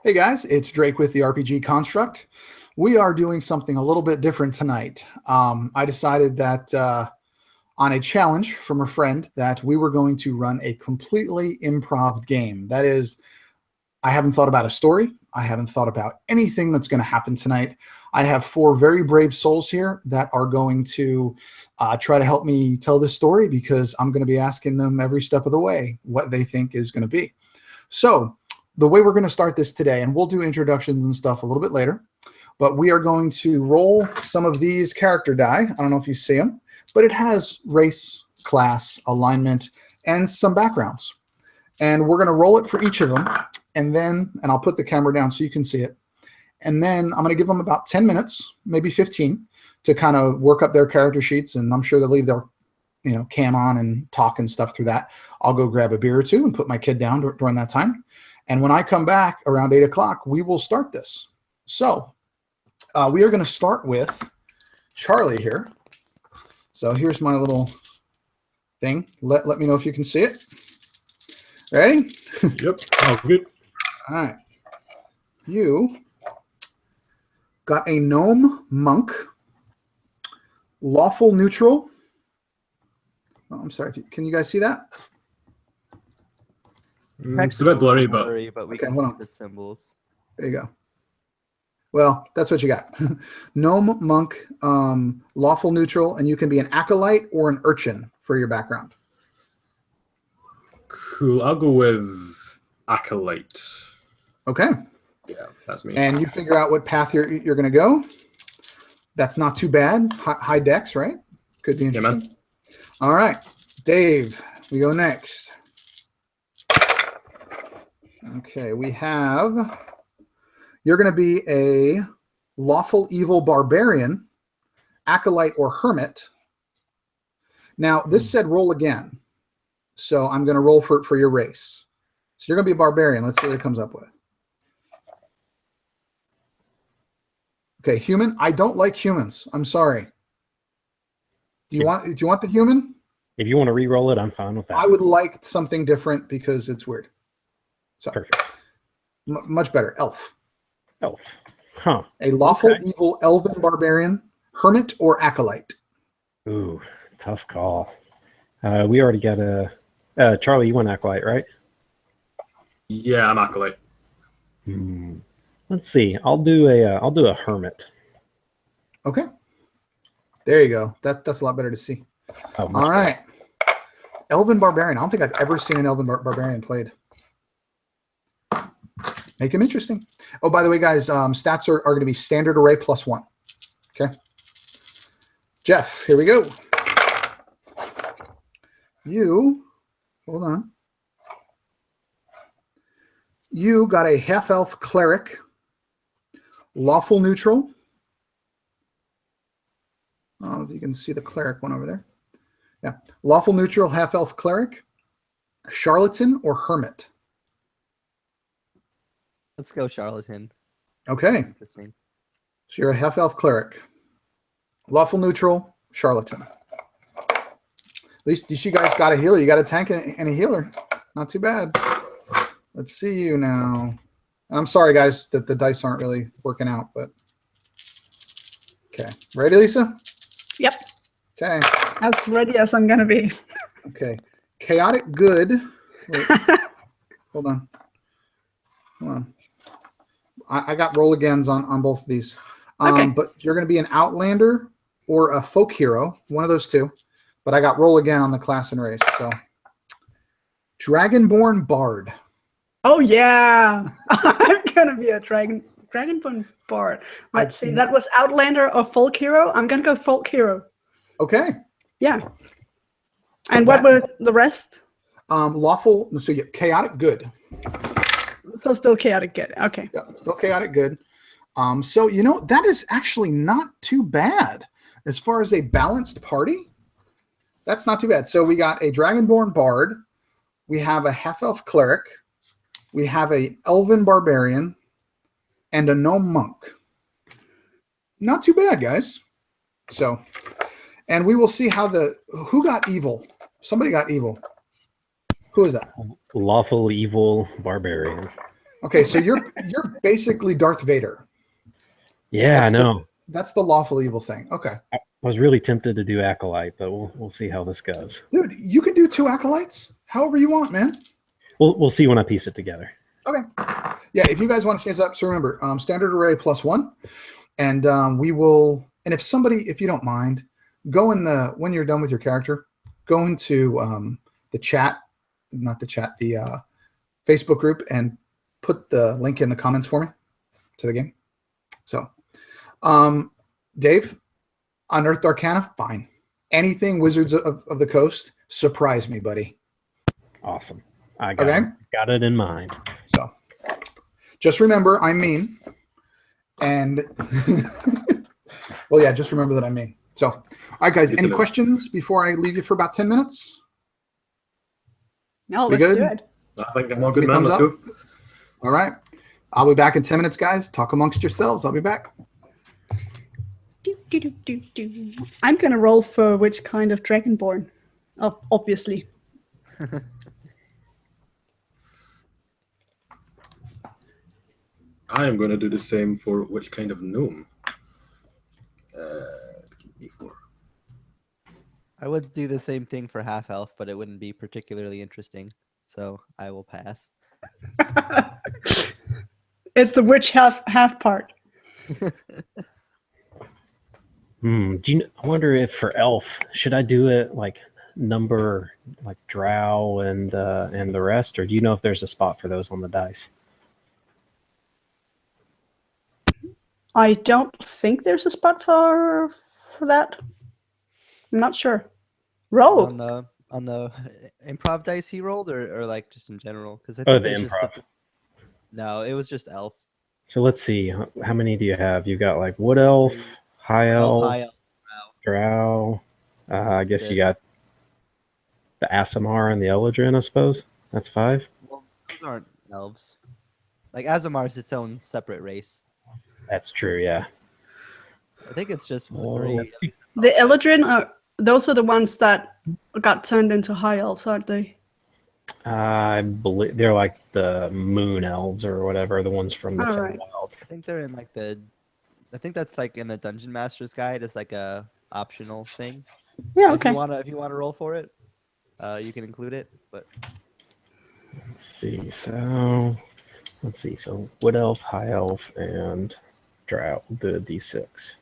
Hey guys, it's Drake with the RPG Construct. We are doing something a little bit different tonight. I decided that on a challenge from a friend that we were going to run a completely improv game. That is, I haven't thought about a story. I haven't thought about anything that's going to happen tonight. I have four very brave souls here that are going to try to help me tell this story because I'm going to be asking them every step of the way what they think is going to be. So the way we're going to start this today, and we'll do introductions and stuff a little bit later, but we are going to roll some of these character die. I don't know if you see them, but it has race, class, alignment, and some backgrounds. And we're going to roll it for each of them, and I'll put the camera down so you can see it. And then I'm going to give them about 10 minutes, maybe 15, to kind of work up their character sheets, and I'm sure they'll leave their cam on and talk and stuff through that. I'll go grab a beer or two and put my kid down during that time. And when I come back around 8 o'clock, we will start this. So we are going to start with Charlie here. So here's my little thing. Let me know if you can see it. Ready? Yep. Oh, good. All right. You got a gnome monk, lawful neutral. Oh, I'm sorry. Can you guys see that? It's a bit blurry, but we can see the symbols. There you go. Well, that's what you got. Gnome, monk, lawful neutral, and you can be an acolyte or an urchin for your background. Cool. I'll go with acolyte. Okay. Yeah, that's me. And you figure out what path you're going to go. That's not too bad. High dex, right? Could be interesting. Yeah, man. All right, Dave, we go next. Okay, we have, you're going to be a lawful evil barbarian, acolyte, or hermit. Now, this said roll again. So I'm going to roll for your race. So you're going to be a barbarian. Let's see what it comes up with. Okay, human. I don't like humans. I'm sorry. Do you want the human? If you want to re-roll it, I'm fine with that. I would like something different because it's weird. So, perfect. Much better. Elf. Elf. Huh. A lawful evil elven barbarian, hermit, or acolyte. Ooh, tough call. We already got a Charlie. You want acolyte, right? Yeah, I'm acolyte. Let's see. I'll do a hermit. Okay. There you go. That's a lot better to see. Oh, all right. Better. Elven barbarian. I don't think I've ever seen an elven barbarian played. Make him interesting. Oh, by the way, guys, stats are going to be standard array +1. Okay. Jeff, here we go. You, hold on. You got a half-elf cleric, lawful neutral. Oh, you can see the cleric one over there. Yeah. Lawful neutral, half-elf cleric, charlatan, or hermit. Let's go charlatan. Okay. Interesting. So you're a half-elf cleric. Lawful neutral, charlatan. At least you guys got a healer. You got a tank and a healer. Not too bad. Let's see you now. I'm sorry, guys, that the dice aren't really working out, but okay. Ready, Lisa? Yep. Okay. As ready as I'm gonna be. Okay. Chaotic good. Wait. Hold on. Hold on. I got roll agains on both of these. Okay. But you're going to be an outlander or a folk hero, one of those two. But I got roll again on the class and race. So, Dragonborn Bard. Oh yeah, I'm gonna be a Dragonborn Bard. Let's see. That was outlander or folk hero. I'm gonna go folk hero. Okay. Yeah. And what were the rest? Lawful. So yeah, chaotic good. So still chaotic good. Okay. Yeah, still chaotic good. So that is actually not too bad as far as a balanced party. That's not too bad. So we got a Dragonborn Bard. We have a half-elf cleric. We have a elven barbarian and a gnome monk. Not too bad, guys. So, and we will see how who got evil. Somebody got evil. Who is that? Lawful evil barbarian. Okay, so you're basically Darth Vader. Yeah, I know. That's the lawful evil thing. Okay. I was really tempted to do Acolyte, but we'll see how this goes. Dude, you can do 2 acolytes however you want, man. We'll see when I piece it together. Okay. Yeah, if you guys want to change that, so remember, standard array +1, and we will. And if you don't mind, go in when you're done with your character, go into the chat, not the chat, the Facebook group, and put the link in the comments for me to the game. So, Dave, Unearthed Arcana, fine. Anything Wizards of the Coast, surprise me, buddy. Awesome. I got it in mind. So, just remember, I'm mean. And, well, yeah, just remember that I'm mean. So, all right, guys, any questions before I leave you for about 10 minutes? No, let's do it. I think I'm all good, man. Let's go. All right. I'll be back in 10 minutes, guys. Talk amongst yourselves. I'll be back. I'm going to roll for which kind of Dragonborn, obviously. I am going to do the same for which kind of gnome. I would do the same thing for half elf, but it wouldn't be particularly interesting. So I will pass. It's the witch half part. I wonder if for elf, should I do it like number like drow and the rest, or do you know if there's a spot for those on the dice? I don't think there's a spot for that. I'm not sure. Roll on the improv dice he rolled, or like just in general? Because I think the improv. No, it was just elf. So let's see. How many do you have? You got like wood elf, high elf, drow. I guess you got the Aasimar and the Eladrin, I suppose. That's 5. Well, those aren't elves. Like Aasimar is its own separate race. That's true, yeah. I think it's just 3. The Eladrin those are the ones that got turned into high elves, aren't they? I believe they're like the moon elves or whatever, the ones from the Feywild. I think they're in like I think that's like in the Dungeon Master's Guide as like a optional thing. Yeah, okay. If you wanna roll for it, you can include it. But let's see. So wood elf, high elf, and drow. The D6.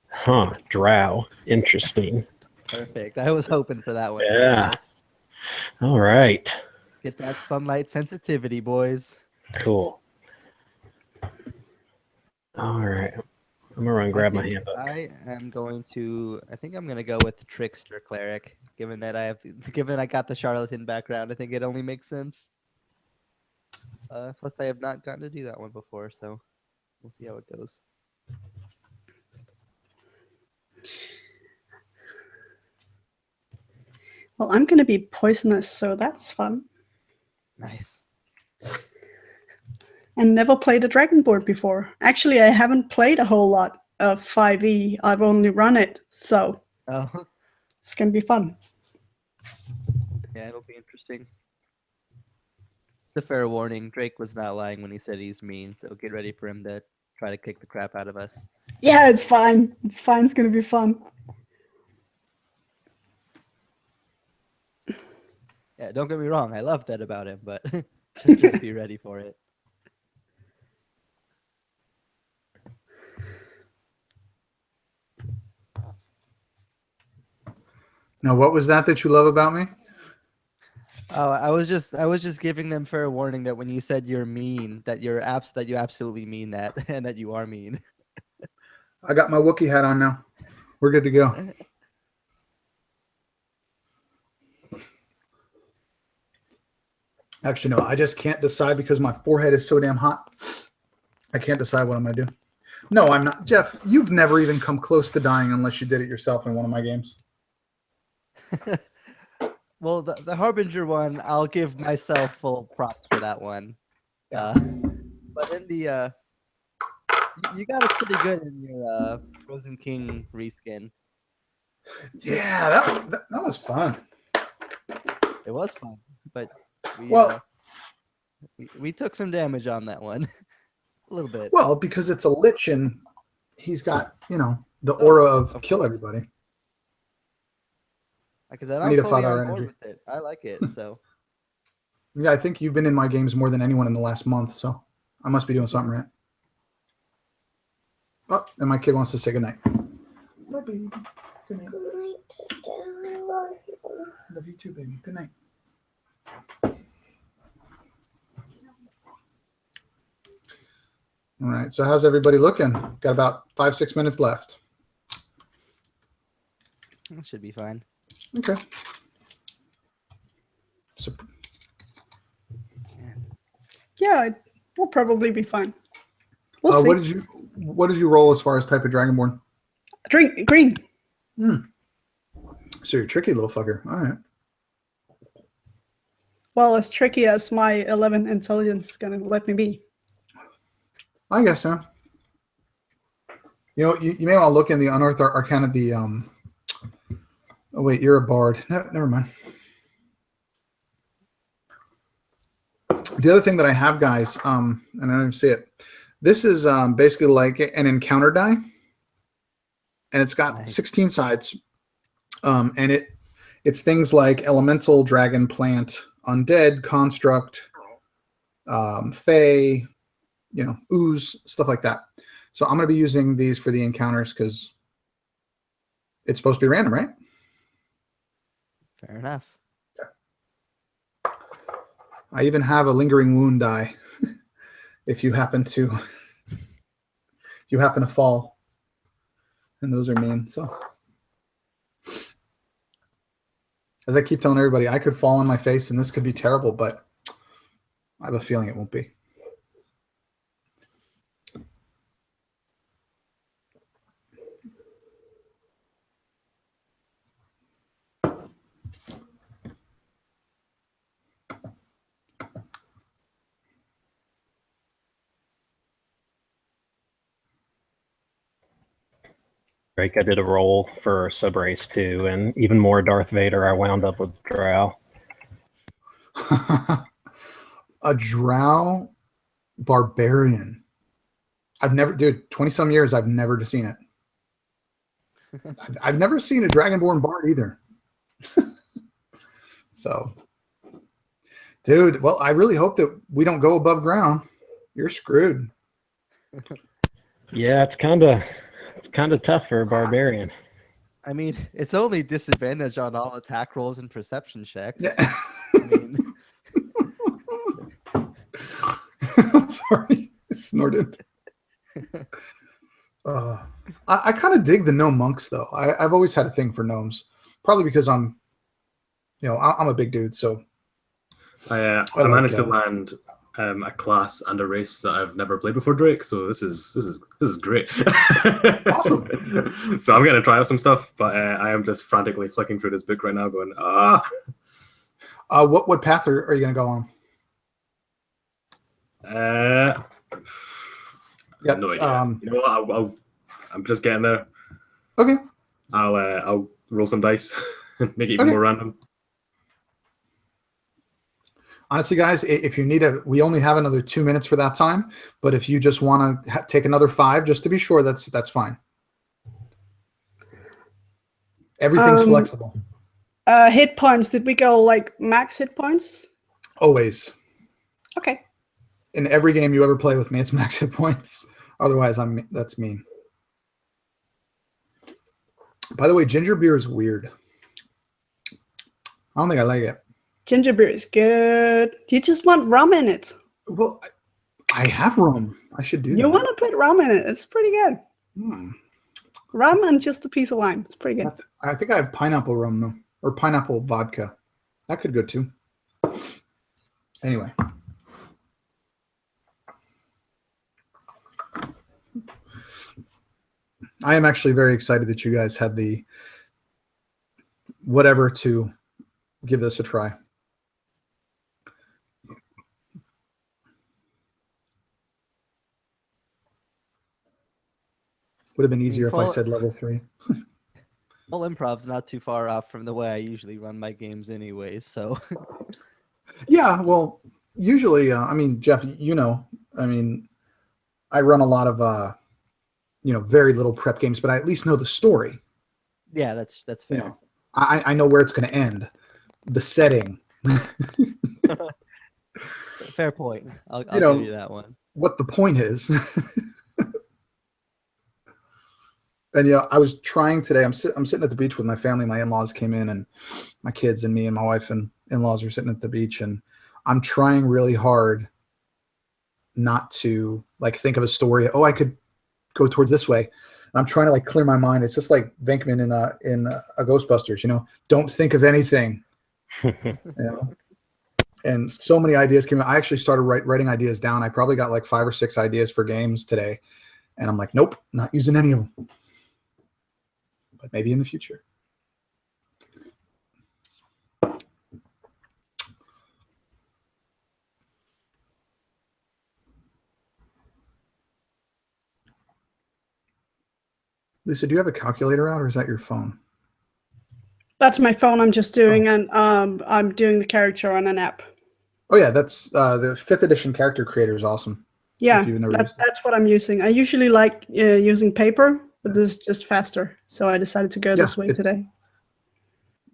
Huh, drow. Interesting. Perfect. I was hoping for that one. Yeah. All right. Get that sunlight sensitivity, boys. Cool. All right. I'm gonna run grab my handbook. I think I'm gonna go with the trickster cleric, given that I got the charlatan background. I think it only makes sense. Plus I have not gotten to do that one before, so we'll see how it goes. Well, I'm going to be poisonous, so that's fun. Nice. And never played a Dragonborn before. Actually, I haven't played a whole lot of 5e. I've only run it, so it's going to be fun. Yeah, it'll be interesting. Just a fair warning, Drake was not lying when he said he's mean, so get ready for him to try to kick the crap out of us. Yeah, it's fine. It's fine. It's going to be fun. Yeah, don't get me wrong. I love that about him, but just be ready for it. Now, what was that you love about me? Oh, I was just giving them fair warning that when you said you're mean, that you absolutely mean that, and that you are mean. I got my Wookiee hat on now. We're good to go. Actually, no, I just can't decide because my forehead is so damn hot. I can't decide what I'm going to do. No, I'm not. Jeff, you've never even come close to dying unless you did it yourself in one of my games. Well, the Harbinger one, I'll give myself full props for that one. But in the you got it pretty good in your Frozen King reskin. Yeah, that was fun. It was fun, but we Well- we took some damage on that one. A little bit. Well, because it's a lich and he's got, the aura of kill everybody. Like I said, I need I'm a fully father on board energy. with it. I like it. So Yeah, I think you've been in my games more than anyone in the last month, so I must be doing something right. Oh, and my kid wants to say goodnight. Bye, baby. Good night. Love you too, baby. Good night. All right, so how's everybody looking? Got about 5-6 minutes left. that should be fine. Okay. So, Yeah, it will probably be fine. We'll see. what did you roll as far as type of Dragonborn? Green. So you're a tricky little fucker. All right. Well, as tricky as my 11 intelligence is gonna let me be. I guess so. You may want to look in the Unearthed Arcana. Oh wait, you're a bard. No, never mind. The other thing that I have, guys, and I don't even see it. This is basically like an encounter die, and it's got 16 sides, and it's things like elemental, dragon, plant, undead, construct, fey, ooze, stuff like that. So I'm going to be using these for the encounters because it's supposed to be random, right? Fair enough. I even have a lingering wound die if you happen to fall, and those are mean. So as I keep telling everybody, I could fall on my face and this could be terrible, but I have a feeling it won't be. Drake, I did a roll for Subrace too, and even more Darth Vader, I wound up with Drow. A Drow barbarian. I've never, dude, 20-some years, I've never seen it. I've never seen a Dragonborn bard either. So, dude, well, I really hope that we don't go above ground. You're screwed. Yeah, it's kind of tough for a barbarian. I mean, it's only disadvantage on all attack rolls and perception checks. Yeah. I mean, sorry, I snorted. I kind of dig the gnome monks, though. I've always had a thing for gnomes, probably because I'm a big dude. So I managed to land a class and a race that I've never played before, Drake. So this is great. Awesome. So I'm gonna try out some stuff, but I am just frantically flicking through this book right now, going What path are you gonna go on? Yeah, no idea. You know what? I'm just getting there. Okay. I'll roll some dice, make it even more random. Honestly, guys, if you need we only have another 2 minutes for that time. But if you just want to take another 5, just to be sure, that's fine. Everything's flexible. Hit points. Did we go like max hit points? Always. Okay. In every game you ever play with me, it's max hit points. Otherwise, that's mean. By the way, ginger beer is weird. I don't think I like it. Ginger beer is good. You just want rum in it. Well, I have rum. I should do that. You want to put rum in it. It's pretty good. Hmm. Rum and just a piece of lime. It's pretty good. I think I have pineapple rum, though. Or pineapple vodka. That could go, too. Anyway. I am actually very excited that you guys had the whatever to give this a try. Would have been easier if I said level 3. Well, improv's not too far off from the way I usually run my games anyways, so. Yeah, well, usually, I mean, Jeff, you know, I mean, I run a lot of, you know, very little prep games, but I at least know the story. Yeah, that's fair. You know, I know where it's going to end, the setting. Fair point. I'll You know, give you that one. What the point is. And yeah, I was trying today. I'm sitting at the beach with my family. My in-laws came in, and my kids and me and my wife and in-laws are sitting at the beach, and I'm trying really hard not to like think of a story. Oh, I could go towards this way. And I'm trying to like clear my mind. It's just like Venkman in a Ghostbusters. You know, don't think of anything. You know, and so many ideas came out. I actually started writing ideas down. I probably got like 5 or 6 ideas for games today, and I'm like, nope, not using any of them. But maybe in the future. Lisa, do you have a calculator out, or is that your phone? That's my phone. I'm just doing, and I'm doing the character on an app. Oh yeah, that's the 5th edition character creator is awesome. Yeah, that's what I'm using. I usually like using paper, but this is just faster. So I decided to go this way today.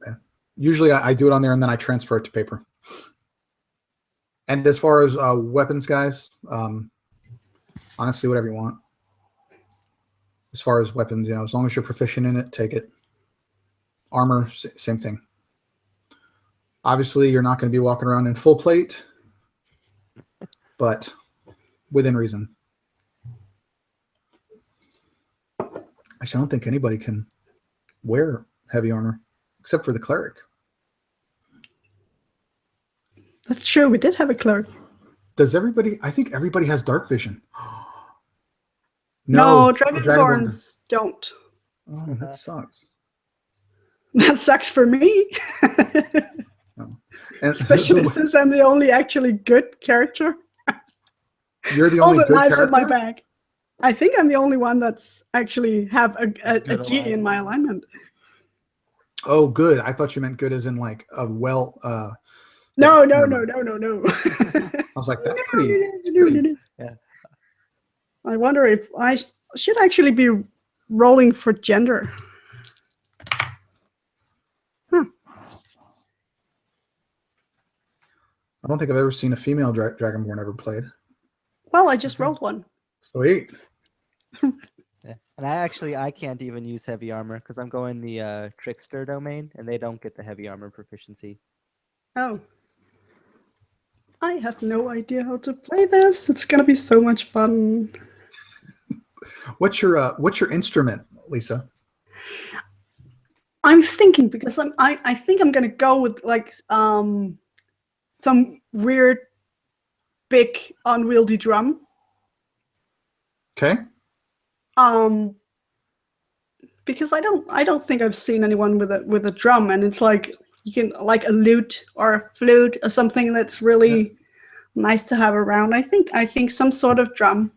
Yeah. Usually I do it on there and then I transfer it to paper. And as far as weapons, guys, honestly, whatever you want. As far as weapons, you know, as long as you're proficient in it, take it. Armor, same thing. Obviously, you're not going to be walking around in full plate, but within reason. Actually, I don't think anybody can wear heavy armor except for the cleric. That's true. We did have a cleric. Does everybody? I think everybody has dark vision. No, Dragonborns don't. Oh, that sucks. That sucks for me. And especially since I'm the only actually good character. You're the only good character? All the knives in my bag. I think I'm the only one that's actually have a G in my alignment. Oh, good. I thought you meant good as in like a well. No. I was like, that's pretty. Yeah. I wonder if I should actually be rolling for gender. I don't think I've ever seen a female Dragonborn ever played. Well, I just rolled one. Sweet. Yeah. And I can't even use heavy armor because I'm going the trickster domain, and they don't get the heavy armor proficiency. Oh. I have no idea how to play this. It's gonna be so much fun. What's your instrument, Lisa? I'm thinking because I think I'm gonna go with like some weird big unwieldy drum. Okay. Because I don't think I've seen anyone with a drum, and it's like you can like a lute or a flute or something that's really nice to have around. I think some sort of drum.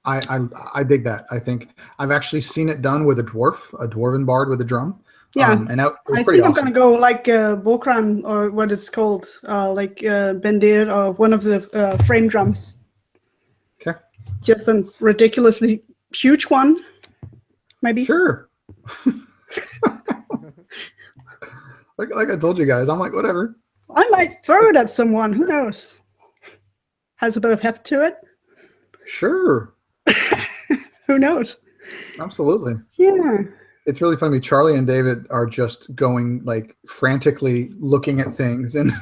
I dig that. I think I've actually seen it done with a dwarven bard with a drum. Yeah, and that was I pretty think awesome. I'm gonna go like Volkran or what it's called, like Bendir or one of the frame drums. Okay. Just a ridiculously huge one, maybe. Sure. like I told you guys, I'm like whatever. I might throw it at someone. Who knows? Has a bit of heft to it. Sure. Who knows? Absolutely. Yeah. It's really funny. Charlie and David are just going like frantically looking at things, and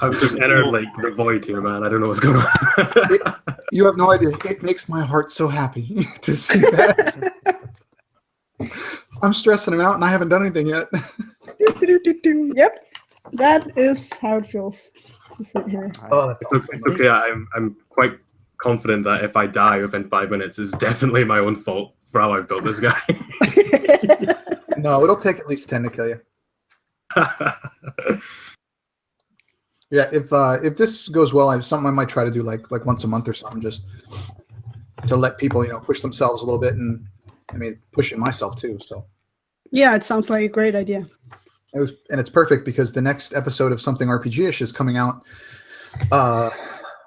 I've just entered like the void here, man. I don't know what's going on. You have no idea. It makes my heart so happy to see that. I'm stressing him out, and I haven't done anything yet. Yep, that is how it feels to sit here. Oh, that's awesome. It's okay. I'm quite confident that if I die within 5 minutes, it's definitely my own fault for how I've built this guy. No, it'll take at least 10 to kill you. Yeah, if this goes well, something I might try to do like once a month or something, just to let people push themselves a little bit and I mean, pushing myself too. So Yeah, it sounds like a great idea. And it's perfect because the next episode of Something RPG-ish is coming out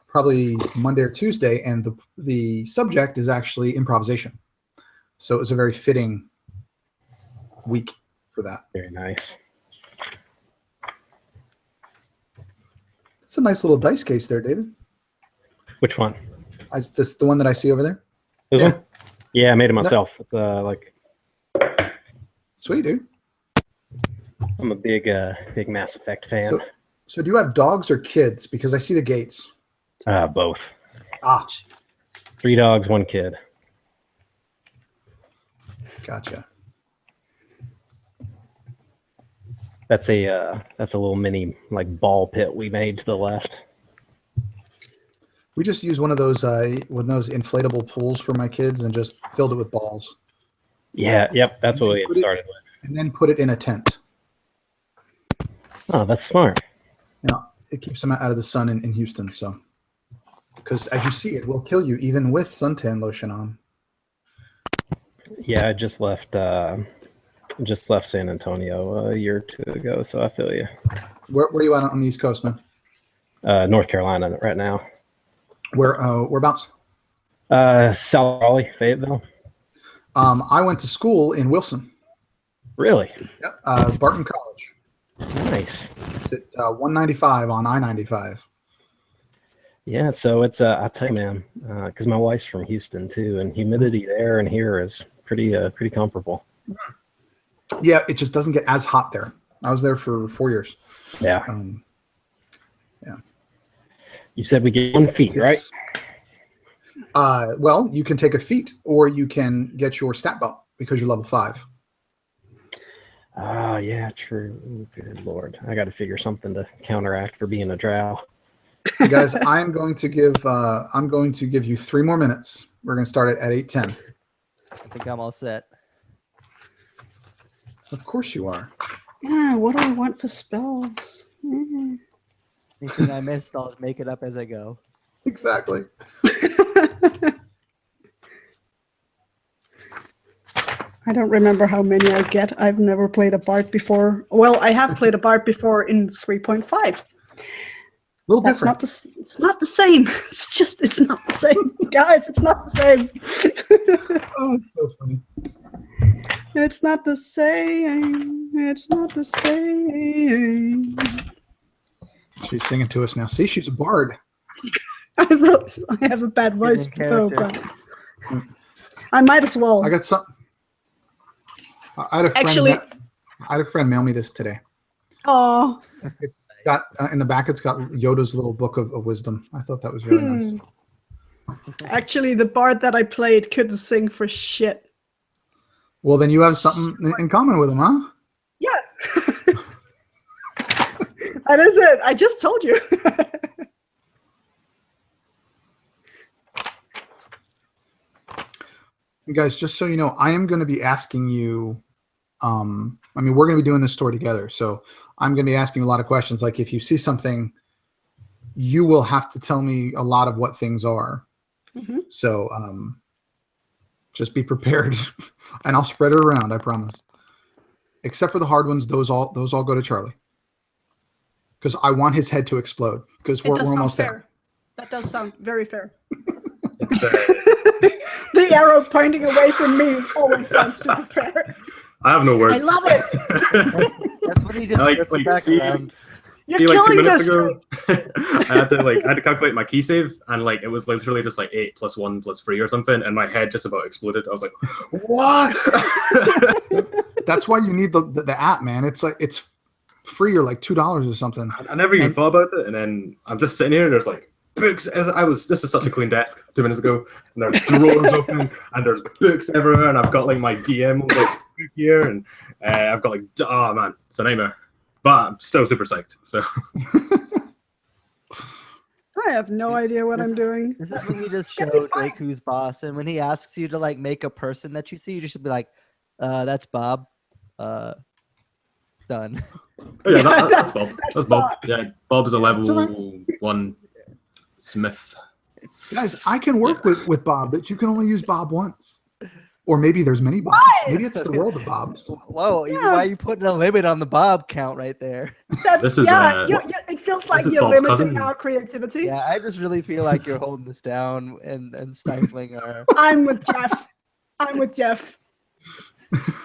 probably Monday or Tuesday, and the subject is actually improvisation. So it was a very fitting week for that. Very nice. It's a nice little dice case there, David. Which one? This the one that I see over there. This one? Yeah, I made it myself. It's like sweet, dude. I'm a big Mass Effect fan. So do you have dogs or kids? Because I see the gates. Both. 3 dogs, 1 kid. Gotcha. That's a little mini like ball pit we made to the left. We just used one of those inflatable pools for my kids and just filled it with balls. Yeah, yep, that's what we had started with. And then put it in a tent. Oh, that's smart. It keeps them out of the sun in Houston. So, because as you see, it will kill you even with suntan lotion on. Yeah, I just left San Antonio a year or 2 ago, so I feel you. Where are you at on the East Coast, man? North Carolina right now. Whereabouts? South Raleigh, Fayetteville. I went to school in Wilson. Really? Yep. Barton College. Nice. At 195 on I-95. Yeah, so it's I'll tell you, man, because my wife's from Houston too, and humidity there and here is pretty comparable. Yeah, it just doesn't get as hot there. I was there for 4 years. Yeah. Yeah. You said we get 1 feat, right? Well, you can take a feat, or you can get your stat bump because you're level 5. Yeah, true. Ooh, good Lord, I got to figure something to counteract for being a drow. You guys, I'm going to give you 3 more minutes. We're going to start it at 8:10. I think I'm all set. Of course you are. Yeah, what do I want for spells? Anything I missed, I'll make it up as I go. Exactly. I don't remember how many I get. I've never played a bard before. Well, I have played a bard before in 3.5. Little That's different. it's not the same. It's not the same. Guys, it's not the same. Oh, it's so funny. It's not the same. It's not the same. She's singing to us now. See, she's a bard. I have a bad voice, though, but I might as well. I got something. I had a friend mail me this today. Oh. It got in the back. It's got Yoda's little book of wisdom. I thought that was really nice. Actually, the bard that I played couldn't sing for shit. Well, then you have something in common with him, huh? Yeah. That is it. I just told you. You guys, just so you know, I am going to be asking you. We're going to be doing this story together, so I'm going to be asking you a lot of questions. Like, if you see something, you will have to tell me a lot of what things are. Mm-hmm. So, just be prepared, and I'll spread it around. I promise. Except for the hard ones, those all go to Charlie, because I want his head to explode. Because we're almost there. That does sound very fair. The arrow pointing away from me always sounds super fair. I have no words. I love it. That's what he just flips back around. You're killing this. I had to calculate my key save, and it was literally just 8 + 1 + 3 or something, and my head just about exploded. I was like, "What?" That's why you need the app, man. It's free or $2 or something. I never even thought about it, and then I'm just sitting here. There's books. This is such a clean desk 2 minutes ago, and there's drawers open, and there's books everywhere, and I've got my DM book here, and I've got oh man, it's a nightmare. But I'm still super psyched. So I have no idea what I'm doing. This is when you just show Drake who's boss, and when he asks you to make a person that you see, you just should be like, "That's Bob." Done. Oh, yeah, that's Bob. That's Bob. Yeah, Bob is a level 1 smith. Guys, I can work with Bob, but you can only use Bob once. Or maybe there's many Bobs. Why? Maybe it's the world of Bobs. Whoa, Yeah. why are you putting a limit on the Bob count right there? That's, This is, it feels like is you're Bob's limiting cousin. our creativity. Yeah, I just really feel like you're holding this down and stifling our. I'm with Jeff. I'm with Jeff.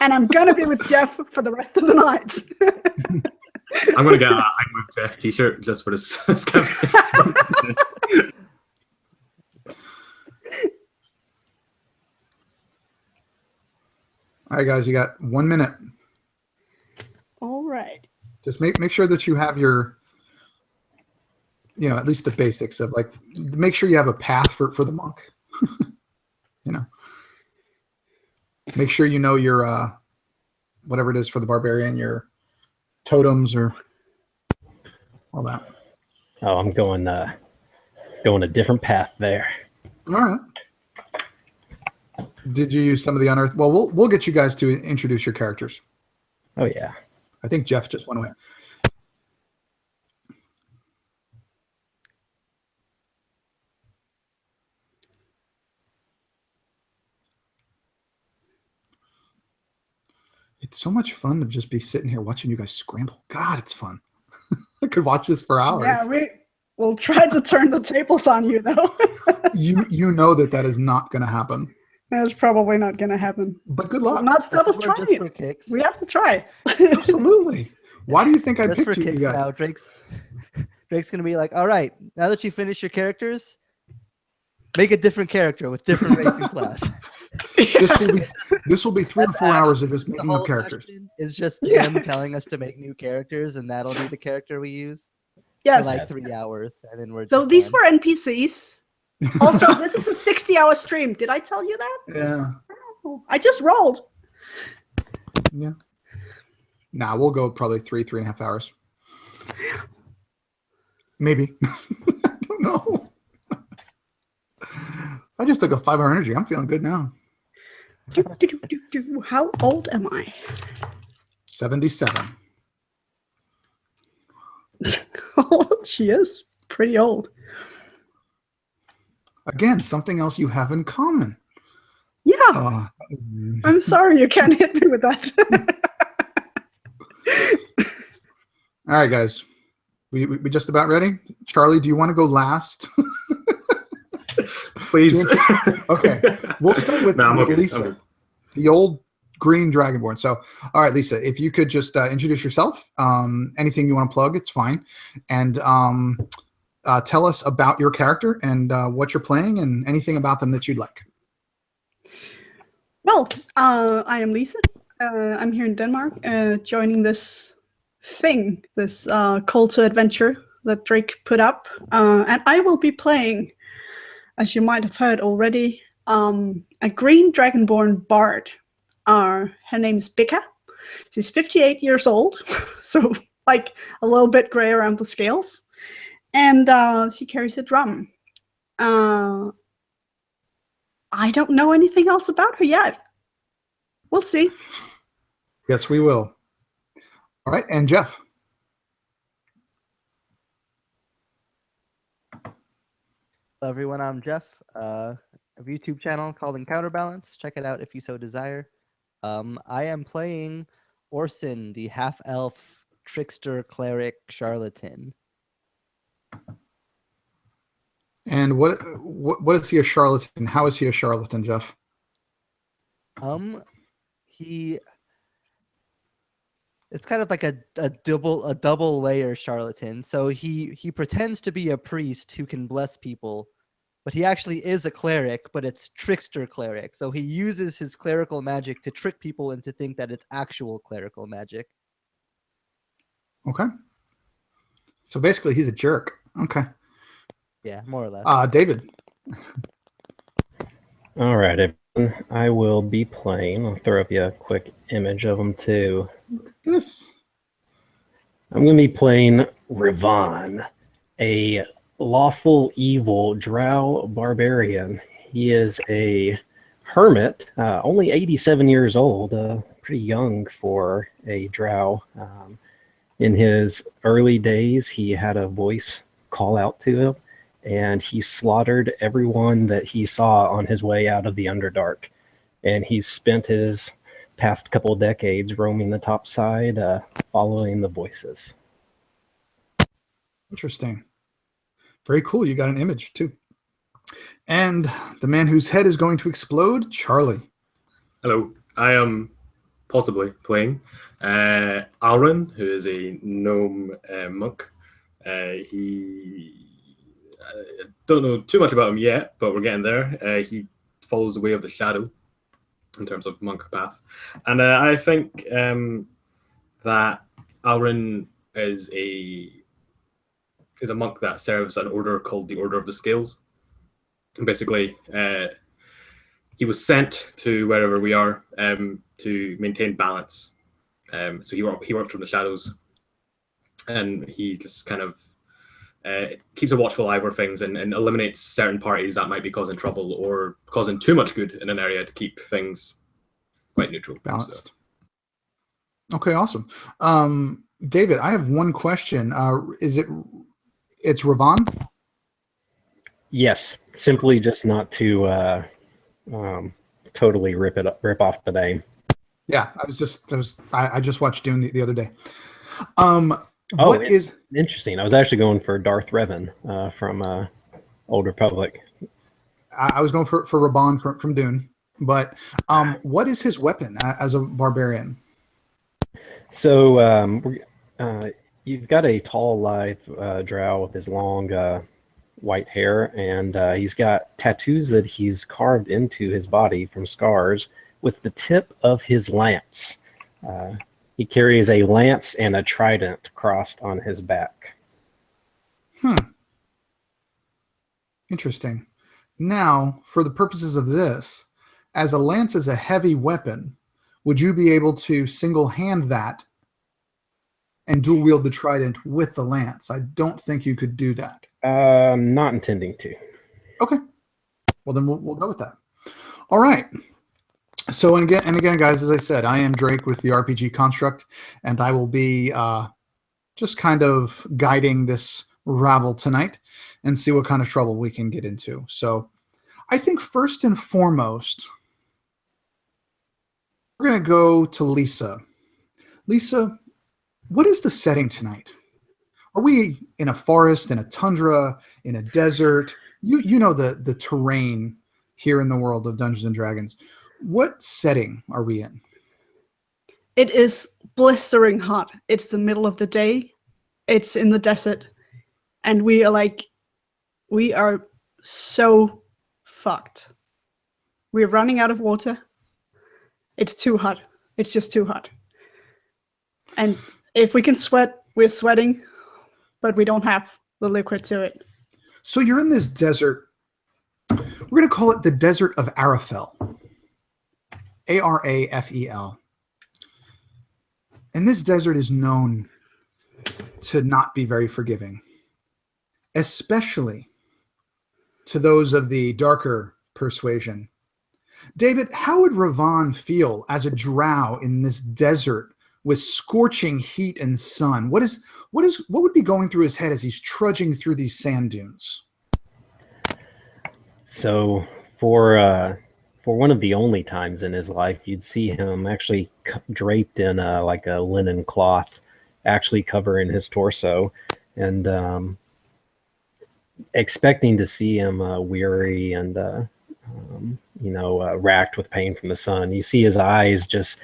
And I'm gonna be with Jeff for the rest of the nights. I'm gonna get a I'm with Jeff t-shirt just for this. All right, guys, you got 1 minute. All right. Just make sure that you have your, at least the basics of like, make sure you have a path for the monk. Make sure you know your, whatever it is for the barbarian, your totems or all that. Oh, I'm going a different path there. All right. Did you use some of the unearthed? Well, we'll get you guys to introduce your characters. Oh yeah. I think Jeff just went away. It's so much fun to just be sitting here watching you guys scramble. God, it's fun. I could watch this for hours. Yeah, we'll try to turn the tables on you though. You know that is not going to happen. That's probably not going to happen. But good luck. Not stop us Just trying. for kicks. We have to try. Absolutely. Why do you think I Just for picked you kicks guys? now. Drake's gonna be like, all right, now that you finish your characters, make a different character with different racing class. This will be 3 or 4 hours of just The making whole up characters. section is just Yeah. him telling us to make new characters, and that'll be the character we use Yes. for like 3 hours, and then we're So just these done. were NPCs. Also, this is a 60-hour stream. Did I tell you that? Yeah. I just rolled. Yeah. Nah, we'll go probably 3.5 hours. Maybe. I don't know. I just took a 5-hour energy. I'm feeling good now. How old am I? 77. Oh, she is pretty old. Again, something else you have in common. Yeah. I'm sorry you can't hit me with that. All right, guys. We just about ready? Charlie, do you want to go last? Please. Okay. We'll start with, No, I'm with okay. Lisa, I'm good. the old green dragonborn. So, all right, Lisa, if you could just introduce yourself, anything you want to plug, it's fine. And tell us about your character and what you're playing and anything about them that you'd like. Well, I am Lisa. I'm here in Denmark, joining this thing, this call to adventure that Drake put up. And I will be playing, as you might have heard already, a green dragonborn bard. Her name is Bika. She's 58 years old, so like a little bit gray around the scales. And she carries a drum. I don't know anything else about her yet. We'll see. Yes, we will. All right, and Jeff. Hello, everyone. I'm Jeff. A YouTube channel called Encounterbalance. Check it out if you so desire. I am playing Orson, the half-elf trickster cleric charlatan. And what is he a charlatan? How is he a charlatan, Jeff? It's kind of like a double layer charlatan. So he pretends to be a priest who can bless people, but he actually is a cleric, but it's trickster cleric. So he uses his clerical magic to trick people into think that it's actual clerical magic. Okay. So basically, he's a jerk. Okay. Yeah, more or less. David. All right, everyone. I will be playing. I'll throw up you a quick image of him too. Yes. I'm going to be playing Rivan, a lawful evil drow barbarian. He is a hermit, only 87 years old, pretty young for a drow. In his early days, he had a voice call out to him, and he slaughtered everyone that he saw on his way out of the Underdark. and he's spent his past couple decades roaming the top side, following the voices. Interesting. Very cool. You got an image too. And the man whose head is going to explode, Charlie. Hello. I am possibly playing Alrin, who is a gnome monk. He don't know too much about him yet, but we're getting there. He follows the way of the shadow in terms of monk path, and I think that Alrin is a monk that serves an order called the Order of the Scales. And basically, he was sent to wherever we are to maintain balance. So he worked from the shadows, and he just kind of keeps a watchful eye over things and eliminates certain parties that might be causing trouble or causing too much good in an area to keep things quite neutral. Balanced. So. Okay, awesome. David, I have one question. It's Ravon? Yes, simply just not to totally rip off the name. Yeah, I just watched Dune the other day. Interesting? I was actually going for Darth Revan from Old Republic. I was going for Raban from Dune, but what is his weapon as a barbarian? So you've got a tall, lithe drow with his long white hair, and he's got tattoos that he's carved into his body from scars with the tip of his lance. He carries a lance and a trident crossed on his back. Interesting. Now, for the purposes of this, as a lance is a heavy weapon, would you be able to single hand that and dual wield the trident with the lance? I don't think you could do that. Not intending to. Okay. Well, then we'll go with that. All right. So, and again, guys, as I said, I am Drake with the RPG Construct, and I will be just kind of guiding this rabble tonight and see what kind of trouble we can get into. So, I think first and foremost, we're going to go to Lisa. Lisa, what is the setting tonight? Are we in a forest, in a tundra, in a desert? You know the terrain here in the world of Dungeons and Dragons. What setting are we in? It is blistering hot. It's the middle of the day. It's in the desert. And we are so fucked. We're running out of water. It's too hot. It's just too hot. And if we can sweat, we're sweating, but we don't have the liquid to it. So you're in this desert. We're going to call it the Desert of Arafel. Arafel. And this desert is known to not be very forgiving, especially to those of the darker persuasion. David, how would Ravon feel as a drow in this desert with scorching heat and sun? What would be going through his head as he's trudging through these sand dunes? So for one of the only times in his life, you'd see him actually draped in like a linen cloth, actually covering his torso, and expecting to see him weary and racked with pain from the sun. You see his eyes just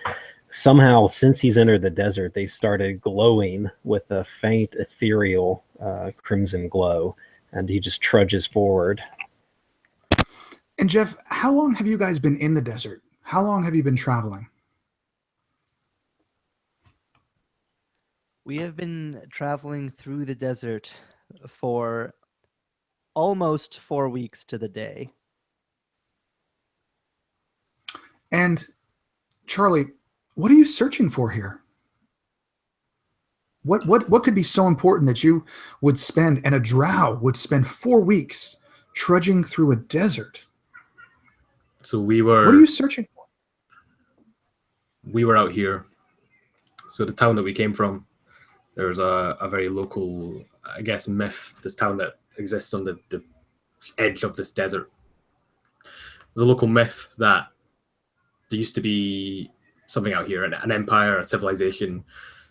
somehow, since he's entered the desert, they started glowing with a faint ethereal crimson glow, and he just trudges forward. And Jeff, how long have you guys been in the desert? How long have you been traveling? We have been traveling through the desert for almost 4 weeks to the day. And Charlie, what are you searching for here? What could be so important that you would spend, and a drow would spend 4 weeks trudging through a desert? So we were... What are you searching for? We were out here. So the town that we came from, there's a very local, I guess, myth, this town that exists on the edge of this desert. There's a local myth that there used to be something out here, an empire, a civilization,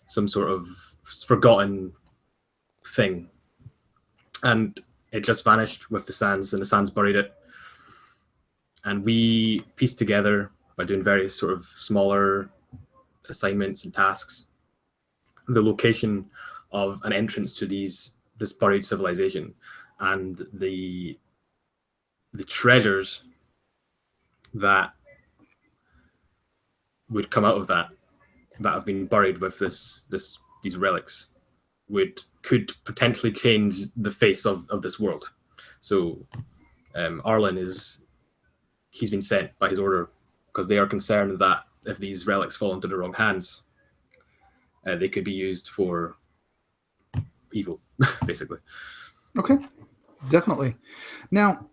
some sort of forgotten thing. And it just vanished with the sands, and the sands buried it. And we pieced together, by doing various sort of smaller assignments and tasks, the location of an entrance to this buried civilization, and the treasures that would come out of that have been buried with these relics could potentially change the face of this world. So Arlen he's been sent by his order because they are concerned that if these relics fall into the wrong hands, they could be used for evil, basically. Okay, definitely. Now,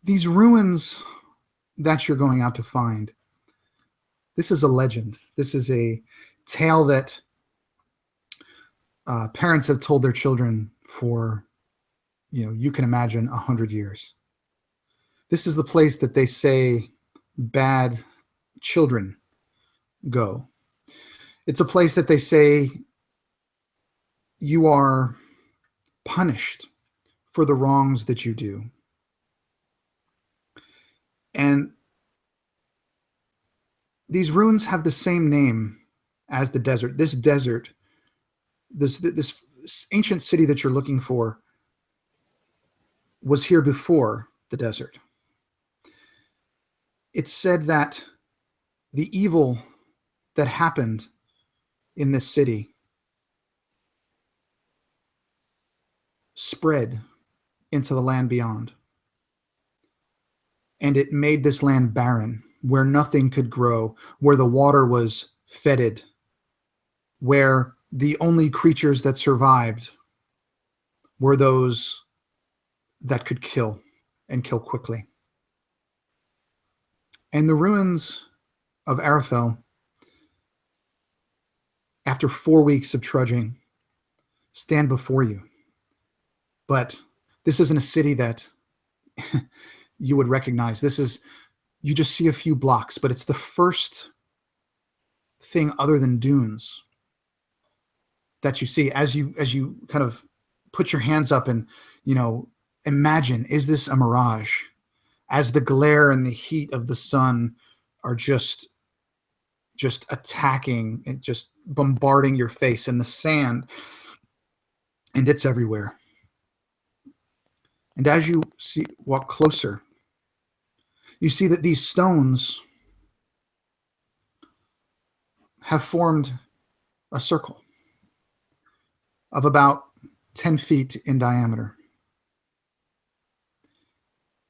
these ruins that you're going out to find, this is a legend. This is a tale that parents have told their children for, you can imagine 100 years. This is the place that they say bad children go. It's a place that they say you are punished for the wrongs that you do. And these ruins have the same name as the desert. This desert, this ancient city that you're looking for, was here before the desert. It's said that the evil that happened in this city spread into the land beyond. And it made this land barren, where nothing could grow, where the water was fetid, where the only creatures that survived were those that could kill, and kill quickly. And the ruins of Arafel, after 4 weeks of trudging, stand before you. But this isn't a city that you would recognize. You just see a few blocks, but it's the first thing other than dunes that you see as you kind of put your hands up and, imagine, is this a mirage? As the glare and the heat of the sun are just attacking and just bombarding your face, and the sand, and it's everywhere. And as you walk closer, you see that these stones have formed a circle of about 10 feet in diameter.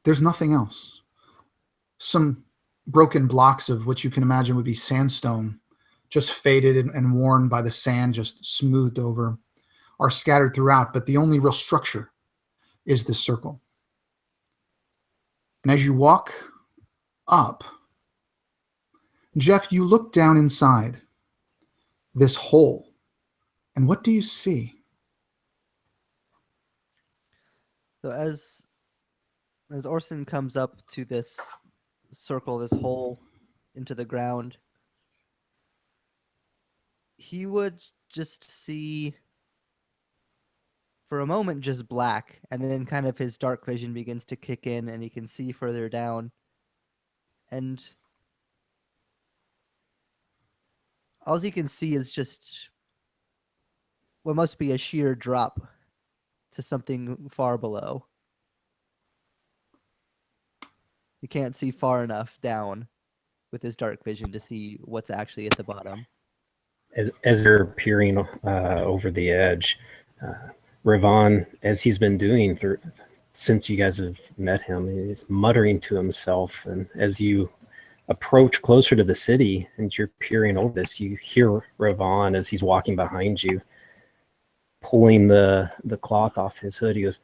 There's nothing else. Some broken blocks of what you can imagine would be sandstone, just faded and worn by the sand, just smoothed over, are scattered throughout, but the only real structure is this circle. And as you walk up, Jeff, you look down inside this hole, and what do you see? So as Orson comes up to this circle, this hole into the ground, he would just see for a moment just black, and then kind of his dark vision begins to kick in and he can see further down, and all he can see is just what must be a sheer drop to something far below. He can't see far enough down with his dark vision to see what's actually at the bottom. As you're peering over the edge, Ravon, as he's been doing since you guys have met him, he's muttering to himself. And as you approach closer to the city and you're peering over this, you hear Ravon, as he's walking behind you, pulling the cloth off his hood. He goes,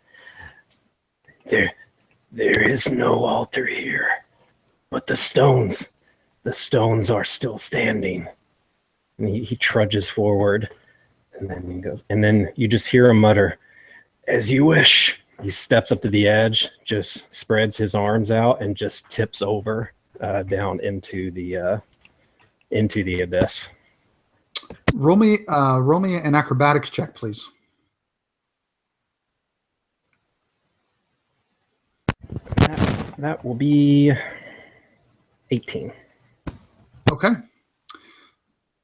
There is no altar here, but the stones are still standing. And he trudges forward, and then he goes, and then you just hear him mutter, "As you wish." He steps up to the edge, just spreads his arms out, and just tips over down into the abyss. Roll me an acrobatics check, please. That will be 18. Okay.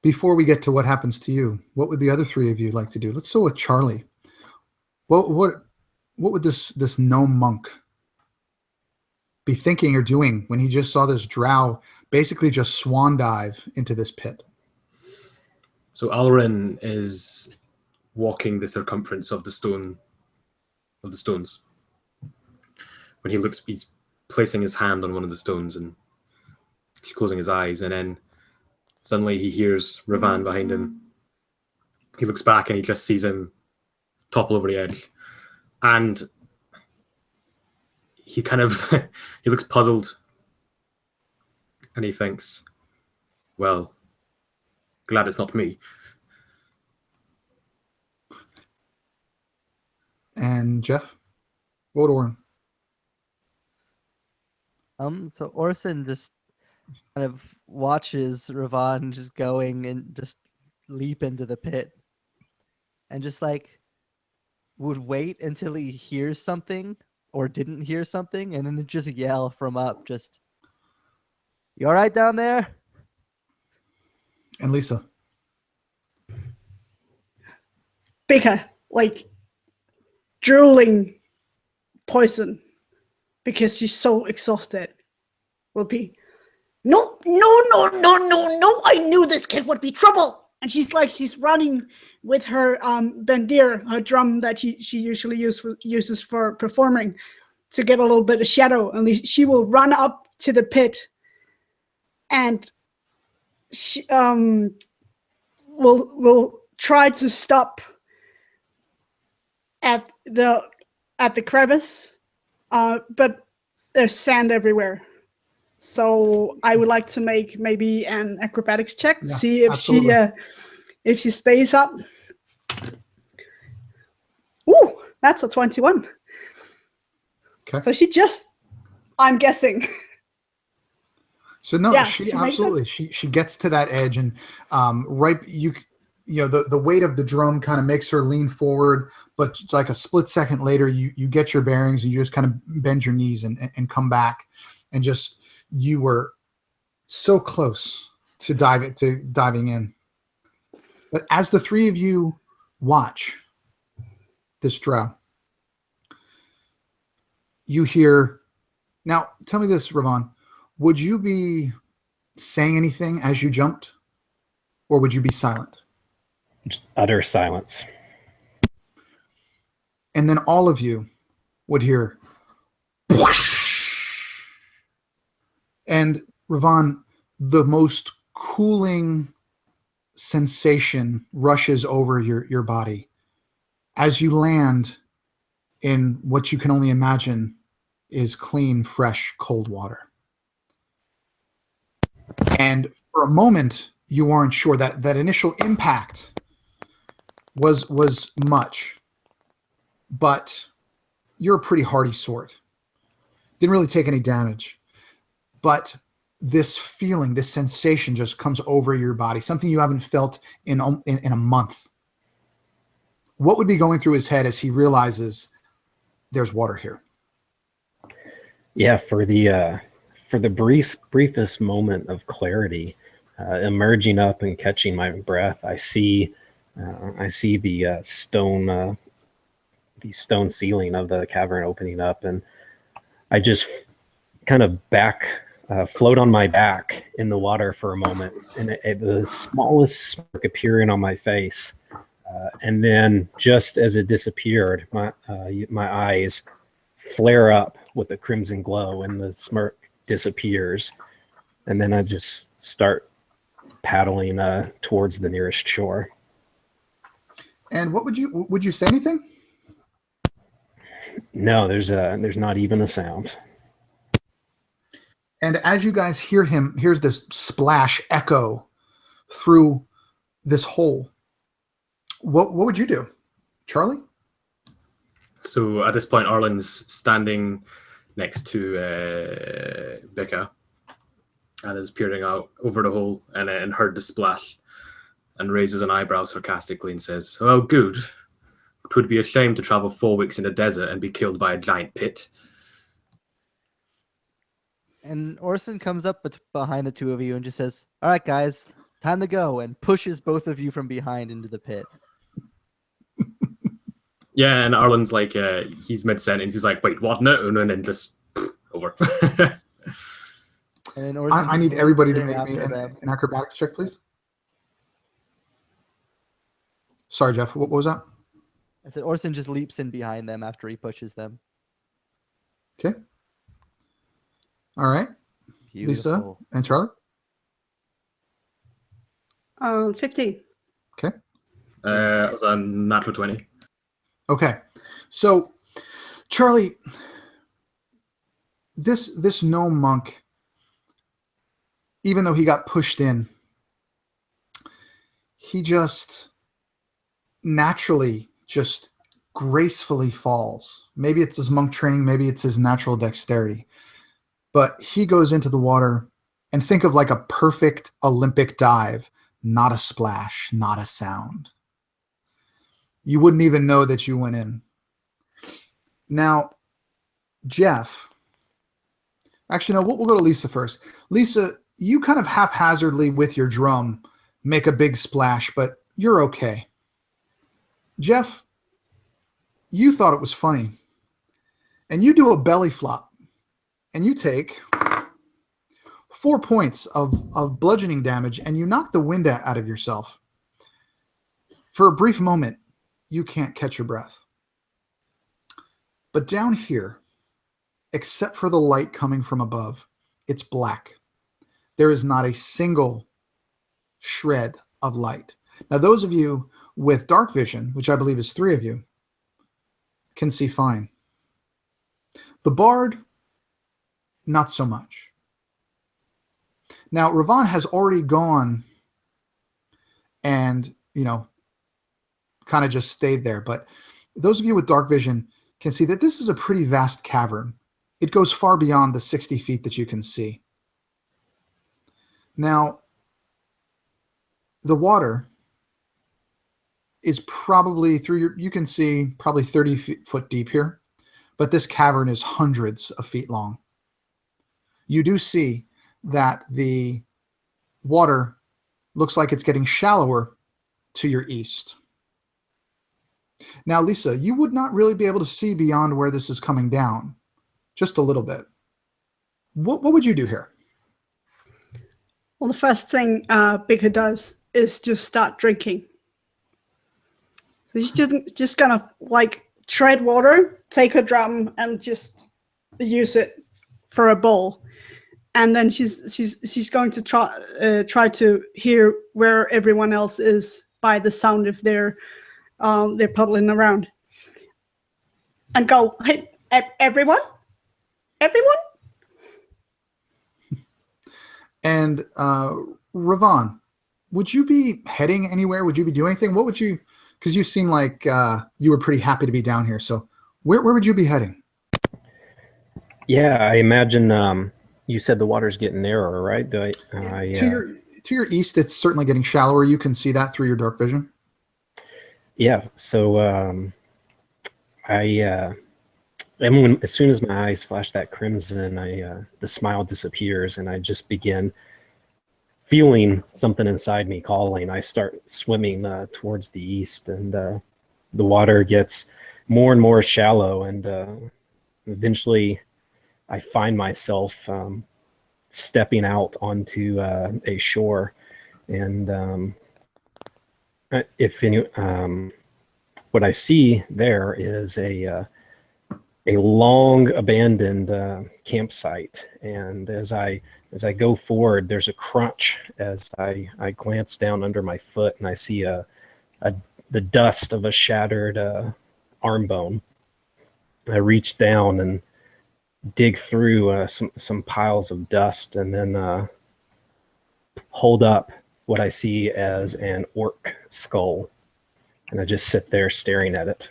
Before we get to what happens to you, what would the other three of you like to do? Let's go with Charlie. What would this gnome monk be thinking or doing when he just saw this drow basically just swan dive into this pit? So Alrin is walking the circumference of the stones. When he looks, he's placing his hand on one of the stones and closing his eyes, and then suddenly he hears Ravan behind him. He looks back and he just sees him topple over the edge, and he kind of he looks puzzled, and he thinks, "Well, glad it's not me." And Jeff, what would Orin? So Orson just kind of watches Ravan just going and just leap into the pit, and just like would wait until he hears something or didn't hear something, and then just yell from up, just, "You all right down there?" And Lisa. Becca, like drooling poison because she's so exhausted, will be, "No, no, no, no, no, no, I knew this kid would be trouble." And she's running with her bandir, her drum that she usually uses for performing, to get a little bit of shadow. And she will run up to the pit, and she will try to stop at the crevice, but there's sand everywhere. So I would like to make maybe an acrobatics check, see if she stays up. Ooh, that's a 21. Okay. So she just, I'm guessing. So no, she absolutely she gets to that edge, and the weight of the drum kind of makes her lean forward, but it's like a split second later you get your bearings and you just kind of bend your knees and come back, and just you were so close to diving in. But as the three of you watch this drow, you hear, now tell me this, Ravan, would you be saying anything as you jumped, or would you be silent? Just utter silence. And then all of you would hear whoosh. And Ravan, the most cooling sensation rushes over your body as you land in what you can only imagine is clean, fresh, cold water. And for a moment, you weren't sure that initial impact was much, but you're a pretty hardy sort. Didn't really take any damage. But this feeling, this sensation just comes over your body, something you haven't felt in a month. What would be going through his head as he realizes there's water here? Yeah, for the briefest moment of clarity, emerging up and catching my breath, I see the stone ceiling of the cavern opening up, and I just kind of float on my back in the water for a moment, and the smallest smirk appearing on my face, and then just as it disappeared, my eyes flare up with a crimson glow, and the smirk disappears, and then I just start paddling towards the nearest shore. And what would you say anything? No, there's not even a sound. And as you guys here's this splash echo through this hole. What would you do, Charlie? So at this point, Arlen's standing next to Becca, and is peering out over the hole and heard the splash and raises an eyebrow sarcastically and says, "Oh, good. It would be a shame to travel 4 weeks in the desert and be killed by a giant pit." And Orson comes up behind the two of you and just says, "All right, guys, time to go," and pushes both of you from behind into the pit. Yeah, and Arlen's like, he's mid-sentence. He's like, "Wait, what? No," and then just over. And then Orson I just need everybody to leaps in make me after them. an acrobatics check, please. Sorry, Jeff. What was that? I said Orson just leaps in behind them after he pushes them. Okay. All right. Lisa Beautiful. and Charlie. 15. Okay. It was a natural 20. Okay. So, Charlie, this gnome monk, even though he got pushed in, he just naturally, just gracefully falls. Maybe it's his monk training, maybe it's his natural dexterity. But he goes into the water, and think of like a perfect Olympic dive, not a splash, not a sound. You wouldn't even know that you went in. Now, Jeff, actually, no, we'll go to Lisa first. Lisa, you kind of haphazardly with your drum make a big splash, but you're okay. Jeff, you thought it was funny. And you do a belly flop. And you take 4 points of bludgeoning damage, and you knock the wind out of yourself. For a brief moment, you can't catch your breath. But down here, except for the light coming from above, it's black. There is not a single shred of light. Now, those of you with dark vision, which I believe is 3 of you, can see fine. The bard, not so much. Now, Ravon has already gone and, kind of just stayed there. But those of you with dark vision can see that this is a pretty vast cavern. It goes far beyond the 60 feet that you can see. Now, the water is probably you can see probably 30 foot deep here, but this cavern is hundreds of feet long. You do see that the water looks like it's getting shallower to your east. Now, Lisa, you would not really be able to see beyond where this is coming down, just a little bit. What would you do here? Well, the first thing Bigger does is just start drinking. So she's just gonna tread water, take her drum, and just use it for a bowl. And then she's going to try to hear where everyone else is by the sound if they're puddling around, and go, "Hey, everyone. And Ravon, would you be heading anywhere? Would you be doing anything? What would you? Because you seem like you were pretty happy to be down here. So where would you be heading? Yeah, I imagine. You said the water's getting narrower, right? To your east, it's certainly getting shallower. You can see that through your dark vision. Yeah. So as soon as my eyes flash that crimson, the smile disappears, and I just begin feeling something inside me calling. I start swimming towards the east, and the water gets more and more shallow, and eventually I find myself stepping out onto a shore, and what I see there is a long abandoned campsite, and as I go forward, there's a crunch as I glance down under my foot, and I see the dust of a shattered arm bone. I reach down and dig through some piles of dust, and then hold up what I see as an orc skull, and I just sit there staring at it.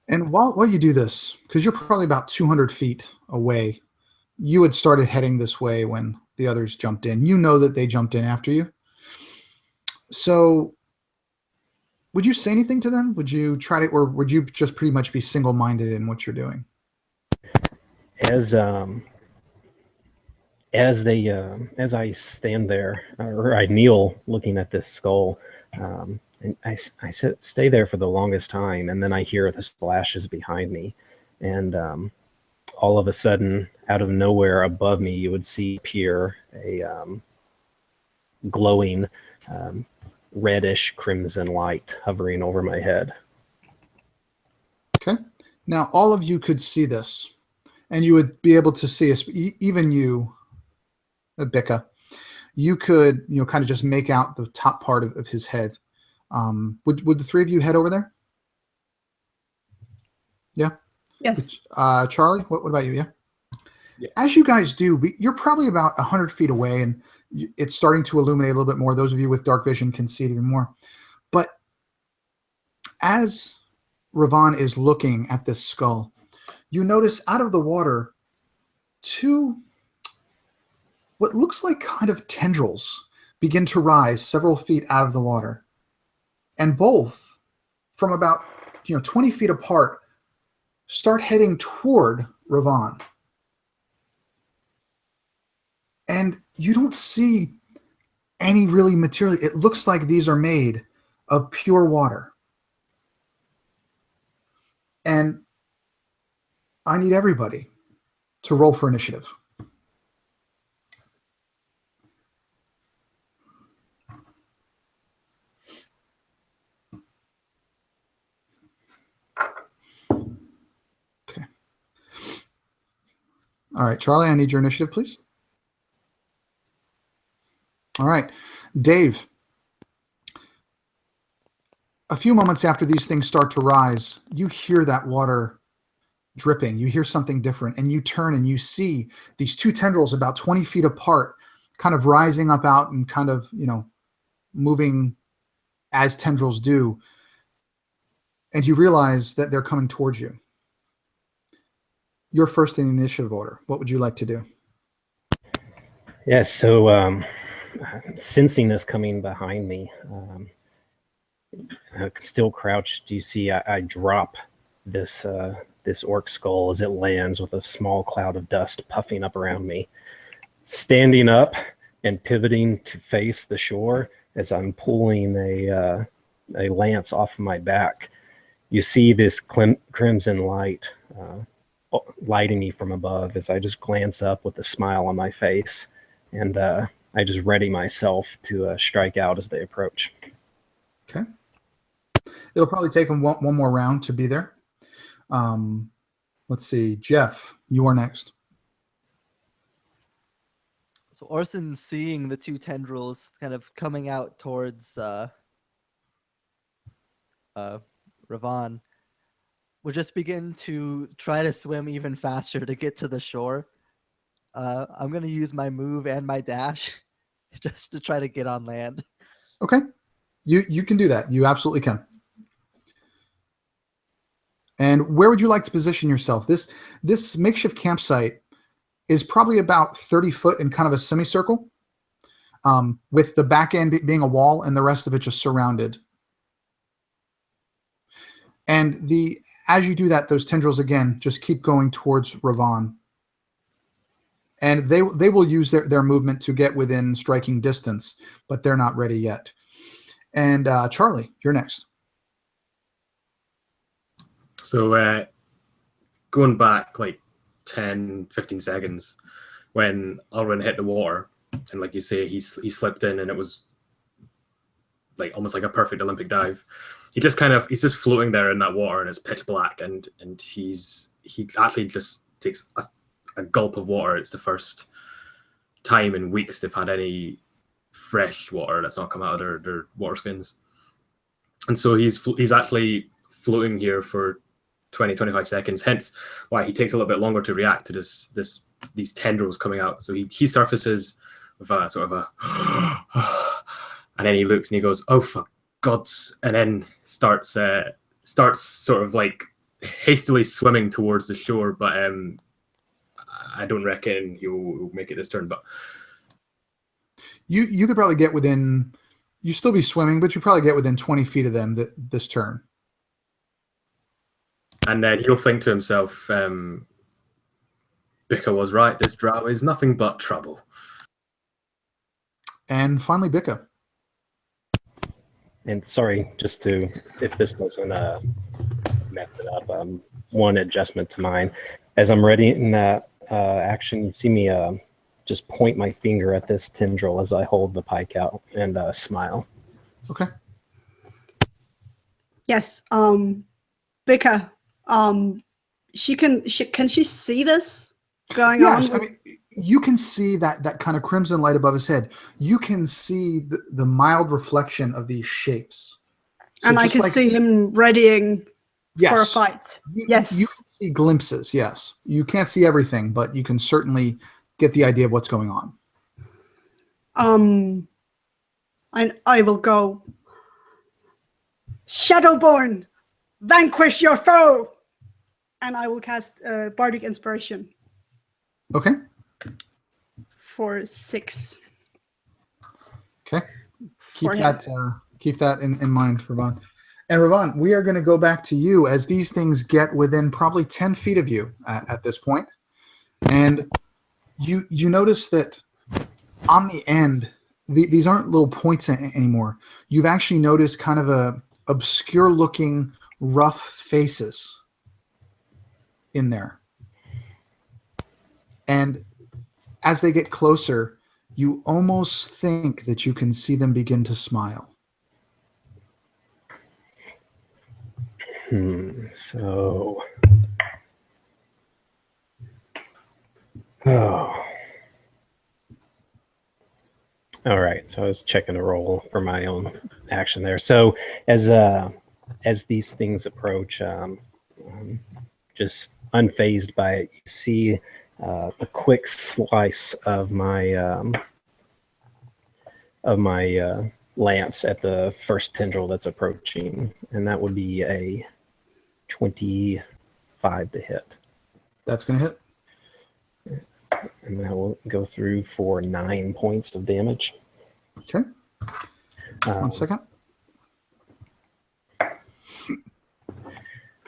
And while you do this, because you're probably about 200 feet away, you had started heading this way when the others jumped in. You know that they jumped in after you. So would you say anything to them? Would you try to, or would you just pretty much be single-minded in what you're doing? As I stand there, or I kneel looking at this skull, and I stay there for the longest time, and then I hear the splashes behind me, and all of a sudden, out of nowhere above me, you would see appear a glowing reddish crimson light hovering over my head. Okay. Now, all of you could see this, and you would be able to see, even you, Bika, you could, kind of just make out the top part of his head. Would the three of you head over there? Yeah. Yes. Charlie, what about you? Yeah. As you guys do, you're probably about 100 feet away, and it's starting to illuminate a little bit more. Those of you with dark vision can see it even more. But as Ravon is looking at this skull, you notice out of the water two what looks like kind of tendrils begin to rise several feet out of the water. And both, from about 20 feet apart, start heading toward Ravon. And you don't see any really material. It looks like these are made of pure water. And I need everybody to roll for initiative. Okay. All right, Charlie, I need your initiative, please. All right, Dave. A few moments after these things start to rise, you hear that water dripping. You hear something different, and you turn and you see these two tendrils about 20 feet apart, kind of rising up out and kind of, moving as tendrils do. And you realize that they're coming towards you. You're first in the initiative order. What would you like to do? Yeah, so sensing this coming behind me, still crouched, you see I drop this orc skull as it lands with a small cloud of dust puffing up around me. Standing up and pivoting to face the shore as I'm pulling a lance off of my back, you see this crimson light lighting me from above as I just glance up with a smile on my face, and I just ready myself to strike out as they approach. Okay. It'll probably take them one more round to be there. Let's see. Jeff, you are next. So Orson, seeing the two tendrils kind of coming out towards Ravon, will just begin to try to swim even faster to get to the shore. I'm going to use my move and my dash just to try to get on land. Okay. You can do that. You absolutely can. And where would you like to position yourself? This makeshift campsite is probably about 30 foot in kind of a semicircle, with the back end being a wall and the rest of it just surrounded. And as you do that, those tendrils again just keep going towards Ravon. And they will use their movement to get within striking distance, but they're not ready yet. And Charlie, you're next. So going back like 10, 15 seconds, when Alwyn hit the water, and like you say, he slipped in, and it was like almost like a perfect Olympic dive. He's just floating there in that water, and it's pitch black, and he actually just takes a gulp of water. It's the first time in weeks they've had any fresh water that's not come out of their water skins. And so he's actually floating here for 20-25 seconds, hence why he takes a little bit longer to react to these tendrils coming out. So he surfaces with a sort of a and then he looks and he goes, "Oh, for God's," and then starts sort of like hastily swimming towards the shore. But I don't reckon he'll make it this turn. But you could probably get within. You still be swimming, but you probably get within 20 feet of them this turn. And then he'll think to himself, Bika was right. This drow is nothing but trouble. And finally, Bika. And sorry, just to, if this doesn't mess it up, one adjustment to mine. As I'm ready in that action, you see me just point my finger at this tendril as I hold the pike out and smile. Okay. Yes. Bika. Can she see this going on? Yes, I mean, you can see that kind of crimson light above his head. You can see the mild reflection of these shapes. So and I can see him readying for a fight. Yes. You can see glimpses, yes. You can't see everything, but you can certainly get the idea of what's going on. I will go. Shadowborn, vanquish your foe! And I will cast Bardic Inspiration. Okay. For 6. Okay. Keep that in mind, Ravon. And Ravon, we are going to go back to you as these things get within probably 10 feet of you at this point. And you notice that on the end, these aren't little points anymore. You've actually noticed kind of a obscure looking rough faces in there. And as they get closer, you almost think that you can see them begin to smile. So, oh, all right. So I was checking a roll for my own action there. So as these things approach, just unfazed by it, you see a quick slice of my lance at the first tendril that's approaching, and that would be a 25 to hit. That's going to hit. And that will go through for 9 points of damage. Okay. 1 second.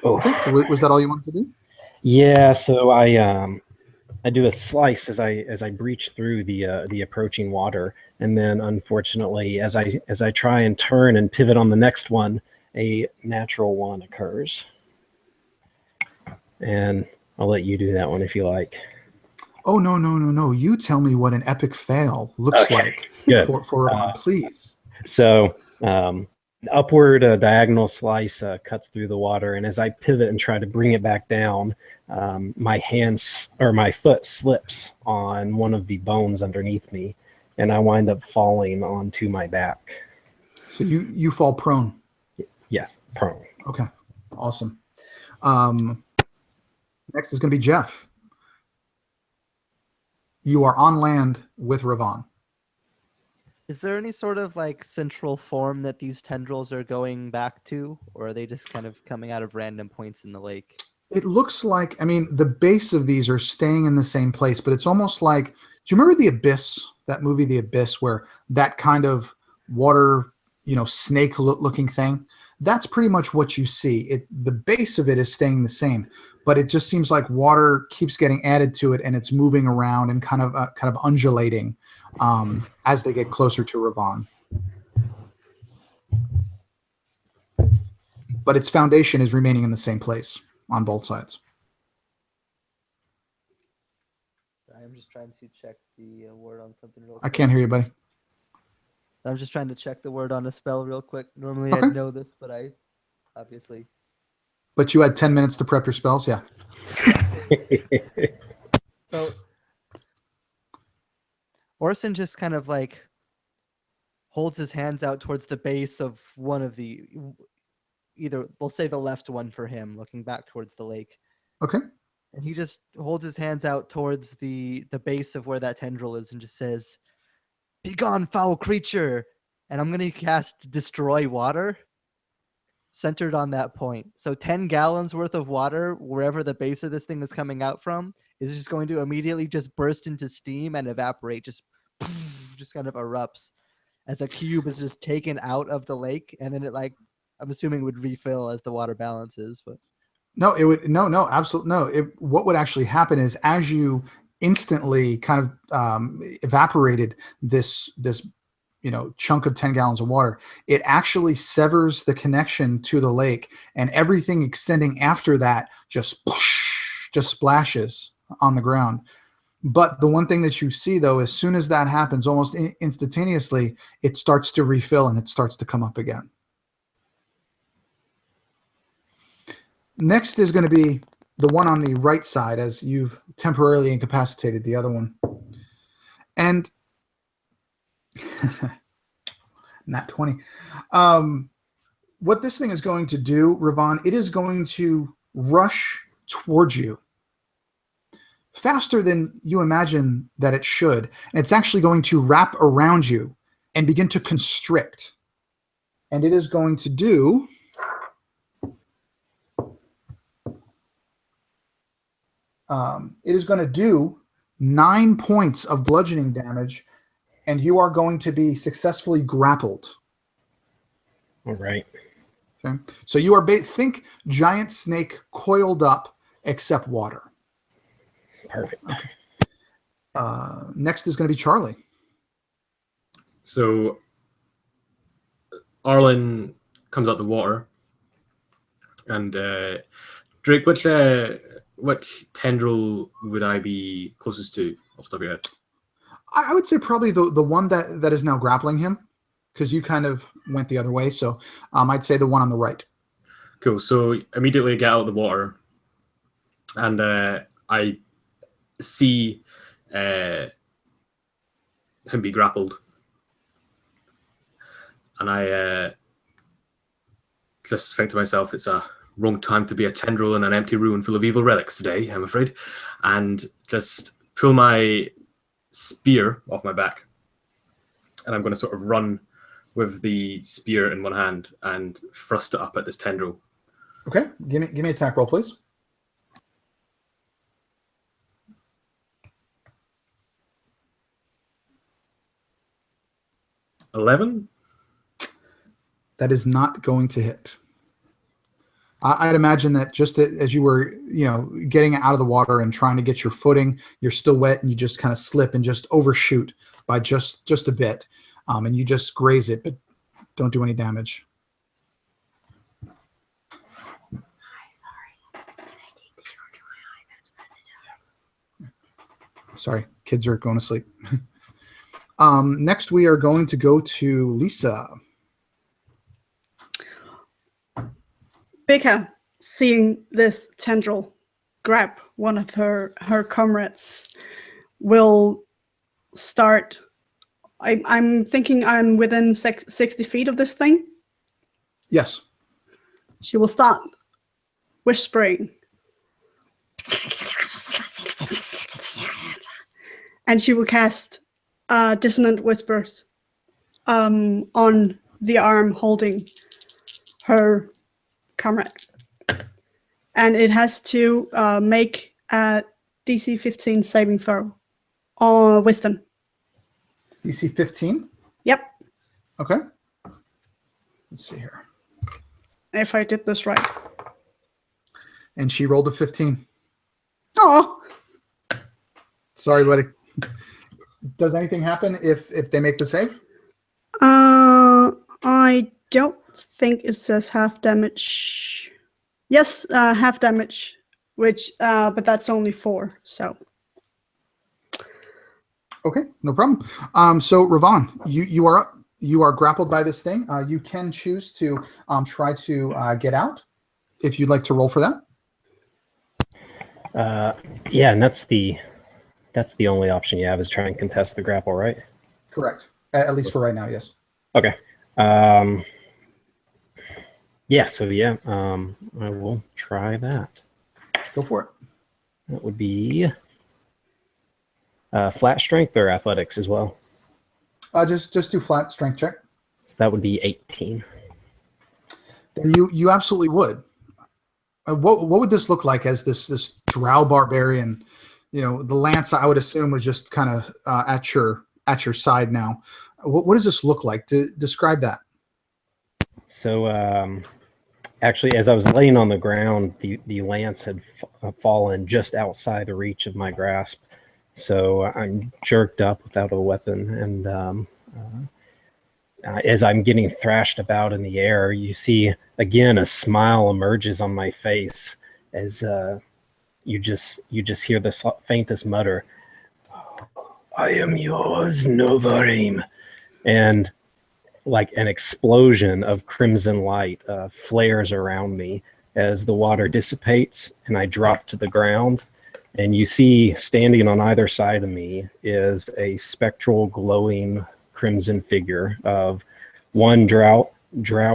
Oh, okay. Was that all you wanted to do? Yeah. So I do a slice as I breach through the approaching water, and then unfortunately, as I try and turn and pivot on the next one, a natural one occurs. And I'll let you do that one if you like. Oh, no. You tell me what an epic fail looks like. Good. For Ravon, please. So upward diagonal slice cuts through the water, and as I pivot and try to bring it back down, my foot slips on one of the bones underneath me, and I wind up falling onto my back. So you fall prone. Yeah, prone. Okay, awesome. Next is going to be Jeff. You are on land with Ravon. Is there any sort of like central form that these tendrils are going back to, or are they just kind of coming out of random points in the lake? It looks like, I mean, the base of these are staying in the same place, but it's almost like, do you remember The Abyss, that movie, The Abyss, where that kind of water, snake looking thing? That's pretty much what you see. The base of it is staying the same, but it just seems like water keeps getting added to it, and it's moving around and kind of undulating as they get closer to Ravon. But its foundation is remaining in the same place on both sides. I'm just trying to check the word on something real quick. I can't hear you, buddy. I'm just trying to check the word on a spell real quick. Normally Okay. I'd know this, but I obviously... But you had 10 minutes to prep your spells, yeah. So Orson just kind of like holds his hands out towards the base of one of the, either we'll say the left one for him, looking back towards the lake. Okay. And he just holds his hands out towards the base of where that tendril is and just says, "Begone, foul creature!" And I'm going to cast Destroy Water. centered on that point. So 10 gallons worth of water, wherever the base of this thing is coming out from, is just going to immediately just burst into steam and evaporate, just kind of erupts as a cube is just taken out of the lake, and then it, like, I'm assuming, would refill as the water balances. But no, it would no, absolutely no. What would actually happen is, as you instantly kind of evaporated this chunk of 10 gallons of water, it actually severs the connection to the lake, and everything extending after that just splashes on the ground. But the one thing that you see, though, as soon as that happens, almost instantaneously, it starts to refill and it starts to come up again. Next is going to be the one on the right side, as you've temporarily incapacitated the other one. And not 20. What this thing is going to do, Ravon, it is going to rush towards you faster than you imagine that it should. And it's actually going to wrap around you and begin to constrict. And it is going to do... it is going to do 9 points of bludgeoning damage, and you are going to be successfully grappled. All right. Okay. So you are think giant snake coiled up, except water. Perfect. Next is going to be Charlie. So Arlen comes out the water, and Drake, what tendril would I be closest to off the top of your head? I would say probably the one that is now grappling him, because you kind of went the other way. So I'd say the one on the right. Cool. So immediately get out of the water, and I see him be grappled, and I just think to myself, it's a wrong time to be a tendril in an empty ruin full of evil relics today, I'm afraid, and just pull my spear off my back, and I'm going to sort of run with the spear in one hand and thrust it up at this tendril. Okay, give me an attack roll, please. $11? That is not going to hit. I'd imagine that just as you were, getting out of the water and trying to get your footing, you're still wet and you just kind of slip and just overshoot by just a bit, and you just graze it, but don't do any damage. Hi, sorry. Can I take the charger? My iPad's about to die. Sorry, kids are going to sleep. Next, we are going to go to Lisa. Bika, seeing this tendril grab one of her comrades, will start. I'm thinking I'm within 60 feet of this thing. Yes. She will start whispering. And she will cast dissonant whispers on the arm holding her comrade. And it has to make a DC 15 saving throw on wisdom. DC 15? Yep. Okay. Let's see here. If I did this right. And she rolled a 15. Oh. Sorry, buddy. Does anything happen if they make the save? I don't think it says half damage. Yes, half damage, which but that's only 4, so. Okay, no problem. So Ravon, you are up. You are grappled by this thing. You can choose to try to get out if you'd like to roll for that. Yeah, and that's the only option you have, is try and contest the grapple, right? Correct. At least for right now, yes. Okay. Yeah, so I will try that. Go for it. That would be flat strength or athletics as well? Just do flat strength check. So that would be 18. then you absolutely would. What would this look like as this drow barbarian? You know, the lance I would assume was just kind of at your side now. What does this look like? To describe that. So actually, as I was laying on the ground, the lance had fallen just outside the reach of my grasp. So I'm jerked up without a weapon, and as I'm getting thrashed about in the air, you see again a smile emerges on my face as you just hear the faintest mutter, "I am yours, Novarim," and like an explosion of crimson light flares around me as the water dissipates and I drop to the ground. And you see standing on either side of me is a spectral glowing crimson figure of one drow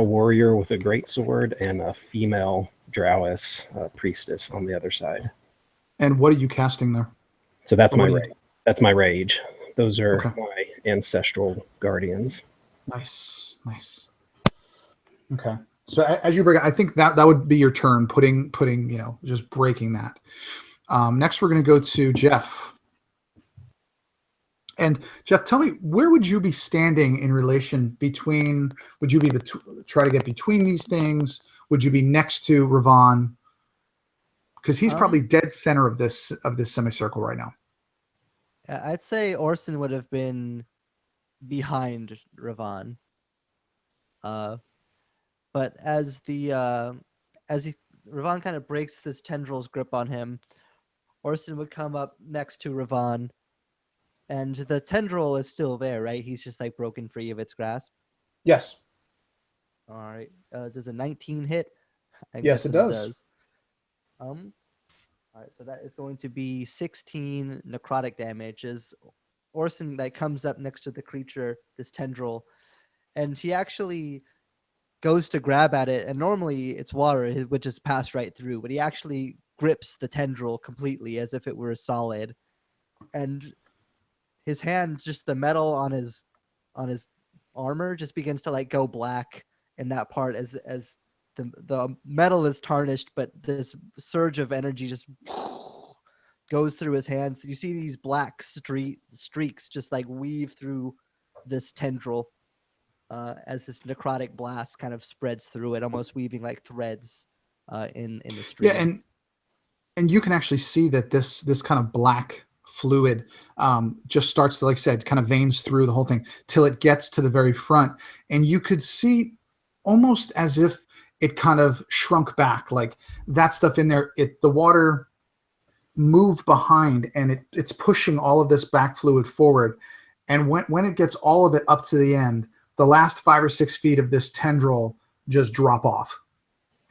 warrior with a great sword and a female drowess priestess on the other side. And what are you casting there? So that's my rage. That's my rage. Those are Okay. my ancestral guardians. Nice. Okay. So as you break, I think that would be your turn. Putting just breaking that. Next, we're going to go to Jeff. And Jeff, tell me, where would you be standing in relation between? Would you be try to get between these things? Would you be next to Ravon? Because he's probably dead center of this semicircle right now. I'd say Orson would have been behind Ravon. But as Ravon kind of breaks this tendril's grip on him, Orson would come up next to Ravon, and the tendril is still there, right? He's just like broken free of its grasp. Yes. All right. Does a 19 hit? Yes, it does. All right, so that is going to be 16 necrotic damage as Orson comes up next to the creature, this tendril, and he actually goes to grab at it, and normally it's water, it would just pass right through, but he actually grips the tendril completely as if it were solid, and his hand, just the metal on his armor just begins to go black in that part as the metal is tarnished, but this surge of energy just goes through his hands. You see these black streaks just weave through this tendril as this necrotic blast kind of spreads through it, almost weaving like threads in the stream. Yeah, and you can actually see that this kind of black fluid just starts to, like I said, kind of veins through the whole thing till it gets to the very front, and you could see almost as if it kind of shrunk back, like that stuff in there. The water moved behind, and it's pushing all of this back fluid forward. And when it gets all of it up to the end, the last 5 or 6 feet of this tendril just drop off,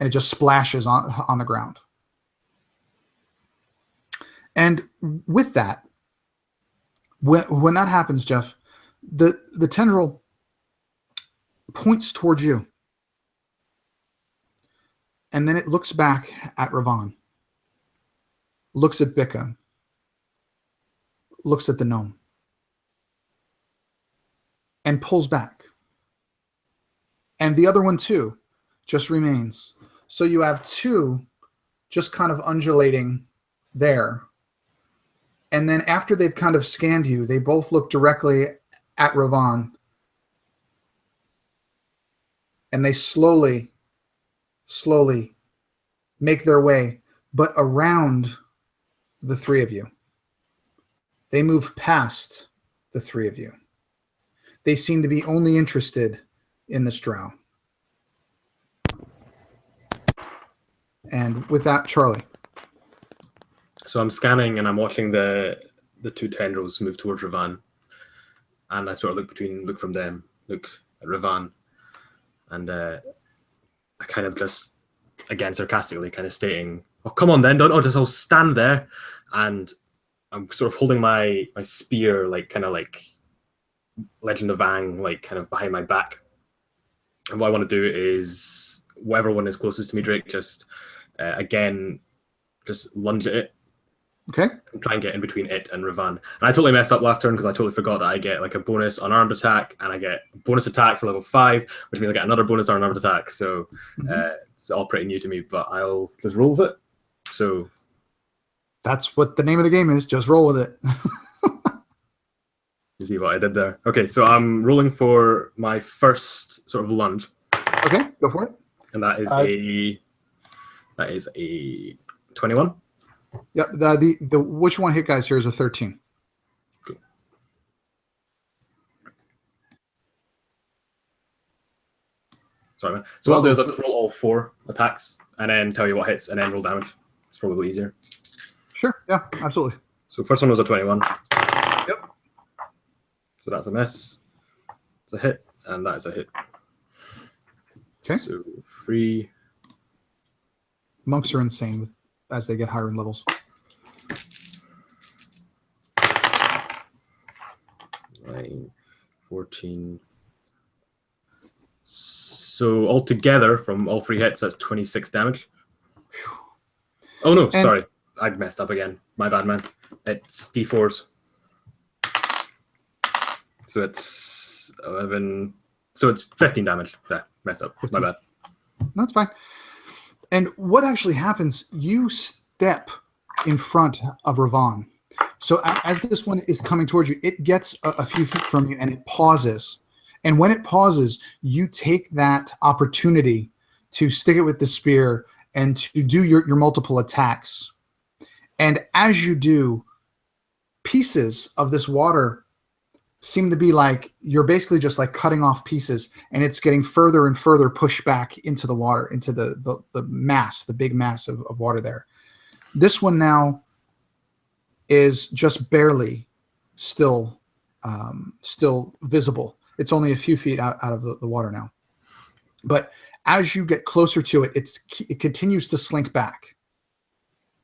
and it just splashes on the ground. And with that, when that happens, Jeff, the tendril points towards you. And then it looks back at Ravon, looks at Bika, looks at the gnome, and pulls back. And the other one too just remains. So you have two just kind of undulating there. And then after they've kind of scanned you, they both look directly at Ravon. And they slowly make their way, but around the three of you. They move past the three of you. They seem to be only interested in this drow. And with that, Charlie. So I'm scanning and I'm watching the two tendrils move towards Ravon. And I sort of look from them, look at Ravon, and I kind of just, again, sarcastically kind of stating, "Oh, come on then, don't just all stand there." And I'm sort of holding my spear, kind of like Legend of Aang, kind of behind my back. And what I want to do is, whatever one is closest to me, Drake, just again, just lunge at it Okay. And try and get in between it and Ravan. And I totally messed up last turn because I totally forgot that I get like a bonus unarmed attack and I get a bonus attack for level 5, which means I get another bonus unarmed attack. So it's all pretty new to me, but I'll just roll with it. So that's what the name of the game is. Just roll with it. You see what I did there? Okay, so I'm rolling for my first sort of lunge. Okay, go for it. And that is a 21. Yep. The which one hit guys here is a 13. Cool. Sorry, man. So what I'll do is I'll just roll all 4 attacks and then tell you what hits and then roll damage. It's probably easier. Sure. Yeah, absolutely. So first one was a 21. Yep. So that's a miss. It's a hit, and that is a hit. Okay. So 3. Monks are insane as they get higher in levels. 9, 14. So altogether, from all 3 hits, that's 26 damage. Oh no, sorry. I messed up again. My bad, man. It's D4s. So it's 11. So it's 15 damage. Yeah, messed up. 15. My bad. That's fine. And what actually happens, you step in front of Ravan. So as this one is coming towards you, it gets a few feet from you and it pauses. And when it pauses, you take that opportunity to stick it with the spear and to do your multiple attacks. And as you do, pieces of this water seem to be like, you're basically just like cutting off pieces, and it's getting further and further pushed back into the water, into the mass, the big mass of water there. This one now is just barely still visible. It's only a few feet out of the water now. But as you get closer to it, it continues to slink back.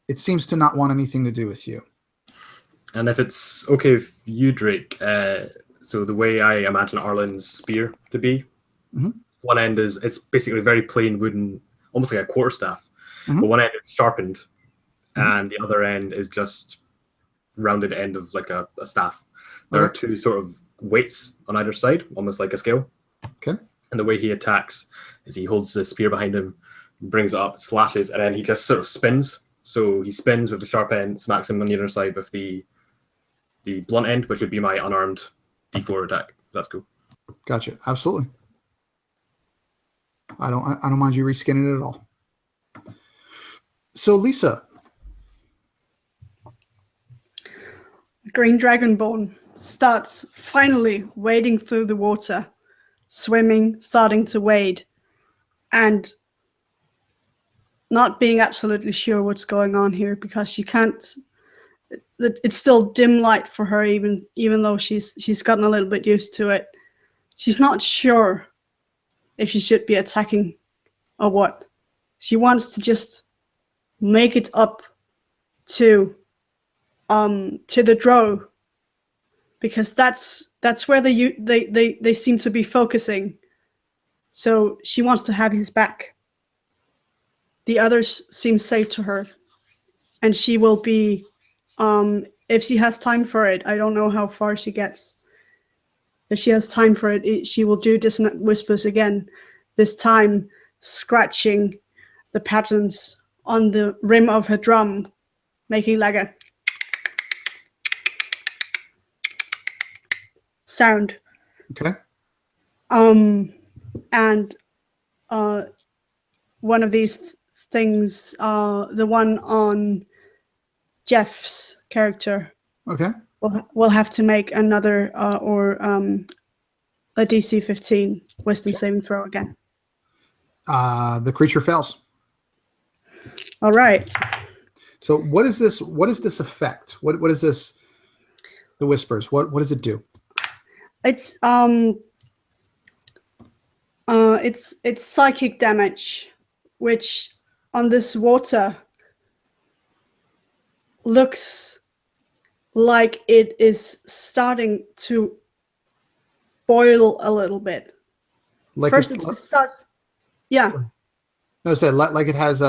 It seems to not want anything to do with you. And if it's okay with you, Drake, so the way I imagine Arlen's spear to be, one end it's basically very plain wooden, almost like a quarterstaff. But one end is sharpened, and the other end is just rounded end of like a staff. There are 2 sort of weights on either side, almost like a scale. Okay. And the way he attacks is he holds the spear behind him, brings it up, slashes, and then he just sort of spins. So he spins with the sharp end, smacks him on the other side with the blunt end, which would be my unarmed D4 attack. That's cool. Gotcha. Absolutely. I don't mind you reskinning it at all. So Lisa. Green Dragonborn starts finally wading through the water, swimming, starting to wade, and not being absolutely sure what's going on here because she can't. It's still dim light for her, even though she's gotten a little bit used to it. She's not sure if she should be attacking or what. She wants to just make it up to the drow, because that's where they seem to be focusing. So she wants to have his back. The others seem safe to her, and she will be, if she has time for it, I don't know how far she gets. If she has time for it, she will do Dissonant Whispers again, this time scratching the patterns on the rim of her drum, making like a sound. Okay. And one of these things, the one on Jeff's character, Okay. we'll have to make another a DC 15 Wisdom saving throw again. The creature fails. All right. So what is this? What is this effect? What is this? The whispers. What does it do? It's psychic damage, which on this water looks like it is starting to boil a little bit. Like first, it starts. Yeah. No, say like it has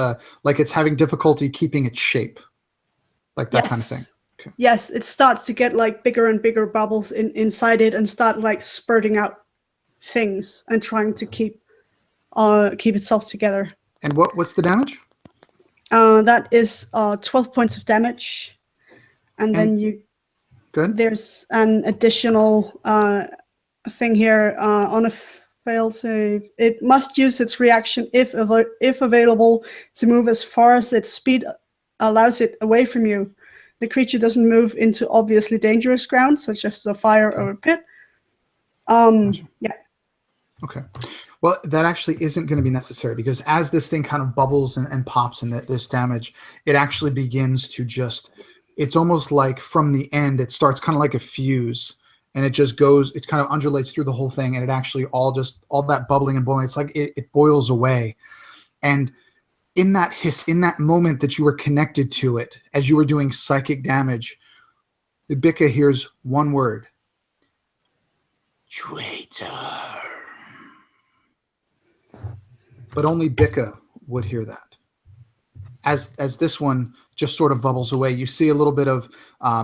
like it's having difficulty keeping its shape. like that kind of thing. Okay. Yes, it starts to get like bigger and bigger bubbles inside it, and start like spurting out things and trying to keep itself together. And what's the damage? That is 12 points of damage, and then Good. There's an additional thing here on a failed save. It must use its reaction if available to move as far as its speed allows it away from you. The creature doesn't move into obviously dangerous ground, such as a fire or a pit. Yeah. Okay. Well, that actually isn't going to be necessary, because as this thing kind of bubbles and pops and this damage, it actually begins to just, it's almost like from the end, it starts kind of like a fuse, and it just goes, it kind of undulates through the whole thing, and it actually all that bubbling and boiling, it's like it boils away. And in that hiss, in that moment that you were connected to it, as you were doing psychic damage, Ibika hears one word: traitor. But only Bika would hear that. As this one just sort of bubbles away, you see a little bit of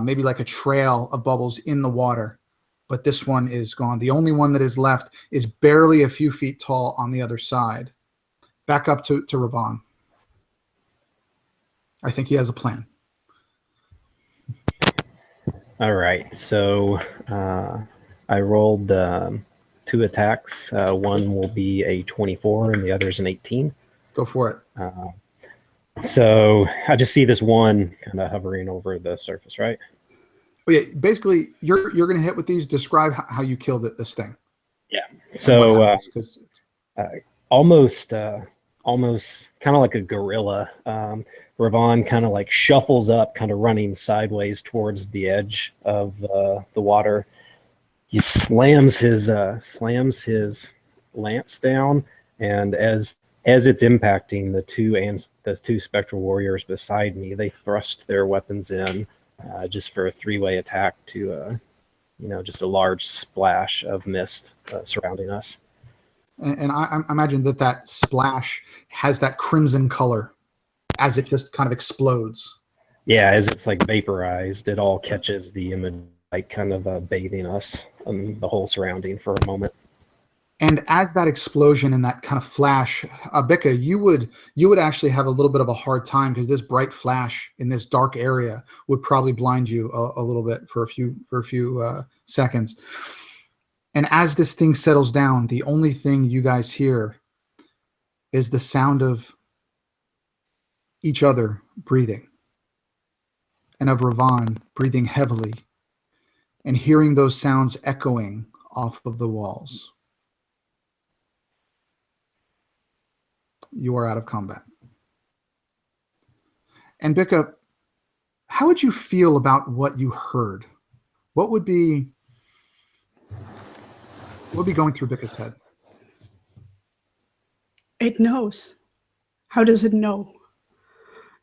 maybe like a trail of bubbles in the water, but this one is gone. The only one that is left is barely a few feet tall on the other side. Back up to Ravan. I think he has a plan. All right, so I rolled 2 attacks. One will be a 24 and the other is an 18. Go for it. So I just see this one kind of hovering over the surface, right? Oh, yeah, basically, you're going to hit with these. Describe how you killed this thing. Yeah. So almost kind of like a gorilla. Ravan kind of like shuffles up, kind of running sideways towards the edge of the water. He slams his lance down, and as it's impacting the two spectral warriors beside me, they thrust their weapons in just for a 3-way attack to just a large splash of mist surrounding us. And I imagine that splash has that crimson color as it just kind of explodes. Yeah, as it's like vaporized, it all catches the image, like kind of bathing us and the whole surrounding for a moment. And as that explosion and that kind of flash, Bika, you would actually have a little bit of a hard time, because this bright flash in this dark area would probably blind you a little bit for a few seconds. And as this thing settles down, the only thing you guys hear is the sound of each other breathing, and of Ravan breathing heavily, and hearing those sounds echoing off of the walls. You are out of combat. And Bika, how would you feel about what you heard? What would be going through Bika's head? It knows. How does it know?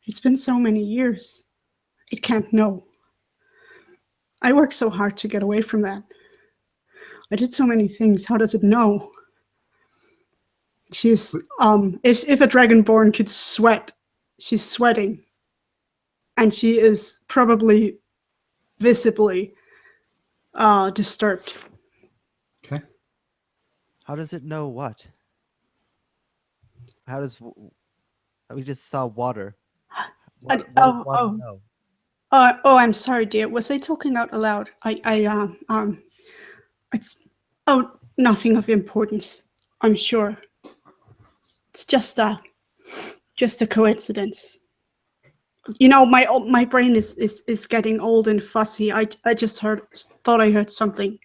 It's been so many years. It can't know. I worked so hard to get away from that. I did so many things. How does it know? She's if a dragonborn could sweat, she's sweating. And she is probably visibly disturbed. Okay. How does it know what? How does we just saw water? What does water know? I'm sorry, dear. Was I talking out aloud? It's nothing of importance. I'm sure. It's just a coincidence. You know, my brain is getting old and fussy. I just thought I heard something.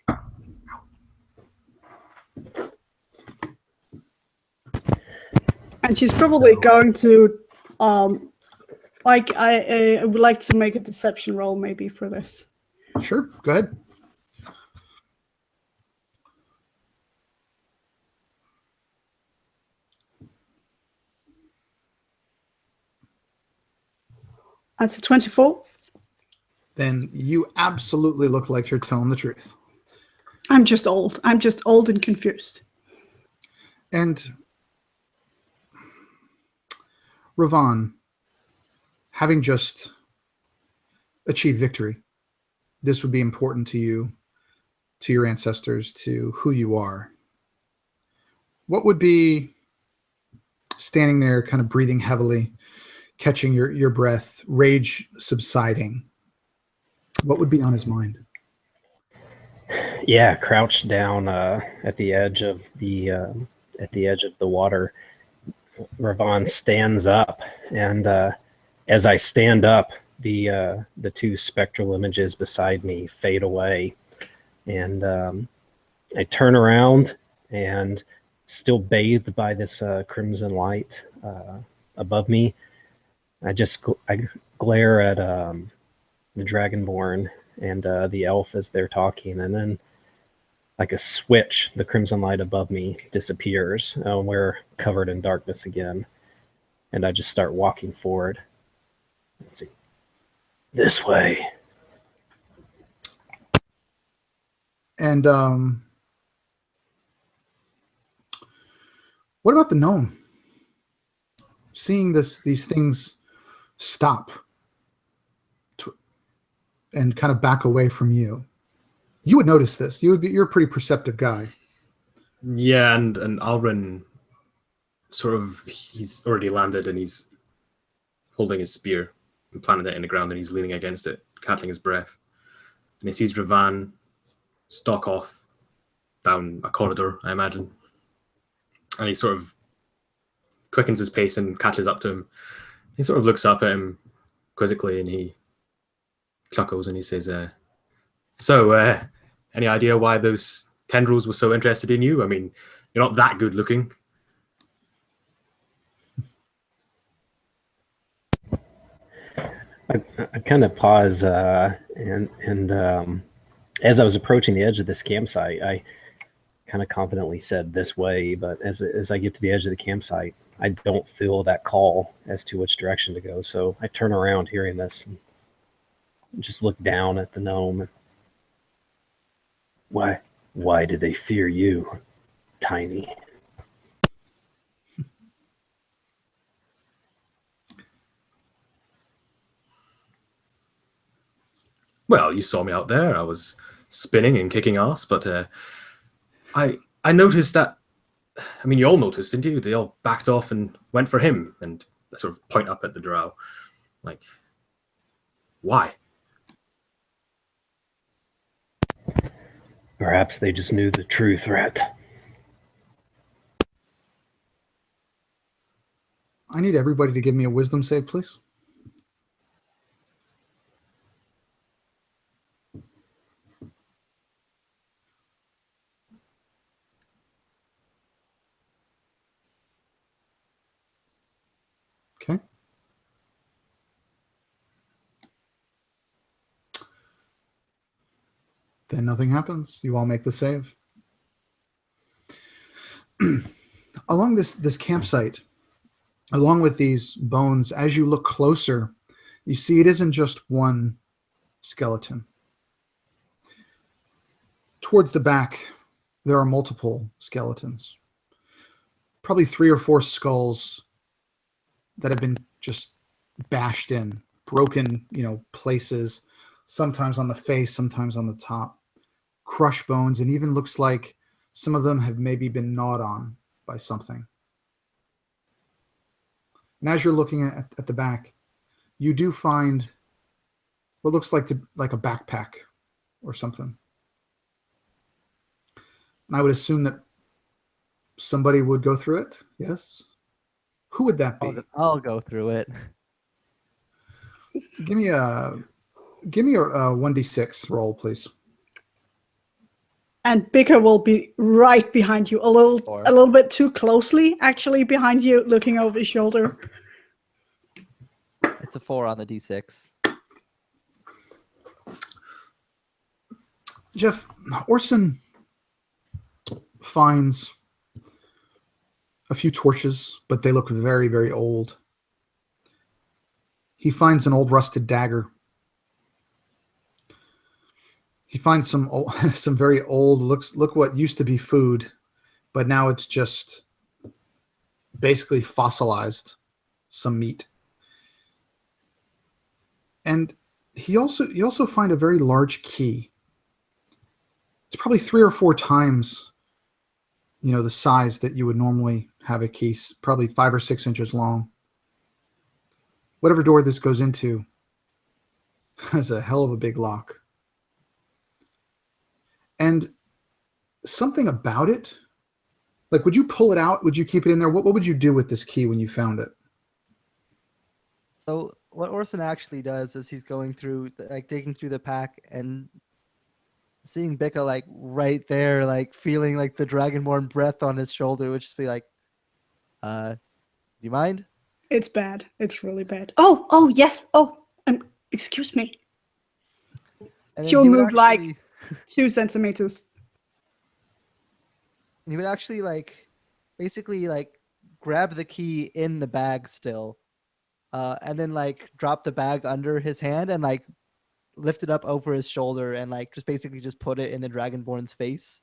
And she's probably going to I would like to make a deception roll maybe for this. Sure, go ahead. That's a 24. Then you absolutely look like you're telling the truth. I'm just old. I'm just old and confused. And Ravan, having just achieve victory. This would be important to you, to your ancestors, to who you are. What would be standing there, kind of breathing heavily, catching your breath, rage subsiding? What would be on his mind? Yeah, crouched down at the edge of the water. Ravon stands up, and as I stand up, the two spectral images beside me fade away, and I turn around, and still bathed by this crimson light above me, I glare at the Dragonborn and the elf as they're talking, and then like a switch, the crimson light above me disappears. We're covered in darkness again, and I just start walking forward. Let's see. This way. And what about the gnome? Seeing these things stop and kind of back away from you. You would notice this. You're a pretty perceptive guy. Yeah, and Alvin sort of, he's already landed and he's holding his spear and planted it in the ground, and he's leaning against it, catching his breath. And he sees Ravan stalk off down a corridor, I imagine. And he sort of quickens his pace and catches up to him. He sort of looks up at him quizzically, and he chuckles and he says, so, any idea why those tendrils were so interested in you? I mean, you're not that good looking. I kind of pause, and as I was approaching the edge of this campsite, I kind of confidently said this way, but as I get to the edge of the campsite, I don't feel that call as to which direction to go. So I turn around hearing this and just look down at the gnome. Why do they fear you, Tiny? Well, you saw me out there. I was spinning and kicking ass, but I noticed that. I mean, you all noticed, didn't you? They all backed off and went for him, and I sort of point up at the drow, like, why? Perhaps they just knew the true threat. I need everybody to give me a wisdom save, please. Okay. Then nothing happens. You all make the save. Along this campsite, along with these bones, as you look closer, you see it isn't just one skeleton. Towards the back, there are multiple skeletons. Probably 3 or 4 skulls that have been just bashed in, broken, places, sometimes on the face, sometimes on the top. Crushed bones, and even looks like some of them have maybe been gnawed on by something. And as you're looking at the back, you do find what looks like a backpack or something. And I would assume that somebody would go through it. Yes? Who would that be? I'll go through it. Give me a 1d6 roll, please. And Bika will be right behind you, a little bit too closely, actually, behind you, looking over his shoulder. It's a 4 on the d6. Jeff, Orson finds a few torches, but they look very, very old. He finds an old rusted dagger. He finds some very old, look what used to be food, but now it's just basically fossilized, some meat. And you also find a very large key. It's probably 3 or 4 times, the size that you would normally have a key, probably 5 or 6 inches long. Whatever door this goes into has a hell of a big lock. And something about it, like, would you pull it out? Would you keep it in there? What would you do with this key when you found it? So what Orson actually does is he's going through, digging through the pack and seeing Bika, like, right there, like, feeling, like, the Dragonborn breath on his shoulder, which just be like, do you mind? It's bad. It's really bad. Oh, yes. Oh, excuse me. And then She'll he would move, like, actually- 2 centimeters. He would actually, like, basically, like, grab the key in the bag still, and then, like, drop the bag under his hand and, like, lift it up over his shoulder and, like, just basically just put it in the Dragonborn's face.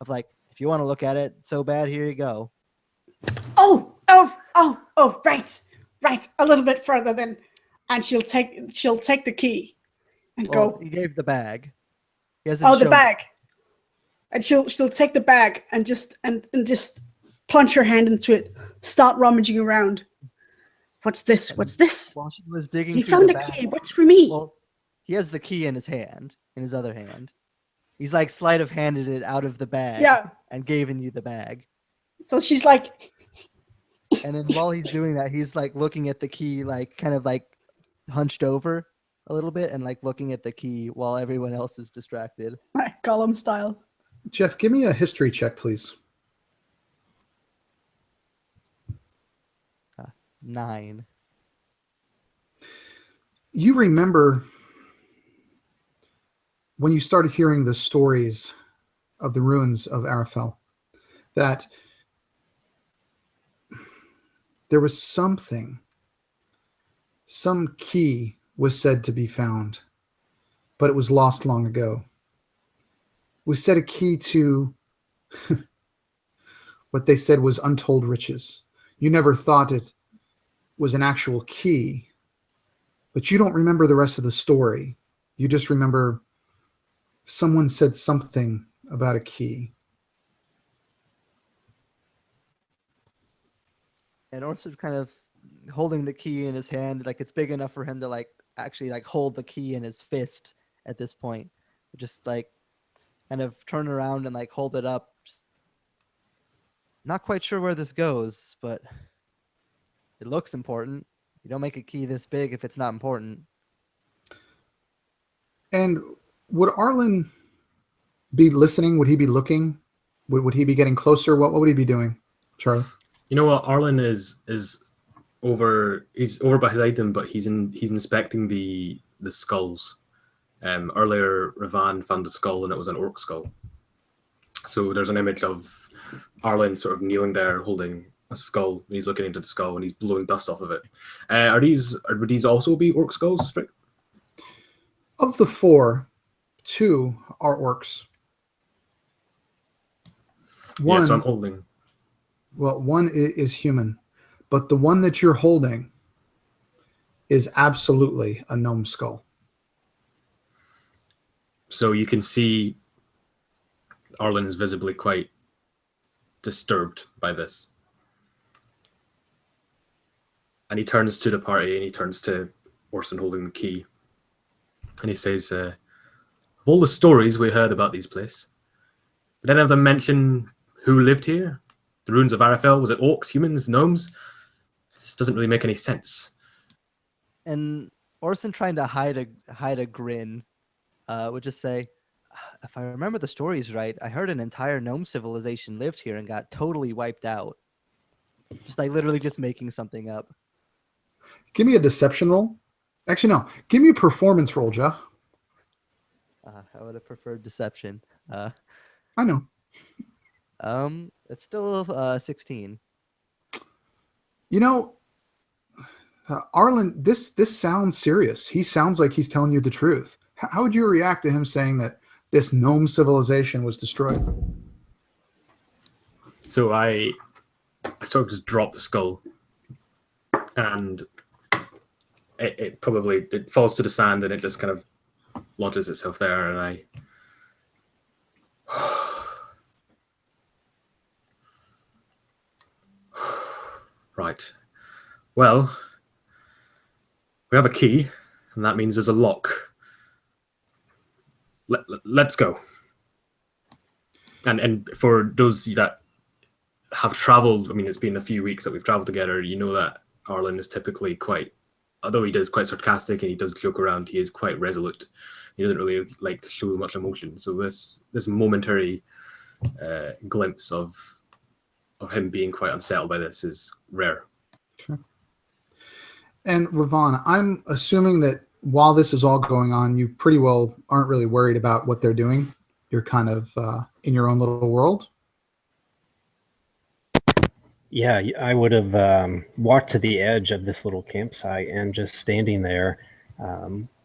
Of, like, if you want to look at it so bad, here you go. Oh, right. A little bit further then. And she'll take the key and go. He gave the bag. He hasn't The shown- bag. And she'll take the bag and just plunge her hand into it. Start rummaging around. What's this? While she was digging You through found the a bag, key. What's for me? well, he has the key in his hand, in his other hand. He's, like, sleight of handed it out of the bag. Yeah. And given you the bag. So she's like, And then while he's doing that, he's, like, looking at the key, like, kind of, like, hunched over a little bit and, like, looking at the key while everyone else is distracted. Gollum style. Jeff, give me a history check, please. 9. You remember when you started hearing the stories of the ruins of Arafel, that there was some key was said to be found, but it was lost long ago. We said a key to what they said was untold riches. You never thought it was an actual key, but you don't remember the rest of the story. You just remember someone said something about a key. And Orson kind of holding the key in his hand, like, it's big enough for him to, like, actually, like, hold the key in his fist at this point. Just, like, kind of turn around and, like, hold it up. Just not quite sure where this goes, but it looks important. You don't make a key this big if it's not important. And would Arlen be listening? Would he be looking? Would he be getting closer? What would he be doing, Charlie? You know what? Arlen is over. He's over beside him, but he's inspecting the skulls. Earlier, Ravan found a skull, and it was an orc skull. So there's an image of Arlen sort of kneeling there, holding a skull. And he's looking into the skull, and he's blowing dust off of it. Would these also be orc skulls? Right? Of the 4, 2 are orcs. One, Yeah, so I'm holding. Well, one is human, but the one that you're holding is absolutely a gnome skull. So you can see Arlen is visibly quite disturbed by this. And he turns to the party and he turns to Orson holding the key. And he says, of all the stories we heard about these places, did any of them mention who lived here? The ruins of Arafel? Was it orcs, humans, gnomes? This doesn't really make any sense. And Orson, trying to hide a grin, would just say, if I remember the stories right, I heard an entire gnome civilization lived here and got totally wiped out. Just, like, literally just making something up. Give me a deception roll. Actually, no. Give me a performance roll, Jeff. I would have preferred deception. I know. It's still 16. You know, Arlen, this sounds serious. He sounds like he's telling you the truth. How would you react to him saying that this gnome civilization was destroyed? So I sort of just drop the skull and it probably it falls to the sand and it just kind of lodges itself there, and I right. Well, we have a key, and that means there's a lock. Let's go. And for those that have traveled, I mean, it's been a few weeks that we've traveled together. You know that Arlen is typically quite, although he does quite sarcastic and he does joke around, he is quite resolute. He doesn't really like to show much emotion. So this momentary glimpse of him being quite unsettled by this is rare. Okay. And Ravon, I'm assuming that while this is all going on, you pretty well aren't really worried about what they're doing. You're kind of in your own little world. Yeah, I would have walked to the edge of this little campsite and just standing there.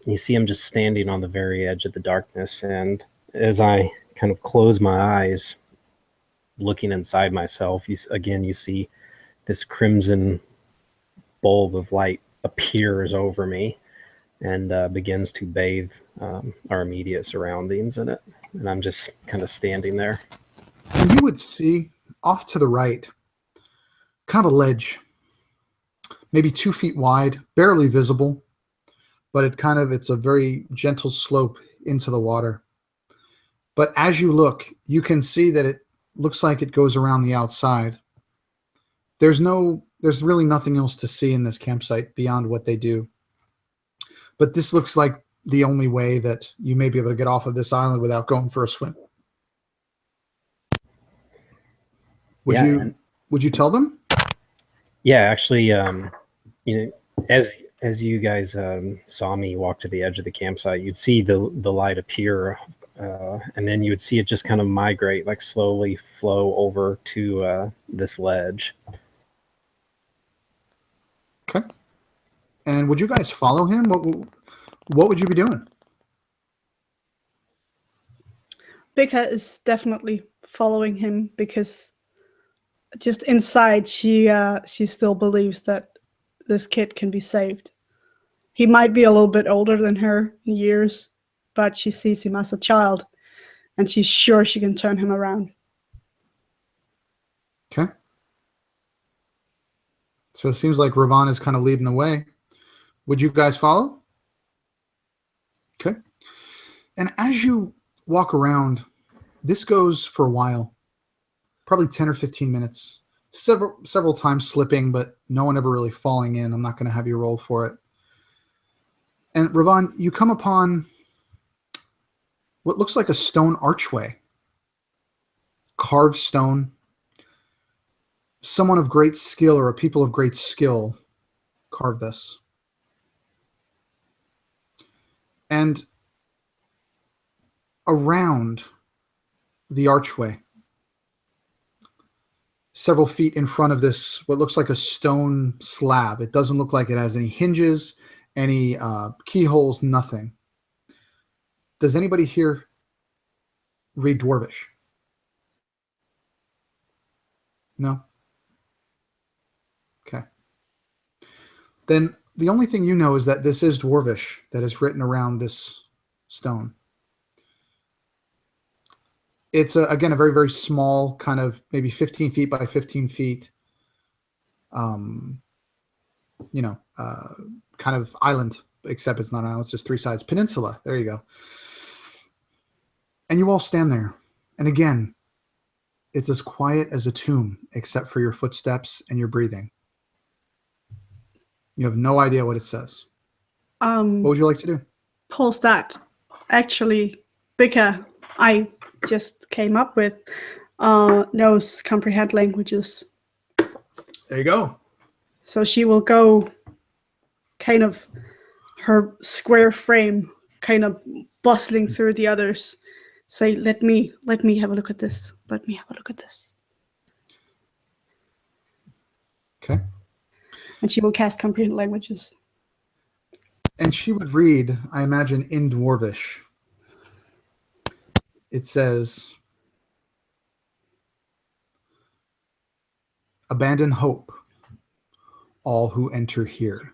You see him just standing on the very edge of the darkness. And as I kind of close my eyes, looking inside myself, you see this crimson bulb of light appears over me and begins to bathe our immediate surroundings in it. And I'm just kind of standing there. And you would see off to the right, kind of a ledge, maybe 2 feet wide, barely visible, but it's a very gentle slope into the water. But as you look, you can see that it looks like it goes around the outside. There's really nothing else to see in this campsite beyond what they do. But this looks like the only way that you may be able to get off of this island without going for a swim. Would you tell them? Yeah, actually, as you guys saw me walk to the edge of the campsite, you'd see the light appear, and then you would see it just kind of migrate, like slowly flow over to this ledge. Okay. And would you guys follow him? What would you be doing? Bika is definitely following him because just inside she still believes that this kid can be saved. He might be a little bit older than her in years, but she sees him as a child and she's sure she can turn him around. Okay. So it seems like Ravon is kind of leading the way. Would you guys follow? Okay. And as you walk around, this goes for a while, probably 10 or 15 minutes, several times slipping, but no one ever really falling in. I'm not going to have you roll for it. And Ravon, you come upon what looks like a stone archway, carved stone. Someone of great skill or a people of great skill carved this. And around the archway, several feet in front of this, what looks like a stone slab. It doesn't look like it has any hinges, any keyholes, nothing. Does anybody here read Dwarvish? No? Okay. Then the only thing you know is that this is Dwarvish that is written around this stone. It's, again, a very, very small, kind of maybe 15 feet by 15 feet, kind of island, except it's not an island, it's just 3 sides. Peninsula, there you go. And you all stand there. And again, it's as quiet as a tomb, except for your footsteps and your breathing. You have no idea what it says. What would you like to do? Pulse that. Actually, Bika, I just came up with, knows comprehend languages. There you go. So she will go kind of her square frame, kind of bustling through the others. Say, let me have a look at this. Let me have a look at this. Okay. And she will cast comprehend languages. And she would read, I imagine, in Dwarvish. It says, abandon hope, all who enter here.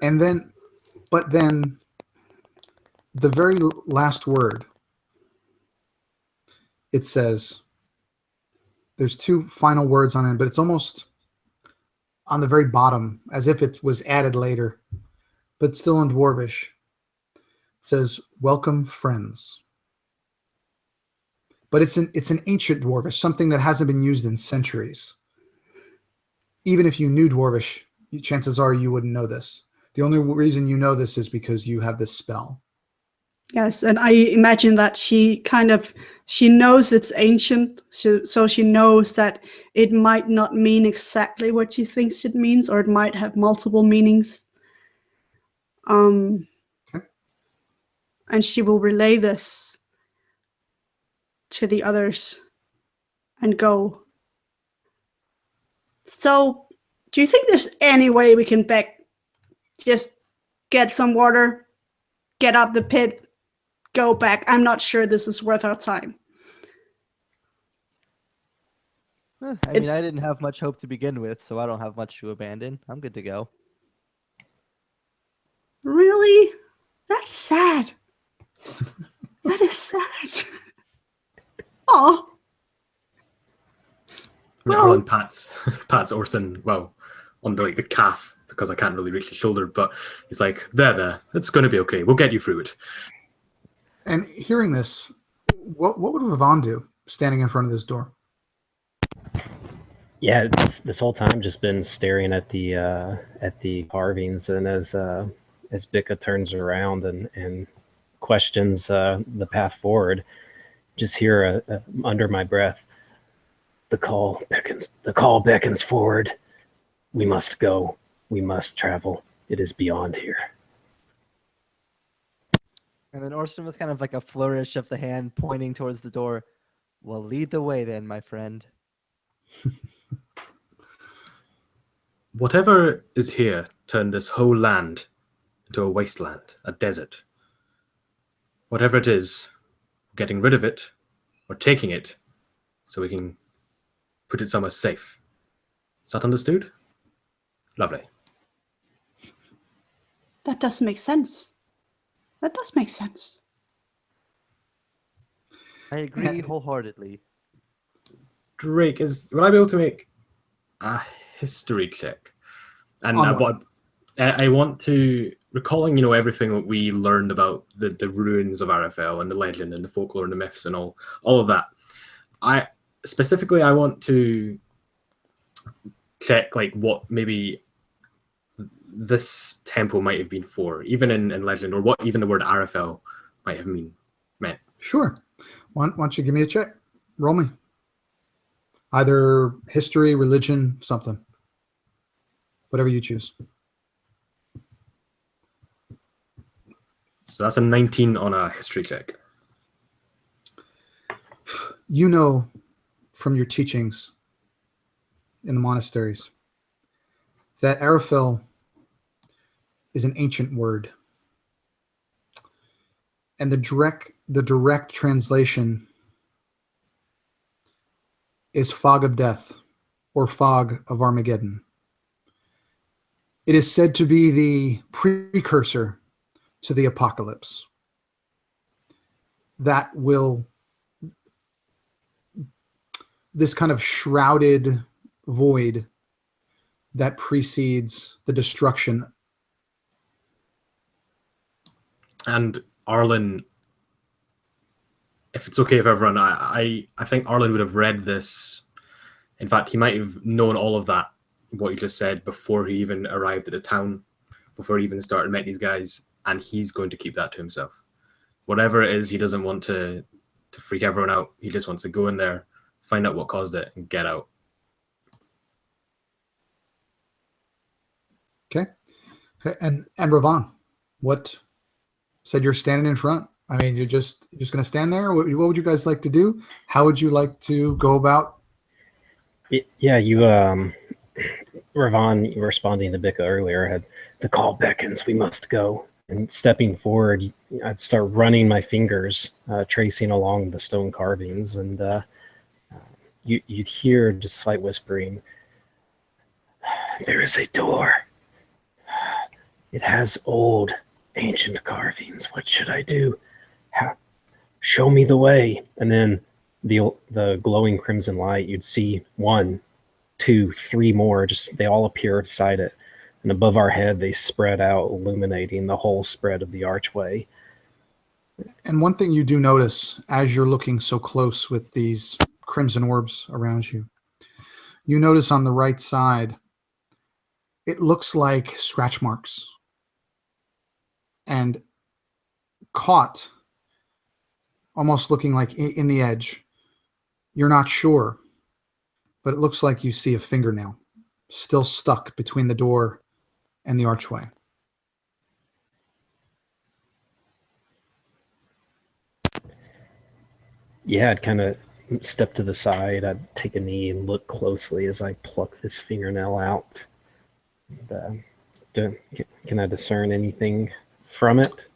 And then, but then, the very last word, it says, there's two final words on it, but it's almost on the very bottom, as if it was added later, but still in Dwarvish. It says, "Welcome, friends." But it's an ancient Dwarvish, something that hasn't been used in centuries. Even if you knew Dwarvish, chances are you wouldn't know this. The only reason you know this is because you have this spell. Yes, and I imagine that she knows it's ancient, so she knows that it might not mean exactly what she thinks it means, or it might have multiple meanings. Okay. And she will relay this to the others and go. So, do you think there's any way we can just get some water, get up the pit, go back? I'm not sure this is worth our time. I mean, I didn't have much hope to begin with, so I don't have much to abandon. I'm good to go. Really? That's sad. That is sad. Oh. Arlen pats Orson, well, on the calf, because I can't really reach his shoulder, but he's like, there, it's going to be okay. We'll get you through it. And hearing this, what would Ravon do standing in front of this door? Yeah, this whole time just been staring at the carvings, and as Bika turns around and questions the path forward, just hear under my breath, the call beckons forward. We must go. We must travel. It is beyond here. And then Orson, with kind of like a flourish of the hand pointing towards the door, "Well, lead the way then, my friend." Whatever is here turned this whole land into a wasteland, a desert. Whatever it is, we're getting rid of it, or taking it, so we can put it somewhere safe. Is that understood? Lovely. That does make sense. That does make sense. I agree wholeheartedly. Drake, would I be able to make a history check? And I want to, recalling, everything that we learned about the ruins of RFL and the legend and the folklore and the myths and all of that. I want to check what maybe this temple might have been for, even in legend, or what even the word RFL might have meant. Sure. Why don't you give me a check? Roll me. Either history, religion, something. Whatever you choose. So that's a 19 on a history check. You know from your teachings in the monasteries that Arafel is an ancient word. And the direct translation is fog of death or fog of Armageddon. It is said to be the precursor to the apocalypse that will, this kind of shrouded void that precedes the destruction. And Arlen, if it's okay with everyone, I think Arlen would have read this. In fact, he might have known all of that, what you just said, before he even arrived at the town, before he even started meeting these guys, and he's going to keep that to himself. Whatever it is, he doesn't want to freak everyone out. He just wants to go in there, find out what caused it, and get out. Okay. And Ravon, what said you're standing in front? I mean, you're just going to stand there? What would you guys like to do? How would you like to go about? Yeah, you, Ravon, responding to Bika earlier, had the call beckons, we must go. And stepping forward, I'd start running my fingers, tracing along the stone carvings, and you'd hear just slight whispering, there is a door. It has old, ancient carvings. What should I do? Show me the way. And then the glowing crimson light, you'd see 1, 2, 3 more. Just they all appear beside it. And above our head, they spread out, illuminating the whole spread of the archway. And one thing you do notice as you're looking so close with these crimson orbs around you, you notice on the right side, it looks like scratch marks. And caught, almost looking like in the edge. You're not sure, but it looks like you see a fingernail still stuck between the door and the archway. Yeah, I'd kind of step to the side. I'd take a knee and look closely as I pluck this fingernail out. And, can I discern anything from it?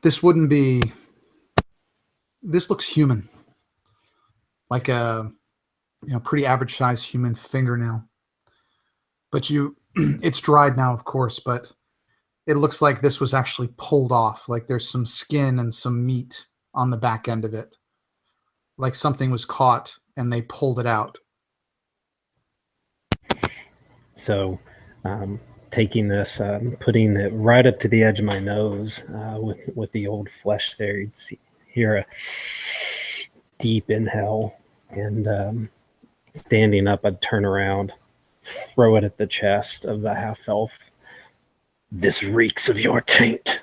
This wouldn't be. This looks human, like a pretty average size human fingernail. But it's dried now, of course, but it looks like this was actually pulled off. Like there's some skin and some meat on the back end of it. Like something was caught and they pulled it out. So, taking this, putting it right up to the edge of my nose with the old flesh there, you'd hear a deep inhale, and standing up, I'd turn around, throw it at the chest of the half-elf. This reeks of your taint.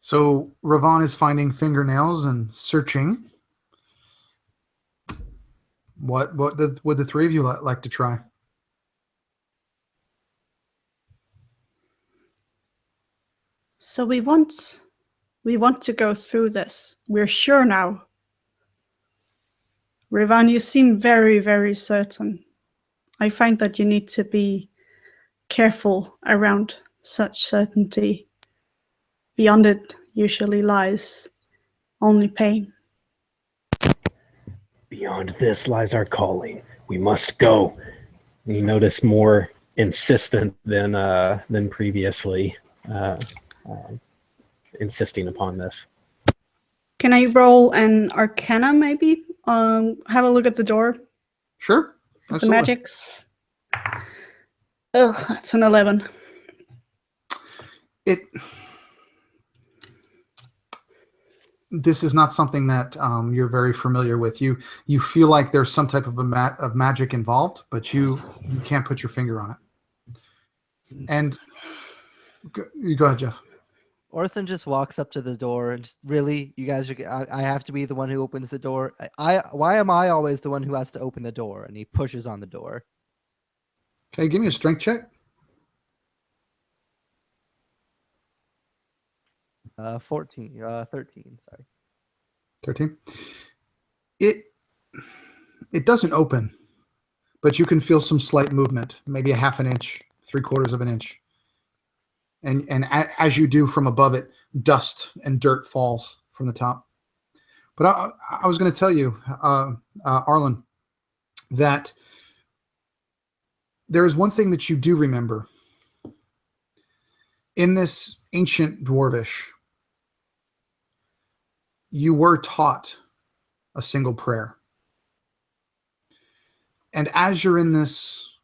So Ravon is finding fingernails and searching. What would the three of you like to try? So we want to go through this. We're sure now. Ravon, you seem very, very certain. I find that you need to be careful around such certainty. Beyond it usually lies only pain. Beyond this lies our calling. We must go. You notice more insistent than previously, insisting upon this. Can I roll an Arcana, maybe? Have a look at the door. Sure. The magics. Ugh, that's an 11. This is not something that you're very familiar with. You feel like there's some type of of magic involved, but you can't put your finger on it. And go ahead, Jeff. Orson just walks up to the door and just, really, you guys are. I have to be the one who opens the door. Why am I always the one who has to open the door? And he pushes on the door. Okay, give me a strength check. 13, sorry. 13. It doesn't open, but you can feel some slight movement, maybe a half an inch, 3/4 of an inch. And as you do from above it, dust and dirt falls from the top. But I was going to tell you, Arlen, that there is one thing that you do remember. In this ancient Dwarvish, you were taught a single prayer. And as you're in this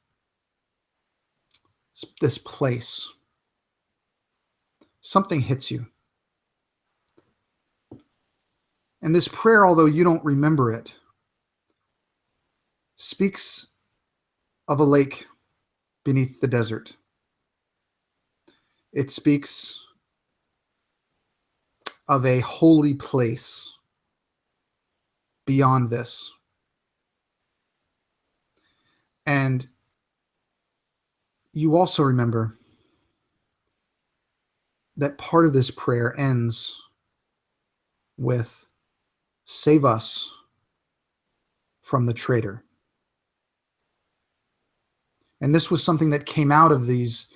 place, something hits you. And this prayer, although you don't remember it, speaks of a lake beneath the desert. It speaks of a holy place beyond this. And you also remember that part of this prayer ends with, "Save us from the traitor." And this was something that came out of this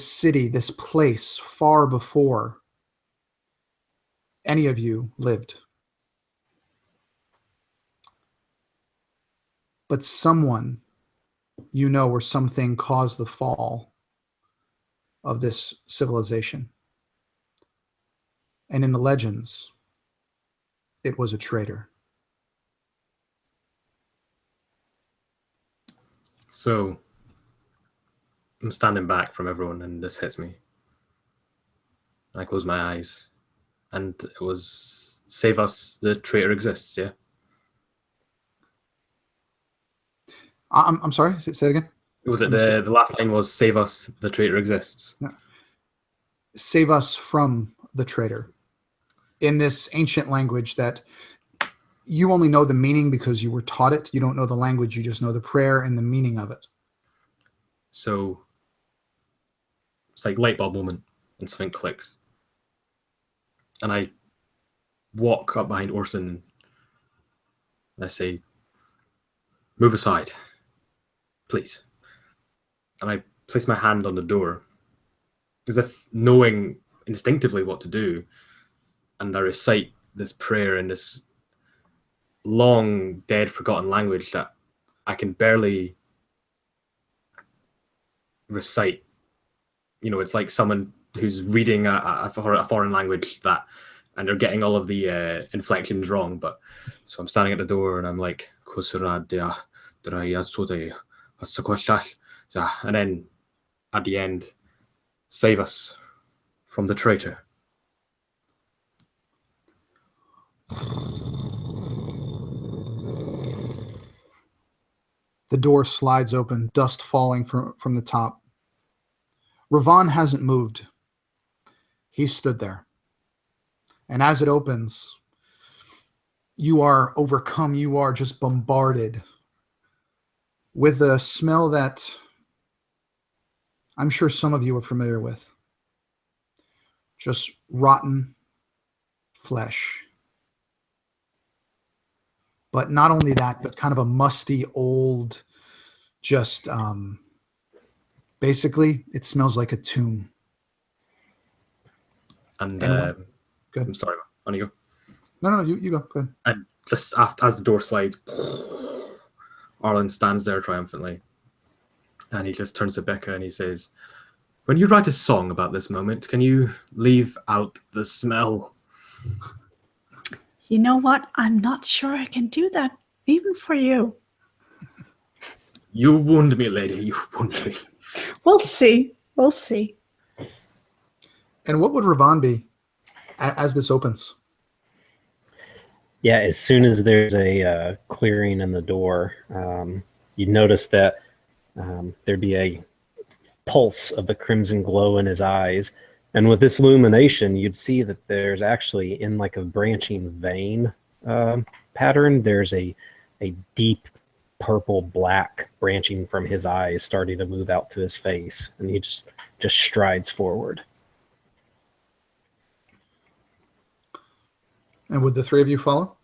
city, this place, far before any of you lived. but someone you know or something caused the fall of this civilization. And in the legends, it was a traitor. So I'm standing back from everyone and this hits me. I close my eyes and it was save us, the traitor exists, yeah? I'm sorry, say it again. Was it the last line was save us, the traitor exists? No. Save us from the traitor. In this ancient language that you only know the meaning because you were taught it. You don't know the language, you just know the prayer and the meaning of it. So it's like light bulb moment and something clicks. And I walk up behind Orson and I say, move aside, please. And I place my hand on the door as if knowing instinctively what to do. And I recite this prayer in this long, dead, forgotten language that I can barely recite. You know, it's like someone who's reading a foreign language and they're getting all of the inflections wrong. But so I'm standing at the door and I'm like, and then at the end, save us from the traitor. The door slides open, dust falling from the top. Ravan hasn't moved. He stood there. And as it opens, you are overcome. You are just bombarded with a smell that I'm sure some of you are familiar with. Just rotten flesh. But not only that, but kind of a musty, old, just basically, it smells like a tomb. And good. I'm sorry, on you go. No, you go. Go ahead. And just as the door slides, Arlen stands there triumphantly. And he just turns to Becca and he says, when you write a song about this moment, can you leave out the smell? You know what? I'm not sure I can do that, even for you. You wound me, lady. You wound me. We'll see. We'll see. And what would Ravan be as this opens? Yeah, as soon as there's a clearing in the door, you'd notice that there'd be a pulse of the crimson glow in his eyes. And with this illumination, you'd see that there's actually, in like a branching vein pattern, there's a deep purple-black branching from his eyes starting to move out to his face. And he just strides forward. And would the three of you follow?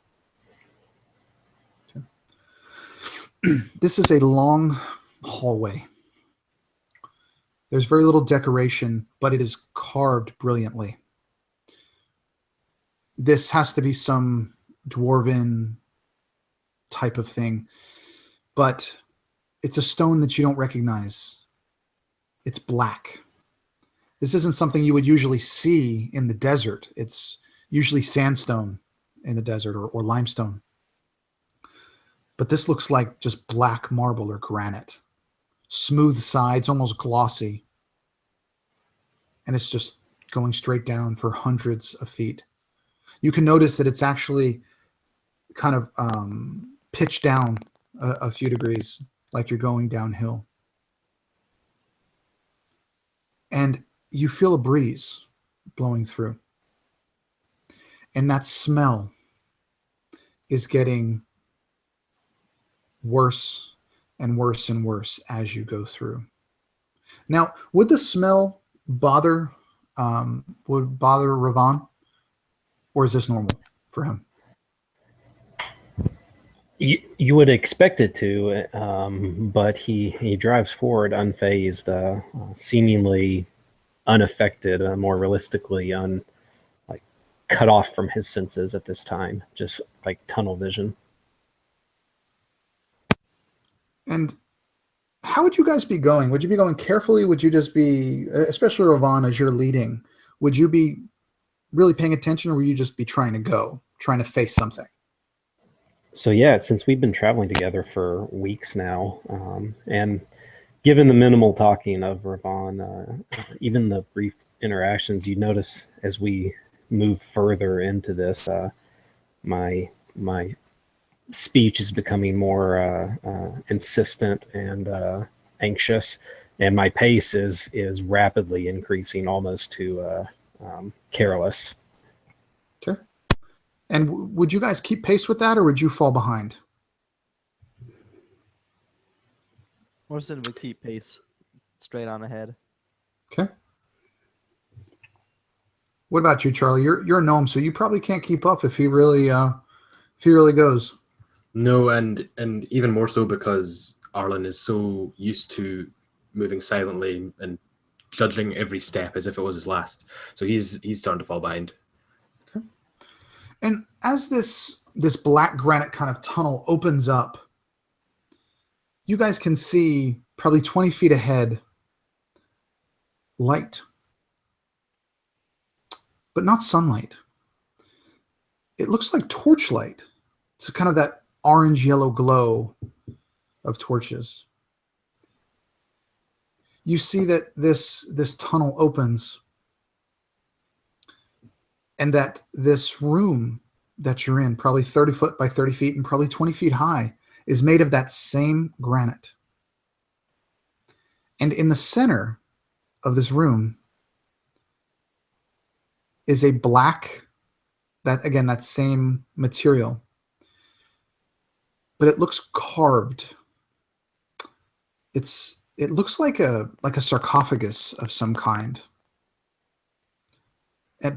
Okay. This is a long hallway. There's very little decoration, but it is carved brilliantly. This has to be some dwarven type of thing, but it's a stone that you don't recognize. It's black. This isn't something you would usually see in the desert. It's usually sandstone in the desert or limestone. But this looks like just black marble or granite. Smooth sides, almost glossy. And it's just going straight down for hundreds of feet. You can notice that it's actually kind of pitched down a few degrees, like you're going downhill. And you feel a breeze blowing through. And that smell is getting worse and worse and worse as you go through. Now, would the smell bother Ravan, or is this normal for him? You would expect it to, but he drives forward unfazed, seemingly unaffected, more realistically cut off from his senses at this time, just like tunnel vision. And how would you guys be going? Would you be going carefully? Would you just be, especially Ravon, as you're leading, would you be really paying attention, or would you just be trying to face something? So yeah, since we've been traveling together for weeks now, and given the minimal talking of Ravon, even the brief interactions, you notice as we move further into this, my speech is becoming more insistent and anxious, and my pace is rapidly increasing, almost to careless. Okay. And would you guys keep pace with that, or would you fall behind? Orson would keep pace straight on ahead. Okay. What about you, Charlie? You're a gnome, so you probably can't keep up if he really goes. No, and even more so because Arlen is so used to moving silently and judging every step as if it was his last. So he's starting to fall behind. Okay. And as this black granite kind of tunnel opens up, you guys can see probably 20 feet ahead light, but not sunlight. It looks like torchlight. It's kind of that orange-yellow glow of torches. You see that this tunnel opens, and that this room that you're in, probably 30 foot by 30 feet and probably 20 feet high, is made of that same granite. And in the center of this room is a black, that same material, but it looks carved. It looks like a sarcophagus of some kind,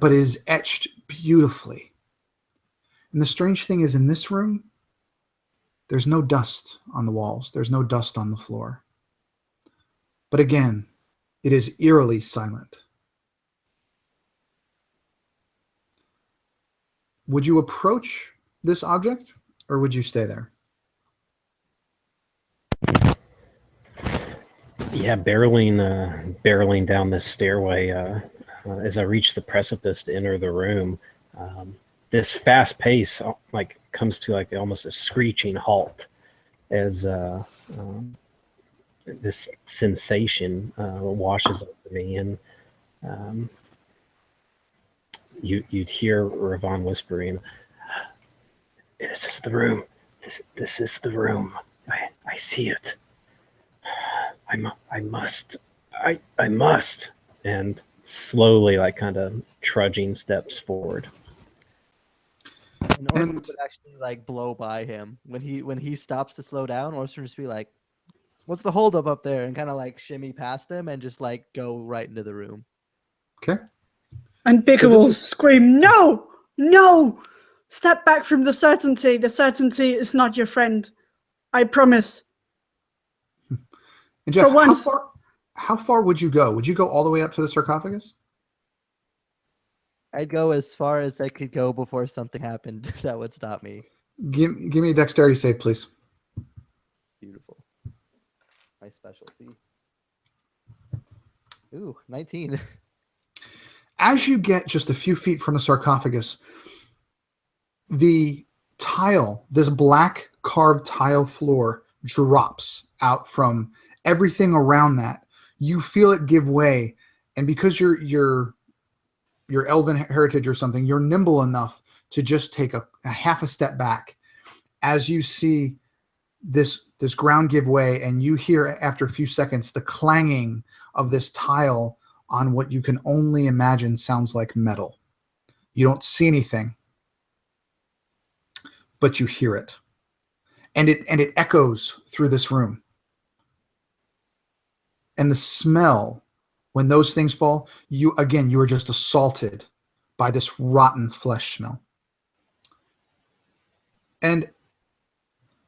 but is etched beautifully. And the strange thing is, in this room, there's no dust on the walls. There's no dust on the floor. But again, it is eerily silent. Would you approach this object, or would you stay there? Yeah, barreling down this stairway, as I reach the precipice to enter the room, this fast pace comes to almost a screeching halt as this sensation washes over me, and you'd hear Ravon whispering, "This is the room. This is the room. I see it. I must. And slowly, kind of trudging steps forward. And Orson would actually blow by him when he stops to slow down. Orson would just be like, "What's the holdup up there?" and kind of shimmy past him and just go right into the room. Okay. And Bigger will scream, "No! No! Step back from the certainty. The certainty is not your friend. I promise." And Jeff, For once, how far would you go? Would you go all the way up to the sarcophagus? I'd go as far as I could go before something happened that would stop me. Give me a dexterity save, please. Beautiful. My specialty. Ooh, 19. As you get just a few feet from the sarcophagus, the tile, this black carved tile floor, drops out from everything around that. You feel it give way, and because you're elven heritage or something, you're nimble enough to just take a half a step back as you see this ground give way, and you hear after a few seconds the clanging of this tile on what you can only imagine sounds like metal. You don't see anything, but you hear it, and it echoes through this room. And the smell, when those things fall, you are just assaulted by this rotten flesh smell. And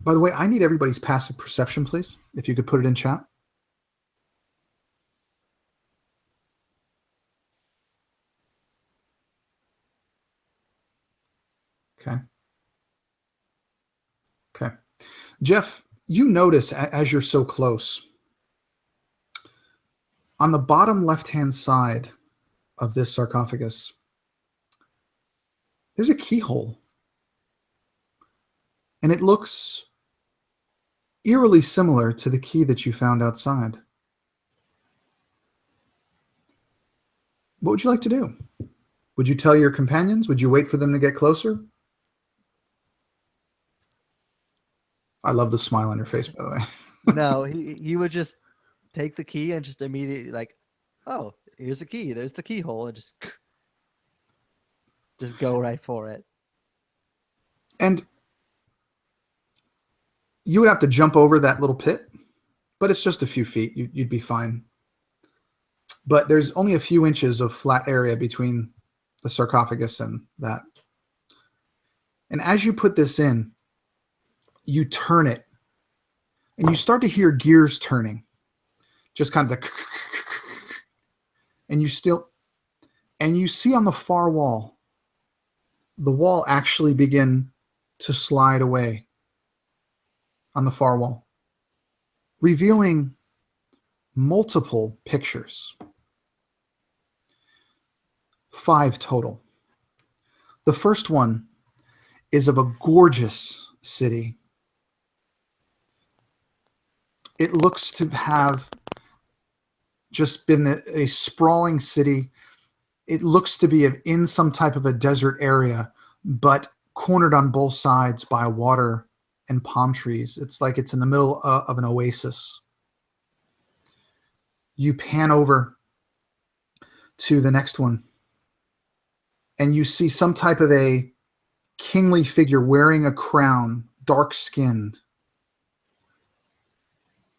by the way, I need everybody's passive perception, please. If you could put it in chat. Okay. Okay. Jeff, You notice as you're so close, on the bottom left-hand side of this sarcophagus, there's a keyhole. And it looks eerily similar to the key that you found outside. What would you like to do? Would you tell your companions? Would you wait for them to get closer? I love the smile on your face, by the way. No, he would just take the key and just immediately like, oh, here's the key. There's the keyhole, and just go right for it. And you would have to jump over that little pit, but it's just a few feet. You'd be fine. But there's only a few inches of flat area between the sarcophagus and that. And as you put this in, you turn it, and you start to hear gears turning. Just kind of the... And you see on the far wall, the wall actually begin to slide away on the far wall, revealing multiple pictures. 5 total. The first one is of a gorgeous city. It looks to have just been a sprawling city. It looks to be in some type of a desert area, but cornered on both sides by water and palm trees. It's like it's in the middle of an oasis. You pan over to the next one, and you see some type of a kingly figure wearing a crown, dark-skinned,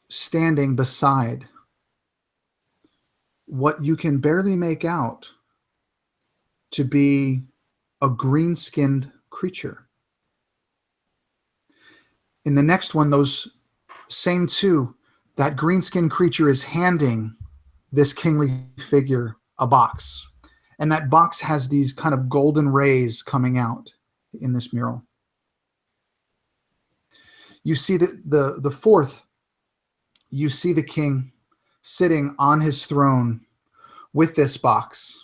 standing beside what you can barely make out to be a green-skinned creature. In the next one, those same two, that green-skinned creature is handing this kingly figure a box. And that box has these kind of golden rays coming out in this mural. You see the fourth, you see the king sitting on his throne with this box.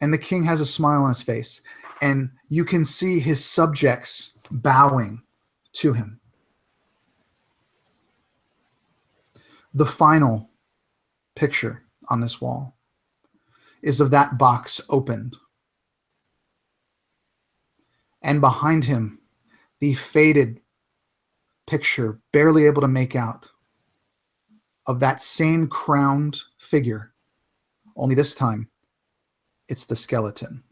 And the king has a smile on his face. And you can see his subjects bowing to him. The final picture on this wall is of that box opened. And behind him, the faded picture, barely able to make out, of that same crowned figure, only this time, it's the skeleton.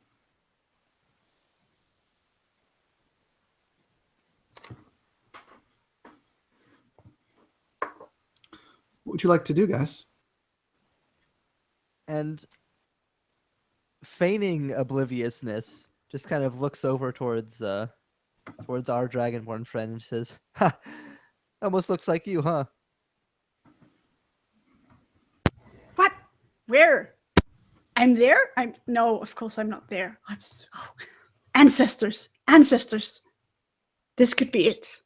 What would you like to do, guys? And feigning obliviousness, just kind of looks over towards our dragonborn friend and says, "Ha, almost looks like you, huh?" What? Where? I'm there? No, of course I'm not there. Ancestors. This could be it.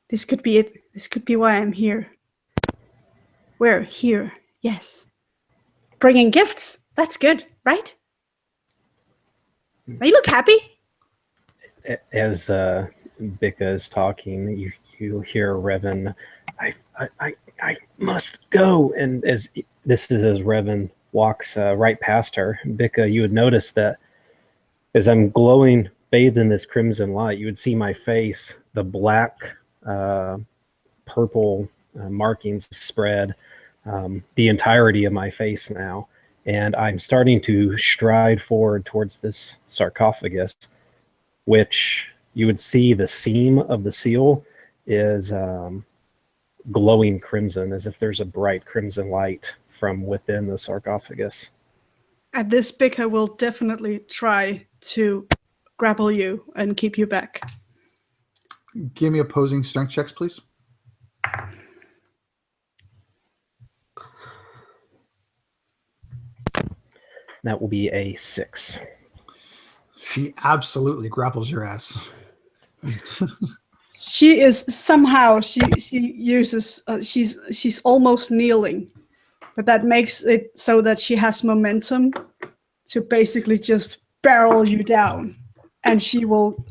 This could be it. This could be why I'm here. We're here. Yes. Bringing gifts. That's good, right? You look happy. As Bika is talking, you hear Revan, I must go. And as Revan walks right past her, Bika, you would notice that as I'm glowing, bathed in this crimson light, you would see my face, the black, purple markings spread the entirety of my face now. And I'm starting to stride forward towards this sarcophagus, which you would see the seam of the seal is glowing crimson, as if there's a bright crimson light from within the sarcophagus. At this, Bika will definitely try to grapple you and keep you back. Give me opposing strength checks, please. That will be a 6. She absolutely grapples your ass. She is somehow she uses she's almost kneeling, but that makes it so that she has momentum to basically just barrel you down, and she will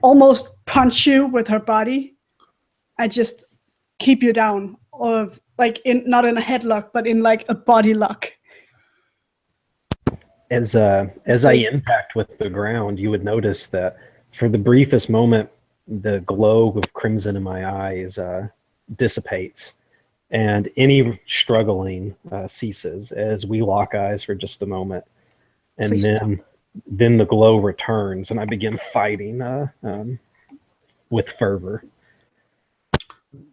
almost punch you with her body and just keep you down, or like in not in a headlock, but in like a body lock. As I impact with the ground, you would notice that for the briefest moment, the glow of crimson in my eyes dissipates, and any struggling ceases as we lock eyes for just a moment, and Please then the glow returns, and I begin fighting with fervor.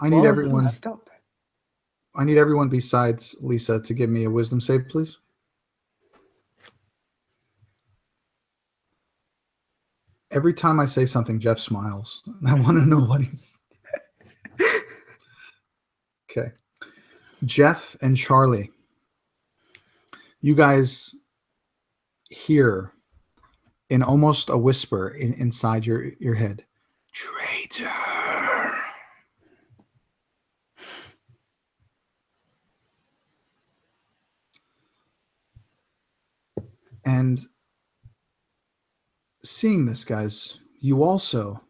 I need everyone. Stop. I need everyone besides Lisa to give me a wisdom save, please. Every time I say something, Jeff smiles. I want to know what he's. Okay. Jeff and Charlie, you guys hear in almost a whisper inside your head, traitor. And seeing this, guys, you also,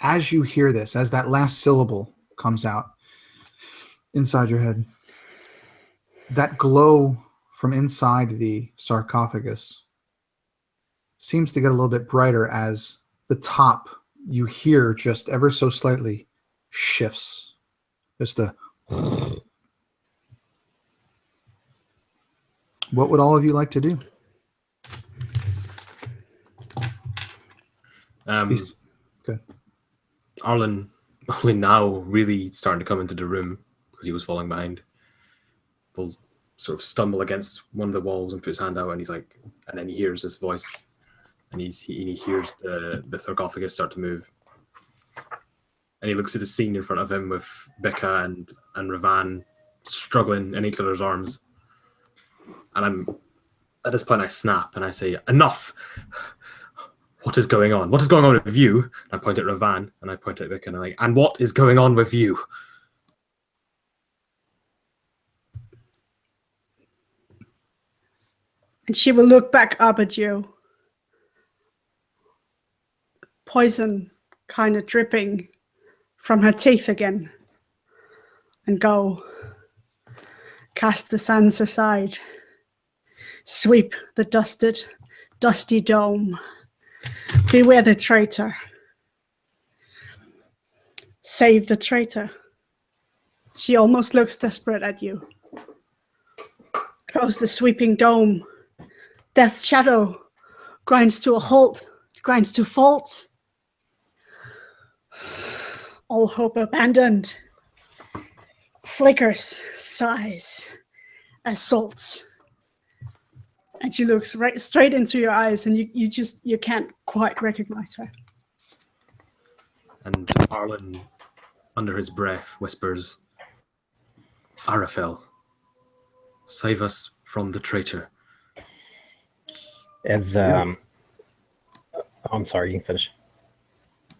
as you hear this, as that last syllable comes out inside your head, that glow from inside the sarcophagus seems to get a little bit brighter as the top, you hear just ever so slightly, shifts. Just a... What would all of you like to do? Good. Arlen only now really starting to come into the room because he was falling behind. Will sort of stumble against one of the walls and put his hand out, and he's like, and then he hears this voice, and he hears the sarcophagus start to move, and he looks at the scene in front of him with Bika and Ravan struggling in each other's arms, and at this point I snap and I say, enough. What is going on? What is going on with you? And I point at Ravan and I point at Vika and I'm like, and what is going on with you? And she will look back up at you. Poison kind of dripping from her teeth again. And go. Cast the sands aside. Sweep the dusty dome. Beware the traitor. Save the traitor. She almost looks desperate at you. Close the sweeping dome. Death's shadow grinds to a halt, grinds to faults. All hope abandoned. Flickers, sighs, assaults. And she looks right straight into your eyes, and you can't quite recognize her. And Arlen, under his breath, whispers, Arafel, save us from the traitor. As I'm sorry, you can finish.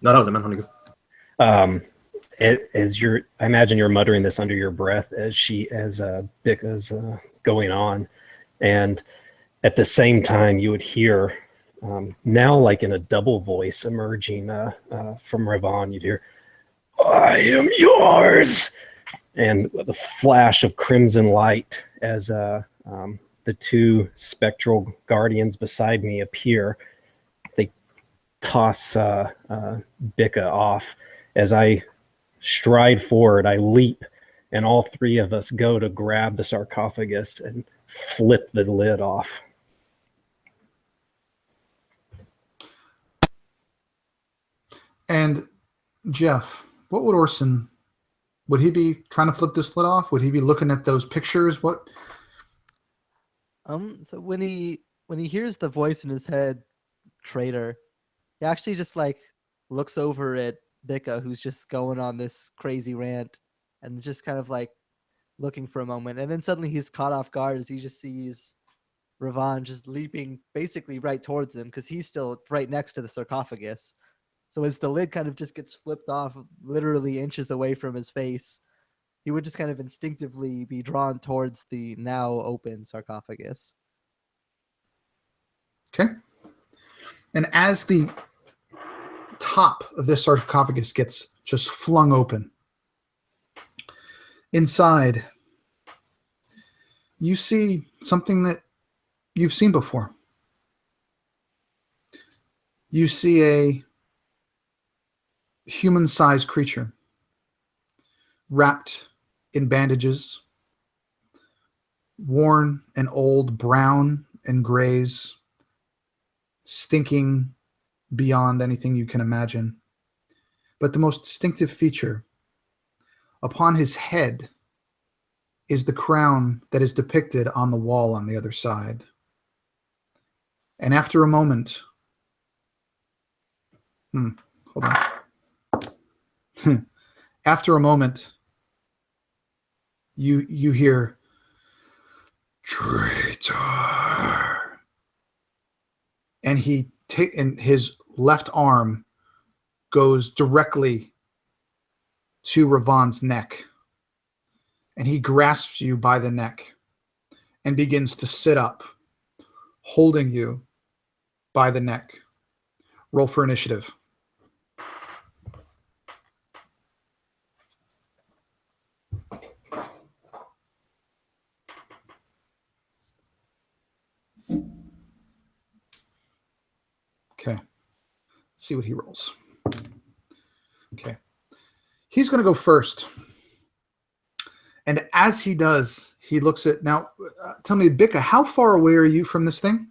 No, that was it, man. I imagine you're muttering this under your breath as Bika's going on, and at the same time, you would hear, now like in a double voice emerging from Ravan, you'd hear, I am yours! And the flash of crimson light as the two spectral guardians beside me appear. They toss Bika off. As I stride forward, I leap, and all three of us go to grab the sarcophagus and flip the lid off. And Jeff, what would Orson, would he be trying to flip this lid off? Would he be looking at those pictures? What? So when he hears the voice in his head, traitor, he actually just like looks over at Bika, who's just going on this crazy rant, and just kind of like looking for a moment, and then suddenly he's caught off guard as he just sees Ravan just leaping basically right towards him because he's still right next to the sarcophagus. So as the lid kind of just gets flipped off literally inches away from his face, he would just kind of instinctively be drawn towards the now open sarcophagus. Okay. And as the top of this sarcophagus gets just flung open, inside, you see something that you've seen before. You see a human-sized creature wrapped in bandages, worn and old, brown and grays, stinking beyond anything you can imagine. But the most distinctive feature, upon his head is the crown that is depicted on the wall on the other side. And after a moment, hold on. After a moment, you hear, "Traitor," and and his left arm goes directly to Ravon's neck, and he grasps you by the neck and begins to sit up, holding you by the neck. Roll for initiative. Okay. Let's see what he rolls. Okay. He's going to go first. And as he does, he looks at... Now, tell me, Bika, how far away are you from this thing?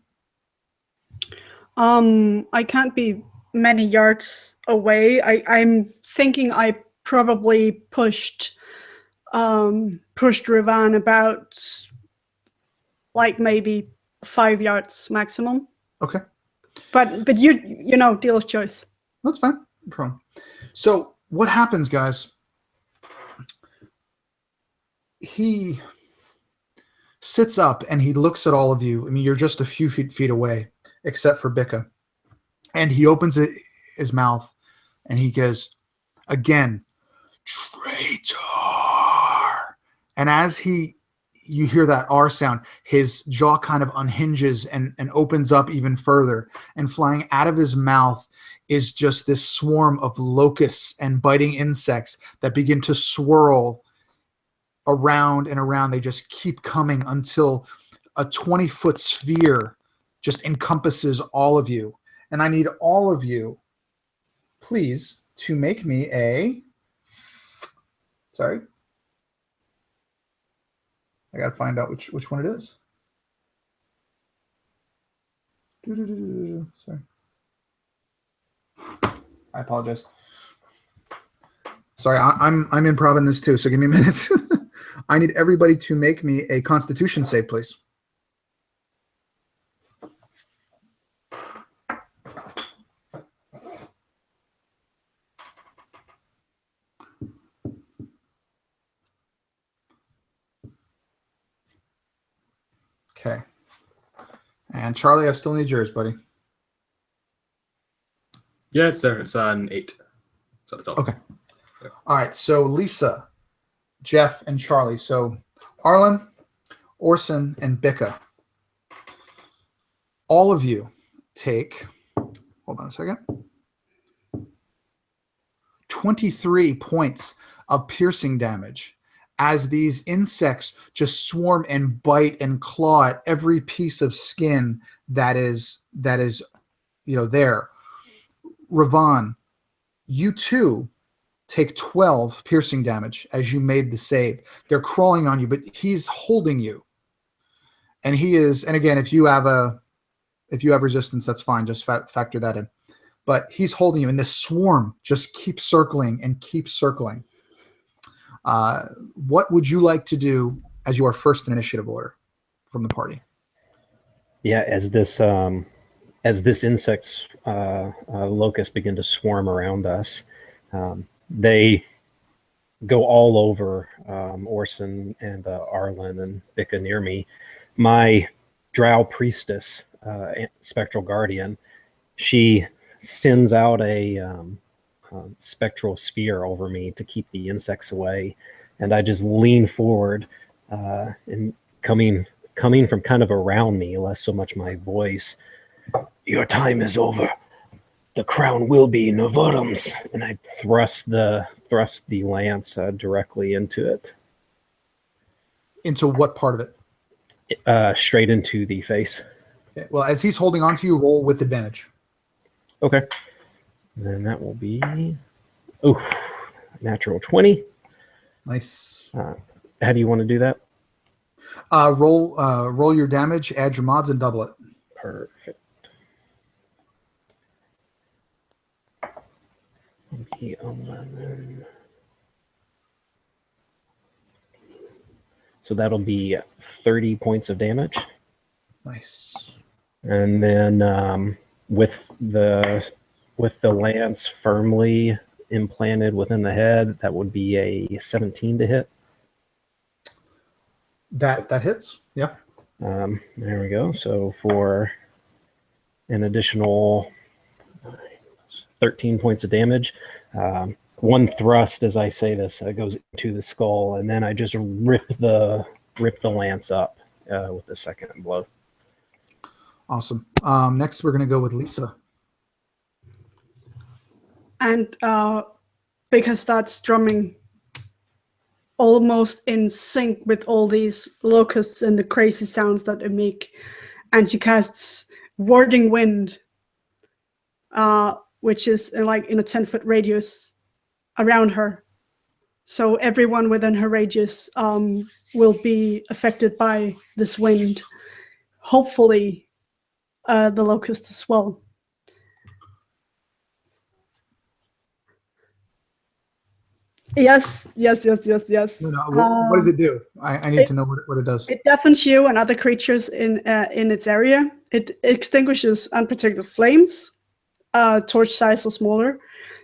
I can't be many yards away. I'm thinking I probably pushed Ravan about like maybe 5 yards maximum. Okay. But you know, dealer's choice. That's fine. No problem. So what happens, guys? He sits up and he looks at all of you. I mean, you're just a few feet away, except for Bika. And he opens his mouth and he goes, again, "Traitor." And as you hear that R sound, his jaw kind of unhinges and opens up even further. And flying out of his mouth is just this swarm of locusts and biting insects that begin to swirl around and around. They just keep coming until a 20-foot sphere just encompasses all of you. And I need all of you, please, to make me a... Sorry. I got to find out which one it is. Sorry. I apologize. Sorry, I'm improv in this too, so give me a minute. I need everybody to make me a Constitution save, please. Okay. And Charlie, I still need yours, buddy. Yeah, it's there. It's an 8. It's at the top. Okay. All right. So Lisa, Jeff, and Charlie. So Arlen, Orson, and Bika. All of you take, hold on a second, 23 points of piercing damage as these insects just swarm and bite and claw at every piece of skin that is there. Ravon, you too take 12 piercing damage as you made the save. They're crawling on you, but he's holding you. And he is, and again, if you have resistance, that's fine. Just factor that in. But he's holding you, and this swarm just keeps circling and keeps circling. What would you like to do as you are first in initiative order from the party? Yeah, as this insects locusts begin to swarm around us, they go all over Orson and Arlen and Bika near me. My drow priestess, spectral guardian, she sends out a spectral sphere over me to keep the insects away, and I just lean forward, and coming from kind of around me, less so much my voice. Your time is over. The crown will be Novorum's, and I thrust the lance directly into it. Into what part of it? Straight into the face. Okay. Well, as he's holding on to you, roll with advantage. Okay. Then that will be natural 20. Nice. How do you want to do that? Roll your damage, add your mods, and double it. Perfect. 11. So that'll be 30 points of damage. Nice. And then with the lance firmly implanted within the head, that would be a 17 to hit. That hits. Yeah. There we go. So for an additional 13 points of damage, one thrust, as I say this, goes into the skull, and then I just rip the lance up with the second blow. Awesome. Next, we're going to go with Lisa. And because that's drumming almost in sync with all these locusts and the crazy sounds that they make, and she casts Warding Wind, which is like in a 10-foot radius around her. So everyone within her radius will be affected by this wind. Hopefully, the locusts as well. Yes. No, what does it do? I need to know what it does. It deafens you and other creatures in its area. It extinguishes unprotected flames, torch size or smaller,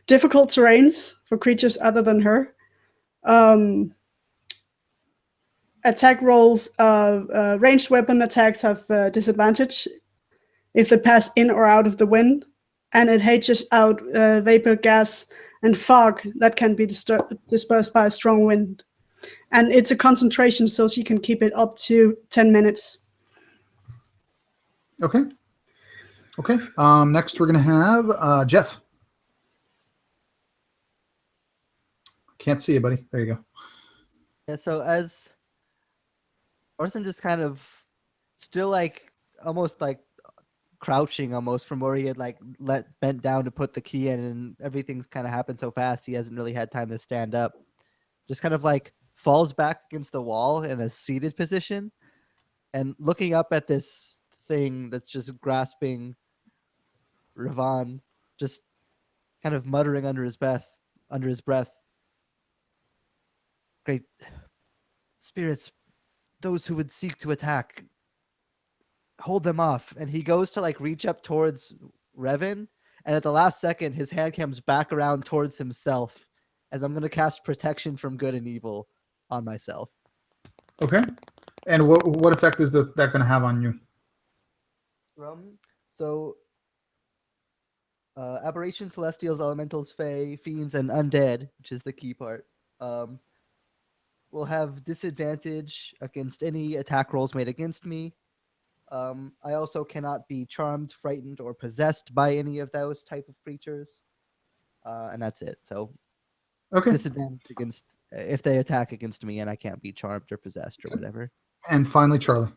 difficult terrains for creatures other than her. Attack rolls, ranged weapon attacks have disadvantage if they pass in or out of the wind, and it hages out vapor, gas, and fog that can be dispersed by a strong wind. And it's a concentration, so she can keep it up to 10 minutes. Okay. Next, we're going to have Jeff. Can't see you, buddy. There you go. Yeah, so as Orson just kind of still like almost like crouching almost from where he had like bent down to put the key in, and everything's kind of happened so fast he hasn't really had time to stand up. Just kind of like falls back against the wall in a seated position and looking up at this thing that's just grasping Ravan, just kind of muttering under his breath. Great spirits, those who would seek to attack, hold them off. And he goes to like reach up towards Revan, and at the last second his hand comes back around towards himself, as I'm going to cast protection from good and evil on myself. Okay. And what effect is that going to have on you? So aberrations, celestials, elementals, fae, fiends, and undead, which is the key part, will have disadvantage against any attack rolls made against me. I also cannot be charmed, frightened, or possessed by any of those type of creatures. And that's it. So disadvantage against if they attack against me, and I can't be charmed or possessed or whatever. And finally, Charlie.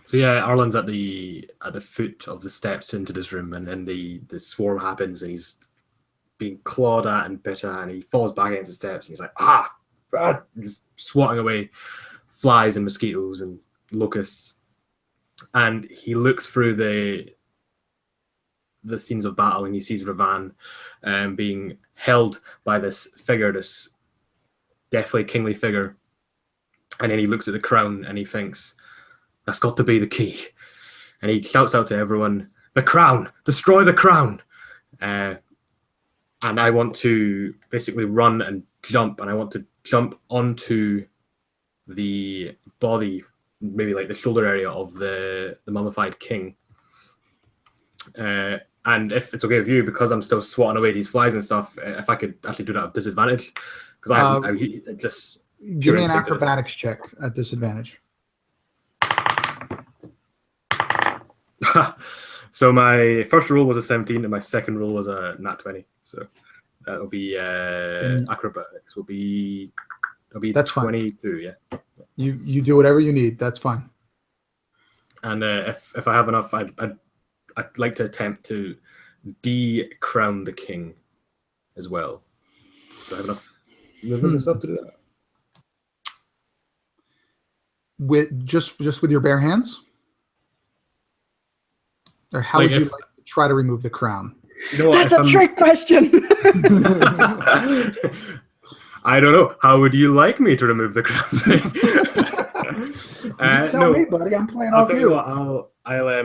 So yeah, Arlen's at the foot of the steps into this room, and then the swarm happens, and he's being clawed at and bit at, and he falls back against the steps, and he's like, he's swatting away flies and mosquitoes and locusts, and he looks through the scenes of battle, and he sees Ravan being held by this figure, this deathly kingly figure, and then he looks at the crown and he thinks, that's got to be the key, and he shouts out to everyone, the crown, destroy the crown. And I want to basically run and jump, and I want to jump onto the body, maybe like the shoulder area of the mummified king. And if it's okay with you, because I'm still swatting away these flies and stuff, if I could actually do that at disadvantage, because I just give me an instinct is- acrobatics check at disadvantage. So my first roll was a 17, and my second roll was a nat 20. So that'll be acrobatics. It'll be That's 22. fine. Yeah. You do whatever you need. That's fine. And if I have enough, I'd like to attempt to de-crown the king as well. Do I have enough movement and stuff to do that? With just with your bare hands, or how Like would you if- like to try to remove the crown? You know what? That's a trick question. I don't know. How would you like me to remove the crown? You tell me, buddy. I'm playing I'll off tell you. you what. I'll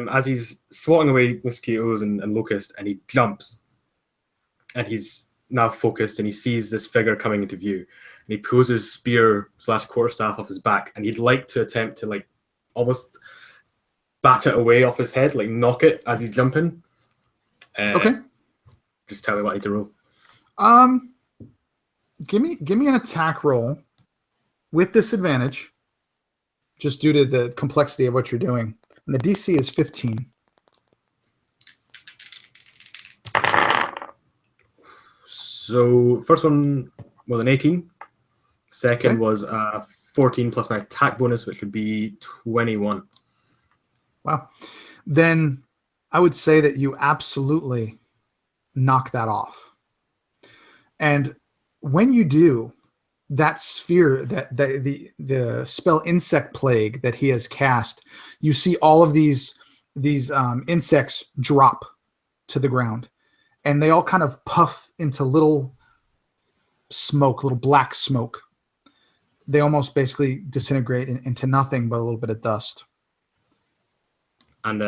as he's swatting away mosquitoes and locusts, and he jumps, and he's now focused, and he sees this figure coming into view, and he pulls his spear / quarterstaff off his back, and he'd like to attempt to like almost bat it away off his head, like knock it as he's jumping. Okay. Just tell me what I need to roll. Give me an attack roll with disadvantage, just due to the complexity of what you're doing. And the DC is 15. So first one was an 18. Second Okay. was 14 plus my attack bonus, which would be 21. Wow. Then I would say that you absolutely knock that off. And when you do, that sphere, that the spell Insect Plague that he has cast, you see all of these insects drop to the ground, and they all kind of puff into little black smoke. They almost basically disintegrate into nothing but a little bit of dust. And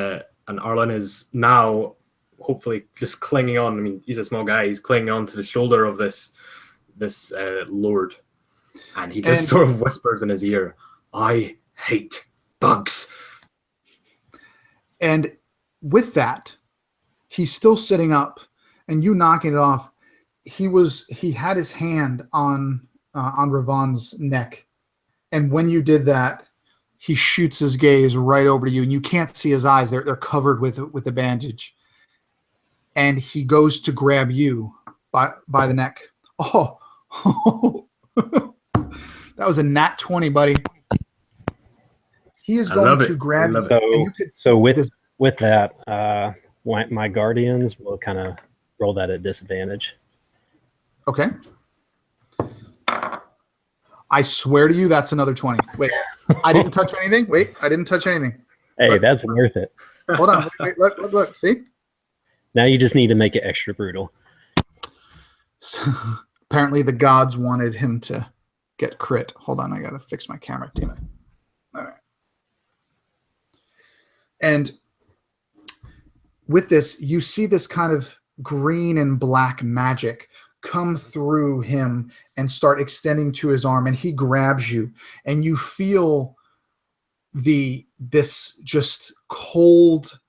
Arlen is now hopefully just clinging on. I mean, he's a small guy. He's clinging on to the shoulder of this lord, and he just sort of whispers in his ear, "I hate bugs." And with that, he's still sitting up, and you knocking it off. He had his hand on Ravon's neck, and when you did that, he shoots his gaze right over to you, and you can't see his eyes. They're covered with a bandage. And he goes to grab you by the neck. Oh, that was a nat 20, buddy. He is going to grab you. So with that, my guardians will kind of roll that at disadvantage. Okay. I swear to you, that's another 20. Wait, I didn't touch anything. Wait, I didn't touch anything. Hey, Look, that's worth it. Hold on. Wait, look. See? Now you just need to make it extra brutal. So, apparently the gods wanted him to get crit. Hold on, I gotta fix my camera. Damn it. All right. And with this, you see this kind of green and black magic come through him and start extending to his arm, and he grabs you, and you feel this just cold,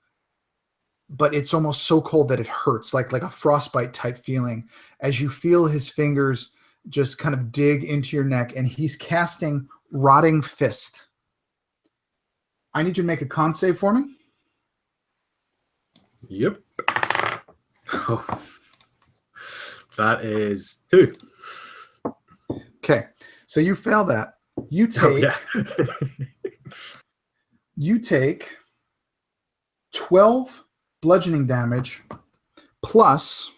but it's almost so cold that it hurts, like a frostbite type feeling, as you feel his fingers just kind of dig into your neck, and he's casting Rotting Fist. I need you to make a con save for me. Yep. Oh, that is 2. Okay, so you fail that. You take you take 12 bludgeoning damage plus,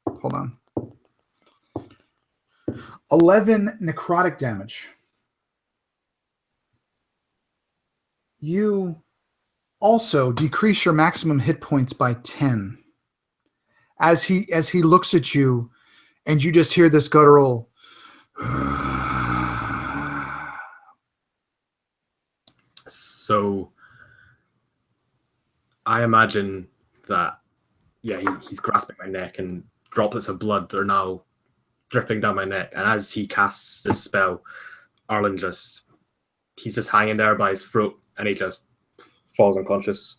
hold on, 11 necrotic damage. You also decrease your maximum hit points by 10. As he looks at you, and you just hear this guttural So I imagine that, he's grasping my neck, and droplets of blood are now dripping down my neck. And as he casts this spell, Arlen he's just hanging there by his throat, and he just falls unconscious.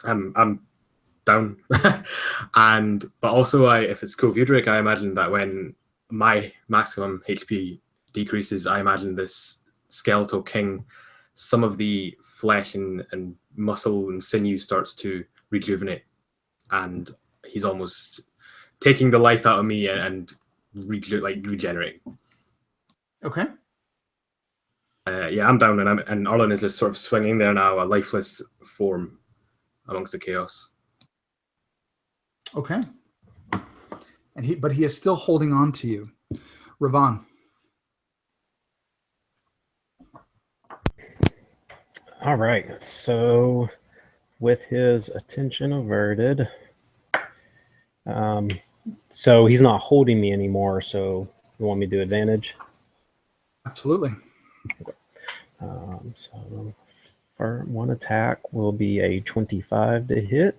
I'm down. But also, if it's Kovidric, I imagine that when my maximum HP decreases, I imagine this skeletal king, some of the flesh and muscle and sinew starts to rejuvenate, and he's almost taking the life out of me and regenerating. Okay. Yeah, I'm down, and Arlen is just sort of swinging there now, a lifeless form amongst the chaos. Okay. But he is still holding on to you. Ravan. All right. So with his attention averted, so he's not holding me anymore. So you want me to do advantage? Absolutely. So for one attack will be a 25 to hit.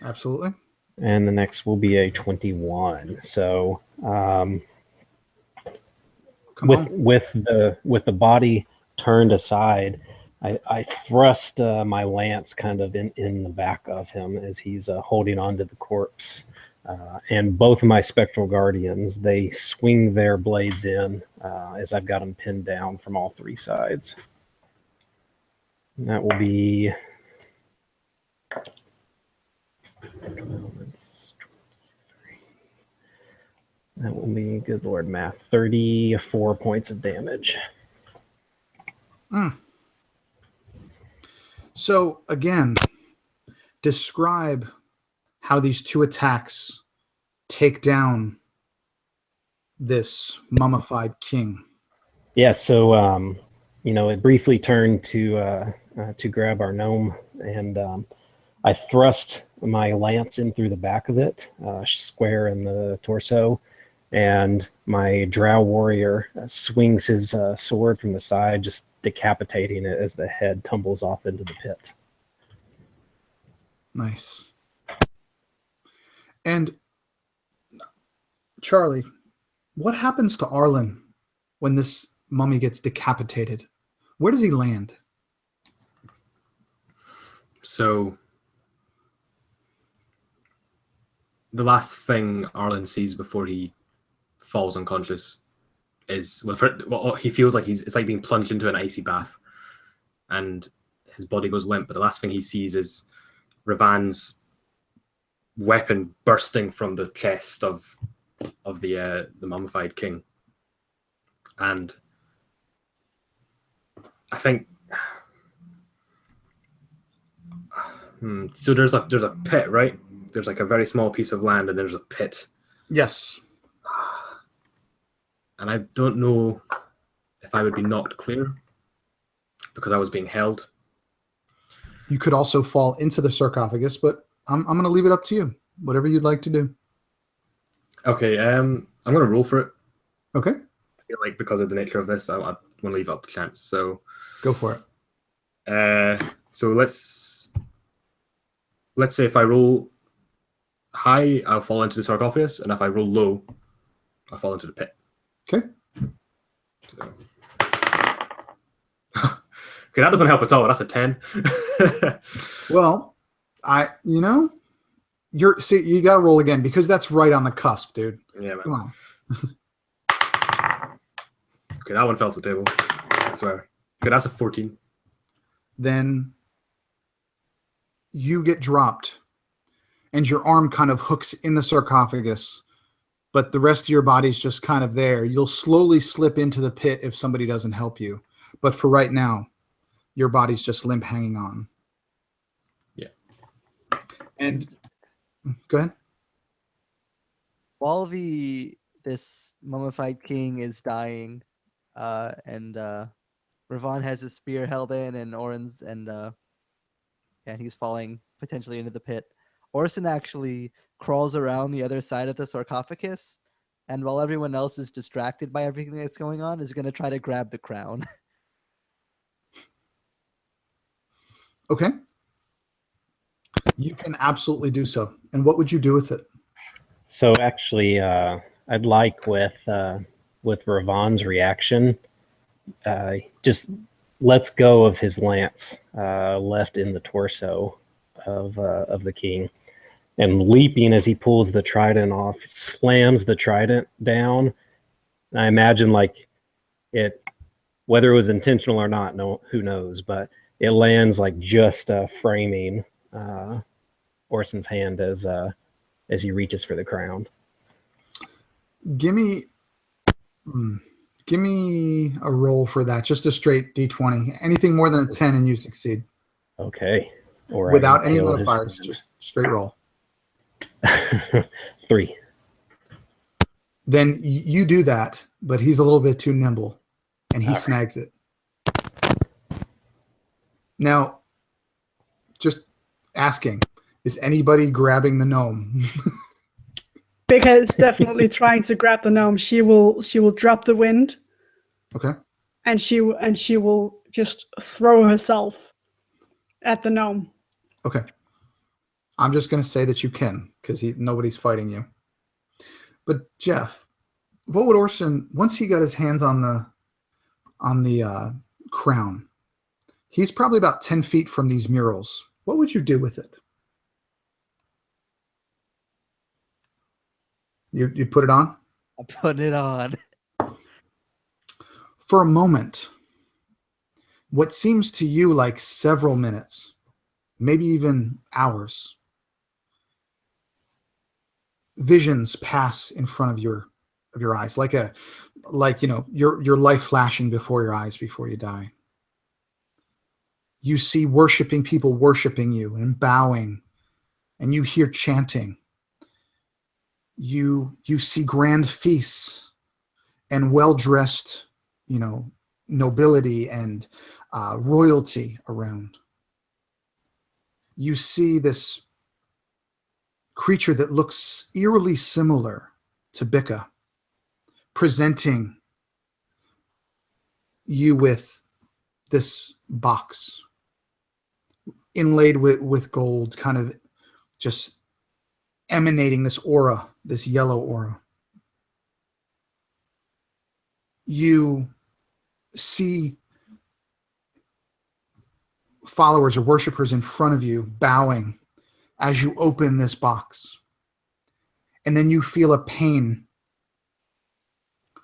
Absolutely. And the next will be a 21. So with the body turned aside, I thrust my lance kind of in the back of him as he's holding onto the corpse. And both of my spectral guardians, they swing their blades in as I've got them pinned down from all three sides. And that will be 23. That will be, good Lord math, 34 points of damage. So again, describe how these two attacks take down this mummified king. Yeah, so it briefly turned to grab our gnome, and I thrust my lance in through the back of it, square in the torso, and my drow warrior swings his sword from the side, just decapitating it as the head tumbles off into the pit. Nice. And Charlie, what happens to Arlen when this mummy gets decapitated? Where does he land? So the last thing Arlen sees before he falls unconscious is he feels like it's like being plunged into an icy bath, and his body goes limp. But the last thing he sees is Ravan's weapon bursting from the chest of the mummified king, and I think so. There's a pit, right? There's like a very small piece of land, and there's a pit. Yes. And I don't know if I would be knocked clear because I was being held. You could also fall into the sarcophagus, but I'm going to leave it up to you. Whatever you'd like to do. Okay, I'm going to roll for it. Okay. I feel like because of the nature of this, I want to leave up to chance. So go for it. So let's say if I roll high, I'll fall into the sarcophagus, and if I roll low, I'll fall into the pit. Okay. So. Okay, that doesn't help at all. That's a 10. Well, you got to roll again because that's right on the cusp, dude. Yeah, man. Come on. Okay, that one fell to the table. I swear. Okay, that's a 14. Then you get dropped, and your arm kind of hooks in the sarcophagus, but the rest of your body's just kind of there. You'll slowly slip into the pit if somebody doesn't help you. But for right now, your body's just limp hanging on. Yeah. And go ahead. While this mummified king is dying, and Ravan has his spear held in, and Oren's and he's falling potentially into the pit. Orson actually crawls around the other side of the sarcophagus, and while everyone else is distracted by everything that's going on, is going to try to grab the crown. Okay. You can absolutely do so. And what would you do with it? So actually, I'd like with Ravan's reaction, just lets go of his lance left in the torso of the king, and leaping as he pulls the trident off, slams the trident down. And I imagine like it, whether it was intentional or not, no, who knows, but it lands like just framing Orson's hand as he reaches for the crown. Give me a roll for that. Just a straight D20. Anything more than a 10 and you succeed. Okay. Or without any modifiers, just straight roll. 3. Then you do that, but he's a little bit too nimble, and he snags it. Now, just asking, is anybody grabbing the gnome? Bika is definitely trying to grab the gnome. She will drop the wind. Okay. And she will just throw herself at the gnome. Okay. I'm just going to say that you can, because nobody's fighting you. But Jeff, what would Orson, once he got his hands on the crown, he's probably about 10 feet from these murals. What would you do with it? You put it on? I put it on. For a moment, what seems to you like several minutes, maybe even hours, visions pass in front of your eyes, like your life flashing before your eyes before you die. You see worshiping people worshiping you and bowing, and you hear chanting. You see grand feasts and well-dressed, nobility and royalty around. You see this creature that looks eerily similar to Bika, presenting you with this box inlaid with gold, kind of just emanating this aura, this yellow aura. You see followers or worshipers in front of you bowing as you open this box. And then you feel a pain,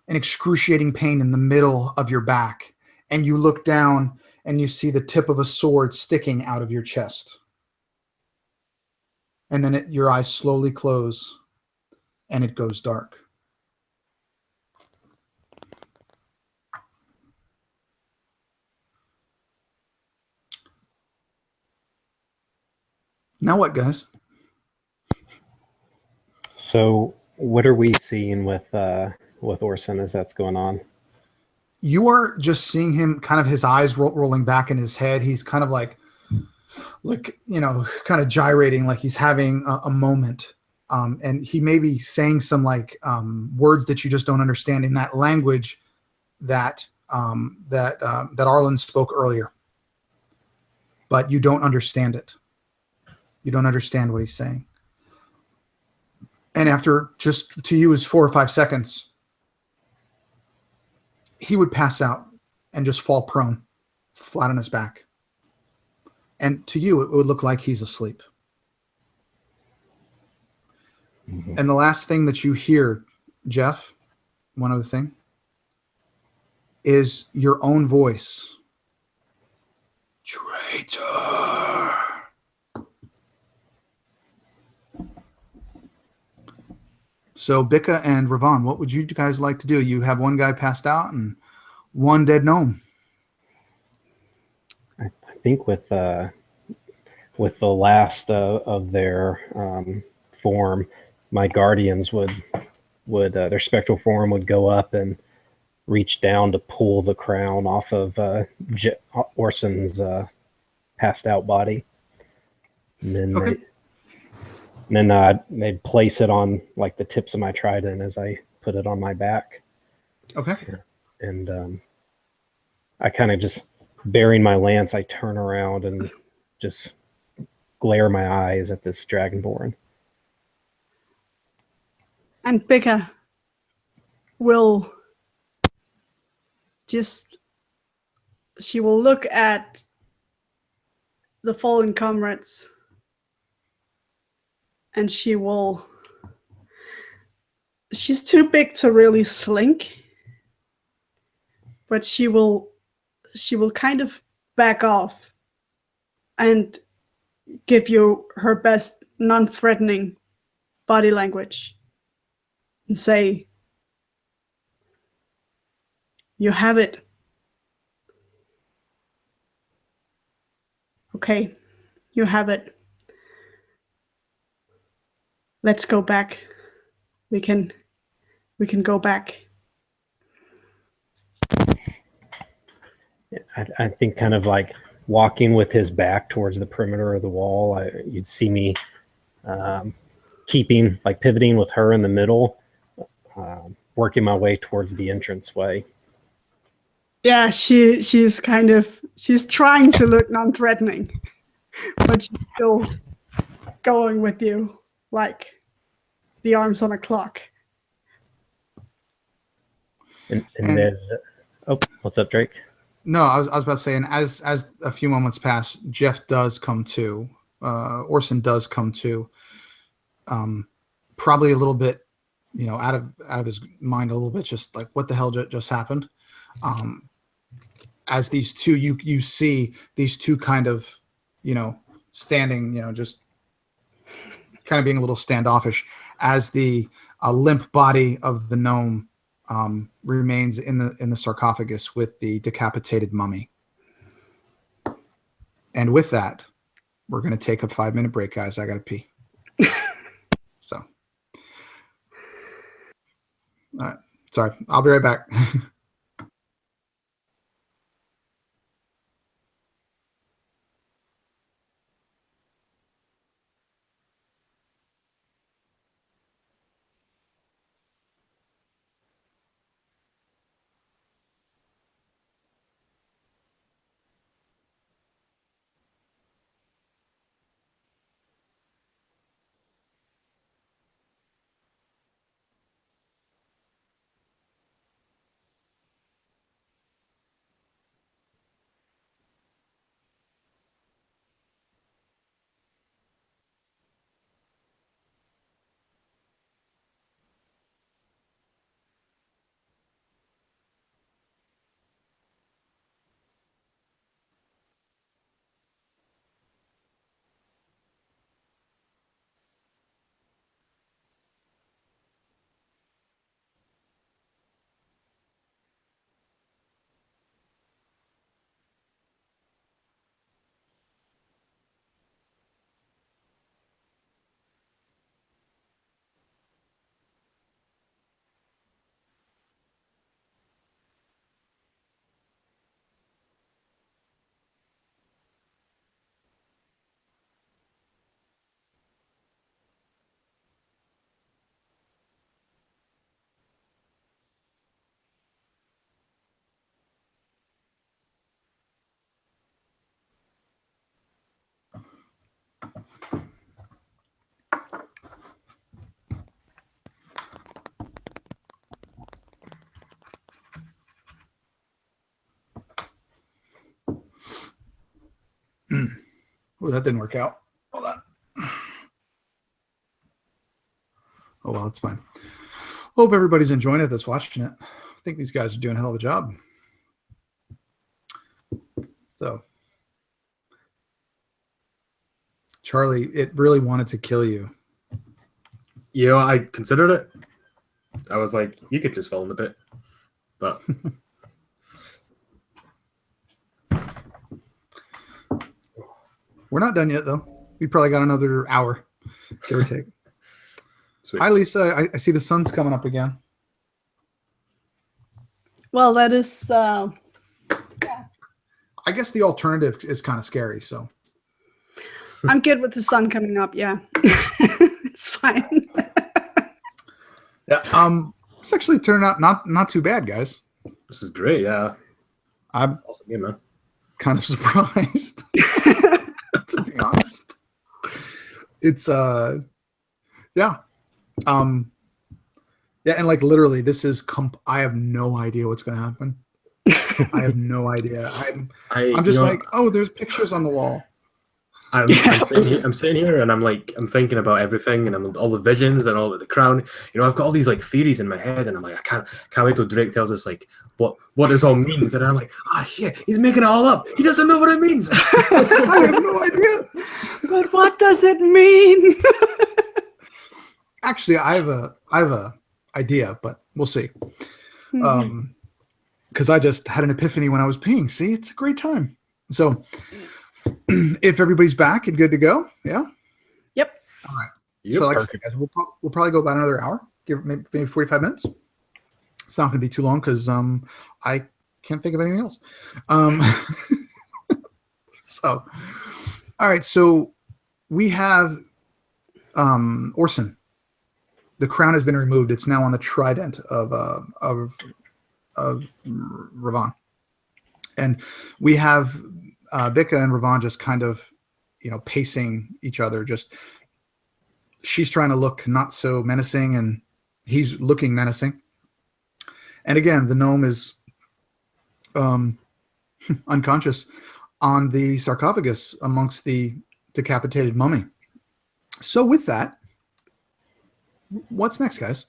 an excruciating pain in the middle of your back. And you look down and you see the tip of a sword sticking out of your chest. And then your eyes slowly close and it goes dark. Now what, guys? So what are we seeing with Orson as that's going on? You are just seeing him, kind of his eyes rolling back in his head. He's kind of like kind of gyrating, like he's having a moment. And he may be saying some words that you just don't understand in that language that Arlen spoke earlier. But you don't understand it. You don't understand what he's saying. And after, just to you, is 4 or 5 seconds, he would pass out and just fall prone, flat on his back. And to you, it would look like he's asleep. Mm-hmm. And the last thing that you hear, Jeff, one other thing, is your own voice. Traitor. So Bika and Ravan, what would you guys like to do? You have one guy passed out and one dead gnome. I think with the last of their form, my guardians would their spectral form would go up and reach down to pull the crown off of Orson's passed out body, and then they'd place it on like the tips of my trident as I put it on my back. Okay. And I kind of just bearing my lance, I turn around and just glare my eyes at this dragonborn. And Bika will she will look at the fallen comrades and she's too big to really slink, but she will kind of back off and give you her best non-threatening body language and say, "You have it. Okay, you have it. Let's go back. We can go back." I think kind of like walking with his back towards the perimeter of the wall, you'd see me pivoting with her in the middle, working my way towards the entranceway. Yeah, she's trying to look non-threatening, but she's still going with you like the arms on a clock. And there's what's up, Drake? No, I was about to say, and as a few moments pass, Jeff does come to. Orson does come to. Probably a little bit, out of his mind a little bit, just like what the hell just happened. As these two, you see these two kind of, standing, just kind of being a little standoffish as the limp body of the gnome remains in the sarcophagus with the decapitated mummy. And with that, we're going to take a 5-minute break, guys. I got to pee. So, all right. Sorry. I'll be right back. Oh, that didn't work out. Hold on. Oh, well, that's fine. Hope everybody's enjoying it that's watching it. I think these guys are doing a hell of a job. So, Charlie, it really wanted to kill you. I considered it. I was like, you could just fall in the pit. But we're not done yet, though. We probably got another hour, give or take. Sweet. Hi, Lisa. I see the sun's coming up again. Well, that is... I guess the alternative is kind of scary, so. I'm good with the sun coming up, yeah. It's fine. Yeah, it's actually turned out not too bad, guys. This is great, yeah. I'm Awesome game, man. kind of surprised, to be honest. It's yeah. Yeah, and like literally, this is I have no idea what's going to happen. I have no idea. I'm just like, oh, there's pictures on the wall. I'm sitting here and I'm thinking about everything and I'm all the visions and all the crown. You know, I've got all these like theories in my head and I'm like, I can't wait till Drake tells us like what this all means. And I'm like, shit, he's making it all up. He doesn't know what it means. I have no idea. But what does it mean? Actually, I have a idea, but we'll see. Because I just had an epiphany when I was peeing. See, it's a great time. So if everybody's back and good to go, yeah? Yep. All right. Yep. So like I said, guys, we'll probably go about another hour, give maybe 45 minutes. It's not going to be too long because I can't think of anything else. So, all right. So we have Orson. The crown has been removed. It's now on the trident of Ravon. And we have Bika and Ravon just kind of, pacing each other. Just she's trying to look not so menacing, and he's looking menacing. And again, the gnome is unconscious on the sarcophagus amongst the decapitated mummy. So with that, what's next, guys?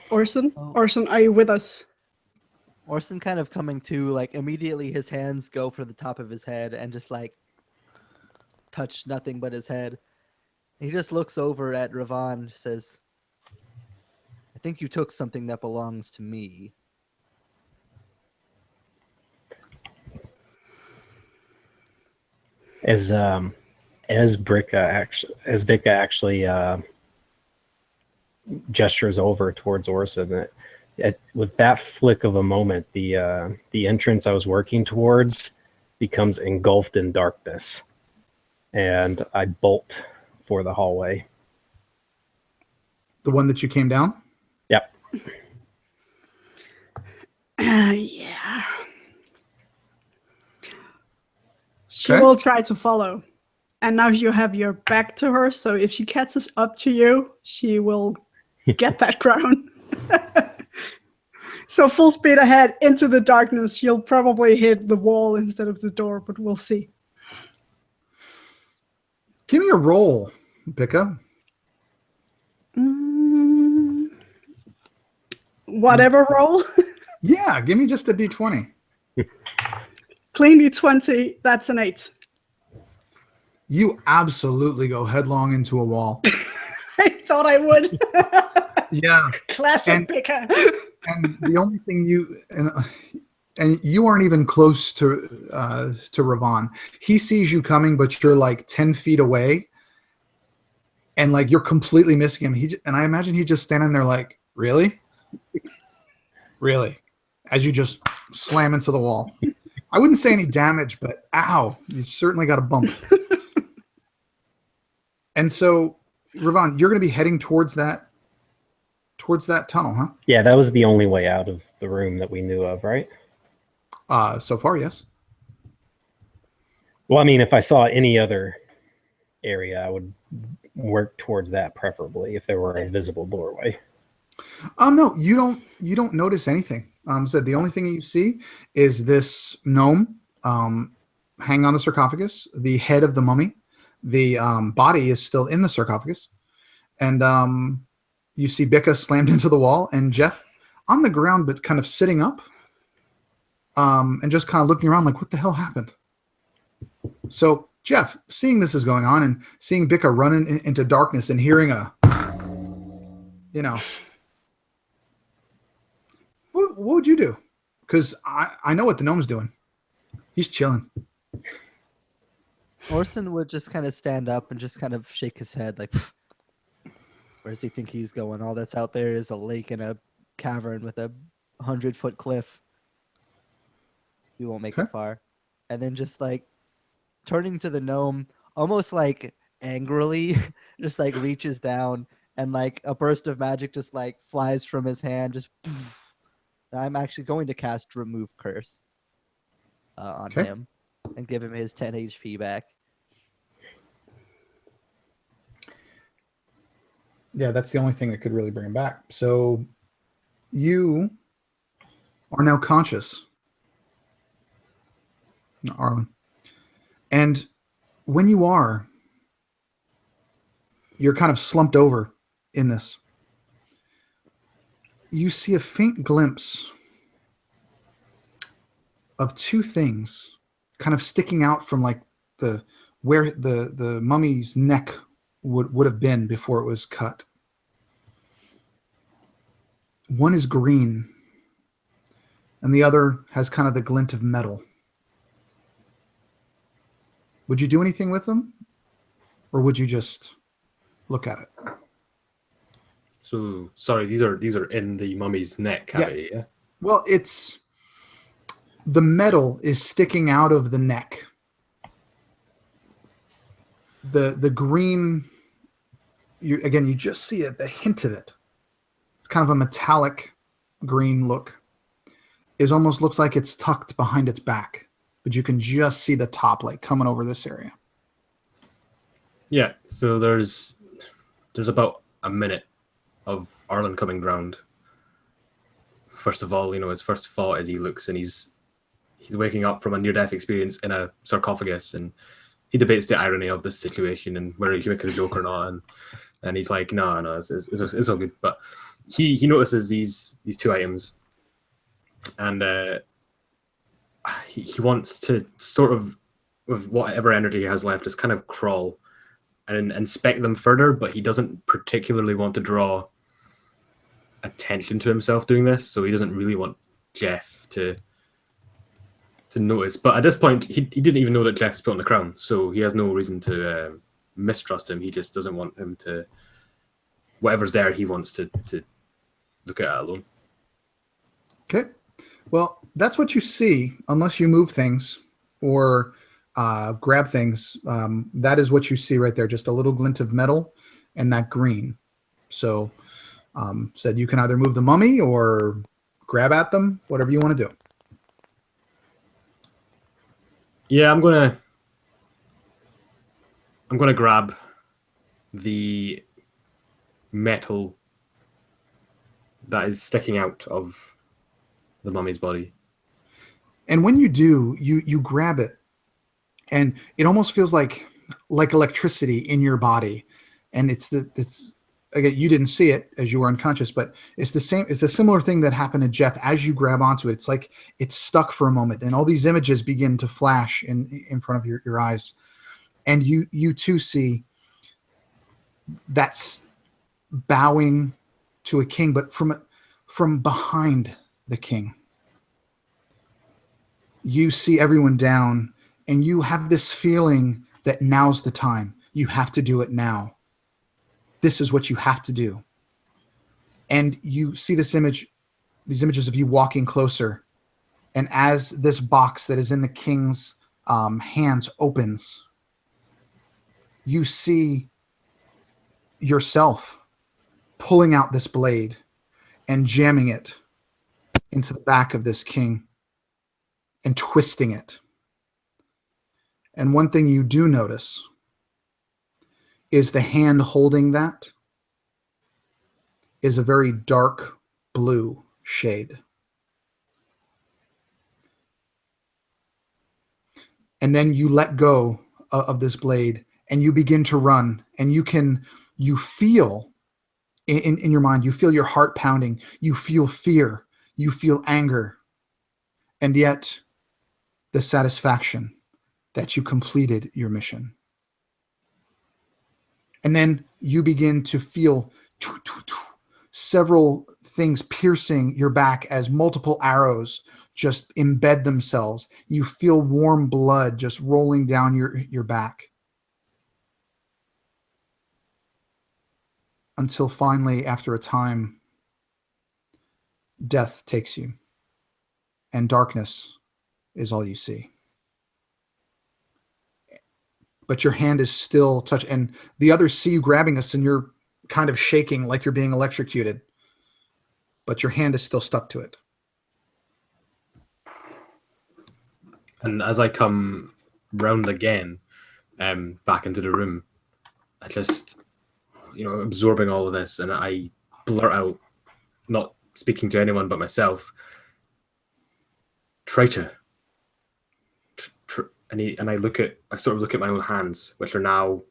Orson, are you with us? Orson kind of coming to, like, immediately his hands go for the top of his head and just, like, touch nothing but his head. He just looks over at Ravon, says, I think you took something that belongs to me. As Bika actually gestures over towards Orson, with that flick of a moment, the entrance I was working towards becomes engulfed in darkness, and I bolt for the hallway. The one that you came down? Yep. Yeah. She will try to follow. And now you have your back to her, so if she catches up to you, she will get that crown. So full speed ahead into the darkness. You'll probably hit the wall instead of the door, but we'll see. Give me a roll, Bika. Whatever roll. Yeah, give me just a D20. Clean D20, that's an 8. You absolutely go headlong into a wall. I thought I would. Yeah. Classic Bika. And the only thing and you aren't even close to Ravon. He sees you coming, but you're like 10 feet away, and like you're completely missing him. And I imagine he's just standing there like, really? Really? As you just slam into the wall. I wouldn't say any damage, but ow, you certainly got a bump. And so, Ravon, you're going to be heading towards that tunnel, huh? Yeah, that was the only way out of the room that we knew of, right? So far, yes. Well, I mean, if I saw any other area, I would work towards that preferably if there were a visible doorway. No, you don't notice anything. So the only thing you see is this gnome hang on the sarcophagus, the head of the mummy. The body is still in the sarcophagus. And you see Bika slammed into the wall and Jeff on the ground, but kind of sitting up and just kind of looking around like, what the hell happened? So Jeff, seeing this is going on and seeing Bika running into darkness and hearing what would you do? Because I know what the gnome's doing. He's chilling. Orson would just kind of stand up and just kind of shake his head like, where does he think he's going? All that's out there is a lake and a cavern with a 100-foot cliff. You won't make it far. And then just like turning to the gnome, almost like angrily, just like reaches down and like a burst of magic just like flies from his hand. Just poof. I'm actually going to cast Remove Curse on him and give him his 10 HP back. Yeah, that's the only thing that could really bring him back. So you are now conscious, Arlen. And when you are, you're kind of slumped over in this. You see a faint glimpse of two things kind of sticking out from like where the mummy's neck would have been before it was cut. One is green, and the other has kind of the glint of metal. Would you do anything with them, or would you just look at it? So sorry, these are in the mummy's neck cavity, yeah? Well, it's the metal is sticking out of the neck. The green, you just see it, the hint of it. It's kind of a metallic green look. It almost looks like it's tucked behind its back, but you can just see the top like coming over this area. Yeah, so there's about a minute of Arlen coming round. First of all, his first thought is he looks and he's waking up from a near-death experience in a sarcophagus, and he debates the irony of this situation and whether he can make a joke or not, and he's like, no, it's all good. But he notices these two items, and he wants to sort of, with whatever energy he has left, just kind of crawl and inspect them further, but he doesn't particularly want to draw attention to himself doing this, so he doesn't really want Jeff to notice. But at this point, he didn't even know that Jeff is put on the crown, so he has no reason to mistrust him. He just doesn't want him to, whatever's there, he wants to look at it alone. Okay. Well, that's what you see, unless you move things or grab things. That is what you see right there, just a little glint of metal and that green. So said you can either move the mummy or grab at them, whatever you want to do. Yeah, I'm gonna grab the metal that is sticking out of the mummy's body. And when you do, you grab it, and it almost feels like electricity in your body. And it's again, you didn't see it as you were unconscious, but it's the same. It's a similar thing that happened to Jeff. As you grab onto it, it's like it's stuck for a moment, and all these images begin to flash in front of your eyes, and you too see that's bowing to a king, but from behind the king. You see everyone down, and you have this feeling that now's the time. You have to do it now. This is what you have to do. And you see these images of you walking closer. And as this box that is in the king's hands opens, you see yourself pulling out this blade and jamming it into the back of this king and twisting it. And one thing you do notice is the hand holding that is a very dark blue shade. And then you let go of this blade and you begin to run, and you feel in your mind, you feel your heart pounding, you feel fear, you feel anger, and yet the satisfaction that you completed your mission. And then you begin to feel several things piercing your back as multiple arrows just embed themselves. You feel warm blood just rolling down your back. Until finally, after a time, death takes you, and darkness is all you see. But your hand is still touched, and the others see you grabbing this, and you're kind of shaking like you're being electrocuted. But your hand is still stuck to it. And as I come round again, back into the room, I just, absorbing all of this, and I blurt out, not speaking to anyone but myself, "Traitor. and I sort of look at my own hands, which are now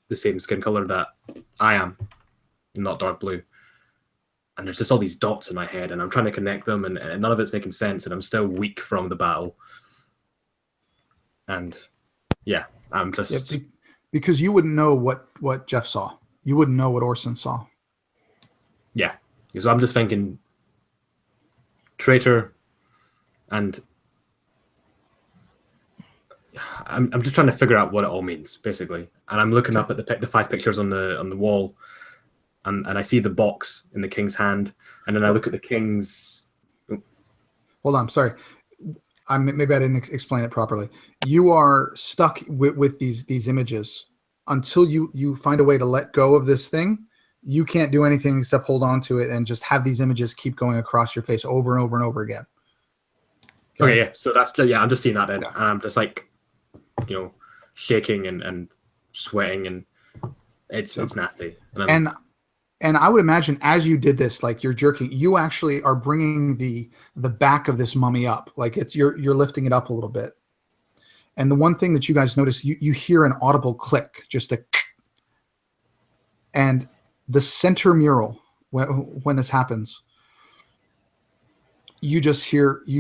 the same skin color that I am, not dark blue. And there's just all these dots in my head, and I'm trying to connect them, and none of it's making sense, and I'm still weak from the battle. And yeah, I'm just because you wouldn't know what Jeff saw. You wouldn't know what Orson saw. Yeah. So I'm just thinking traitor, and I'm just trying to figure out what it all means, basically. And I'm looking up at the 5 pictures on the wall, and I see the box in the king's hand, and then I look at the king's. Hold on, sorry. Maybe I didn't explain it properly. You are stuck with these images until you find a way to let go of this thing. You can't do anything except hold on to it and just have these images keep going across your face over and over and over again. Okay, yeah. So that's I'm just seeing that then, and I'm just like, shaking and sweating, and it's nasty. And I would imagine as you did this, like you're jerking, you actually are bringing the back of this mummy up, like you're lifting it up a little bit. And the one thing that you guys notice, you hear an audible click, just a, and the center mural when this happens, you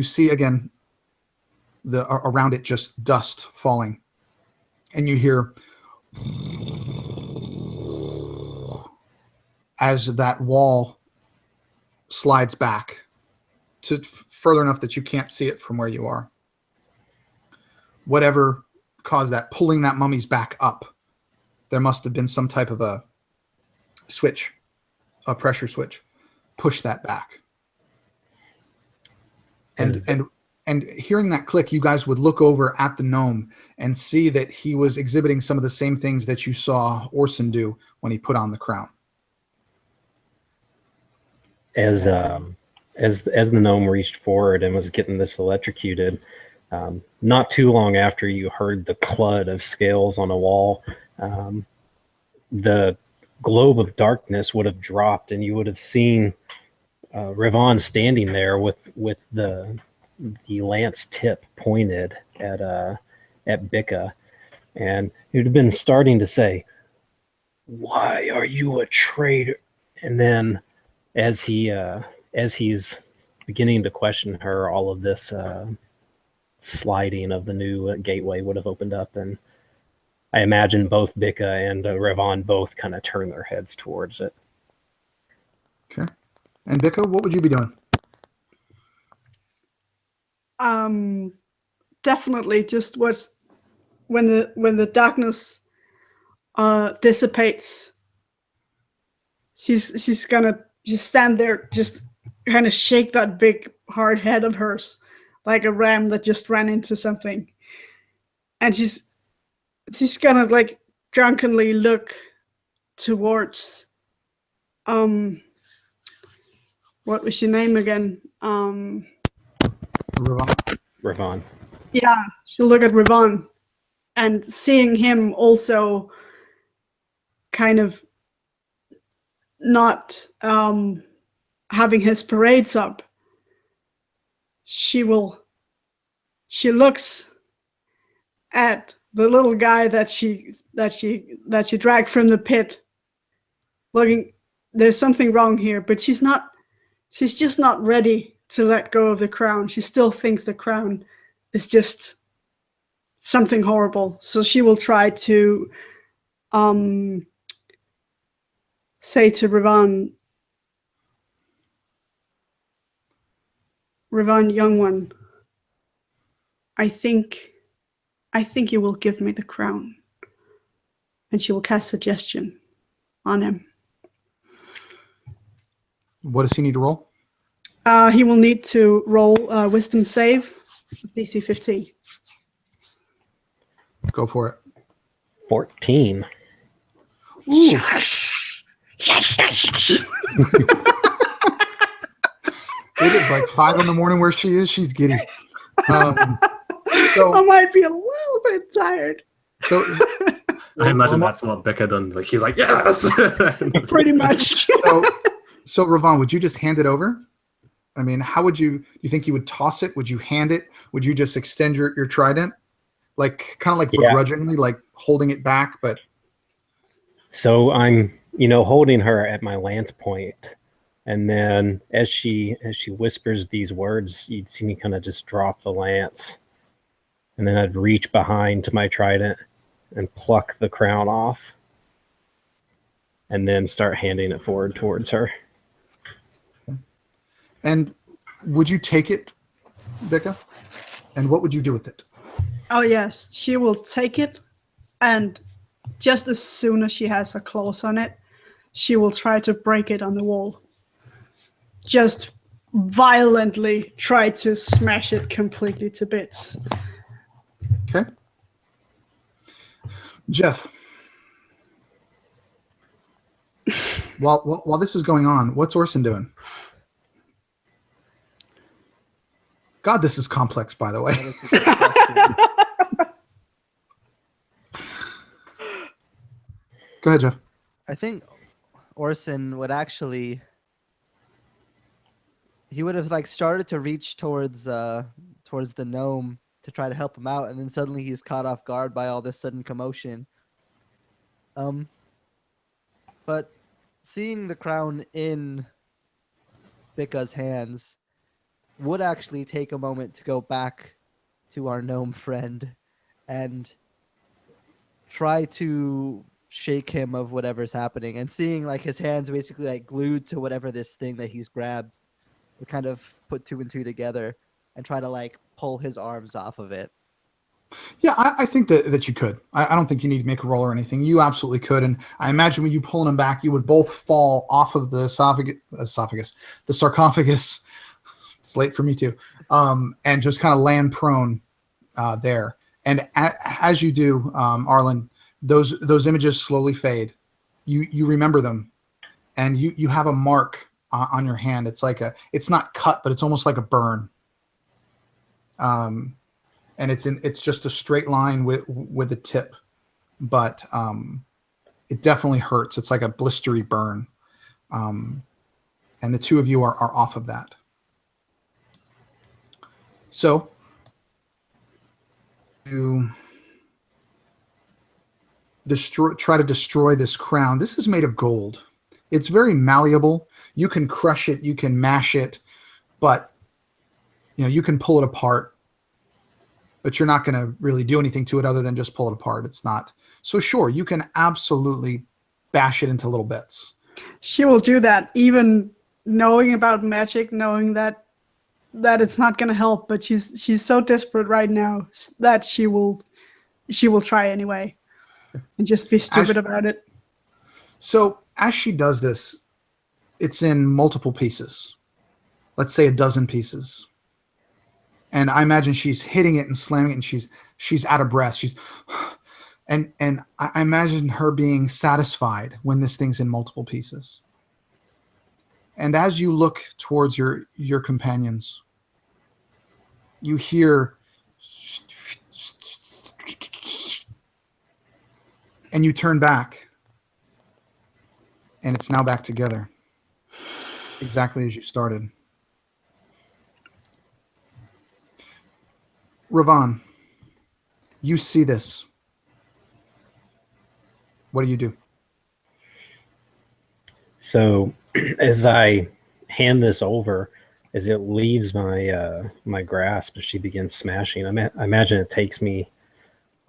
see again around it just dust falling, and you hear as that wall slides back to further enough that you can't see it from where you are. Whatever caused that, pulling that mummy's back up, there must have been some type of a switch, a pressure switch, push that back. And hearing that click, you guys would look over at the gnome and see that he was exhibiting some of the same things that you saw Orson do when he put on the crown. As the gnome reached forward and was getting this electrocuted, not too long after you heard the clud of scales on a wall, the globe of darkness would have dropped, and you would have seen Ravon standing there with the lance tip pointed at Bicca, and you'd have been starting to say, "Why are you a traitor?" And then as he's beginning to question her, all of this sliding of the new gateway would have opened up, and I imagine both Bicca and Ravon both kind of turn their heads towards it. Okay. And Bicca, what would you be doing? Definitely just when the darkness dissipates, she's gonna just stand there, just kind of shake that big hard head of hers like a ram that just ran into something, and she's gonna like drunkenly look towards what was your name again? Ravon. Yeah, she'll look at Ravon, and seeing him also kind of not having his parades up, she looks at the little guy that she dragged from the pit, looking, there's something wrong here, but she's just not ready to let go of the crown. She still thinks the crown is just something horrible. So she will try to say to Ravon, young one, I think you will give me the crown. And she will cast suggestion on him. What does he need to roll? He will need to roll wisdom save, DC 15. Go for it. 14. Yes! Yes! It is like 5 in the morning where she is. She's giddy. So I might be a little bit tired. So, I imagine that's what Bicca done. Like she's like, yes, pretty much. So Ravon, would you just hand it over? I mean, how would you think you would toss it? Would you hand it? Would you just extend your trident? like kind of like Yeah. begrudgingly, like holding it back, but So I'm, holding her at my lance point, and then as she whispers these words, you'd see me kind of just drop the lance, and then I'd reach behind to my trident and pluck the crown off, and then start handing it forward towards her. And would you take it, Becca? And what would you do with it? Oh yes, she will take it, and just as soon as she has her claws on it, she will try to break it on the wall. Just violently try to smash it completely to bits. Okay. Jeff, while this is going on, what's Orson doing? God, this is complex, by the way. Go ahead, Jeff. I think Orson would actually, he would have like started to reach towards the gnome to try to help him out, and then suddenly he's caught off guard by all this sudden commotion. But seeing the crown in Bika's hands would actually take a moment to go back to our gnome friend and try to shake him of whatever's happening, and seeing like his hands basically like glued to whatever this thing that he's grabbed, we kind of put two and two together and try to like pull his arms off of it. Yeah, I think that you could. I don't think you need to make a roll or anything. You absolutely could. And I imagine when you pulling him back, you would both fall off of the the sarcophagus. It's late for me too. And just kind of land prone there. And as you do, Arlen, those images slowly fade. You remember them, and you have a mark on your hand. It's like it's not cut, but it's almost like a burn. And it's just a straight line with the tip, but it definitely hurts. It's like a blistery burn, and the two of you are off of that. So you try to destroy this crown. This is made of gold. It's very malleable. You can crush it, you can mash it, but you can pull it apart. But you're not going to really do anything to it other than just pull it apart. It's not. So sure, you can absolutely bash it into little bits. She will do that, even knowing about magic, knowing that it's not going to help. But she's so desperate right now that she will try anyway, and just be stupid about it. So as she does this, it's in multiple pieces. Let's say a dozen pieces. And I imagine she's hitting it and slamming it, and she's out of breath. And I imagine her being satisfied when this thing's in multiple pieces. And as you look towards your companions, you hear, and you turn back, and it's now back together, exactly as you started. Ravan, you see this. What do? So as I hand this over, as it leaves my my grasp, as she begins smashing, I imagine it takes me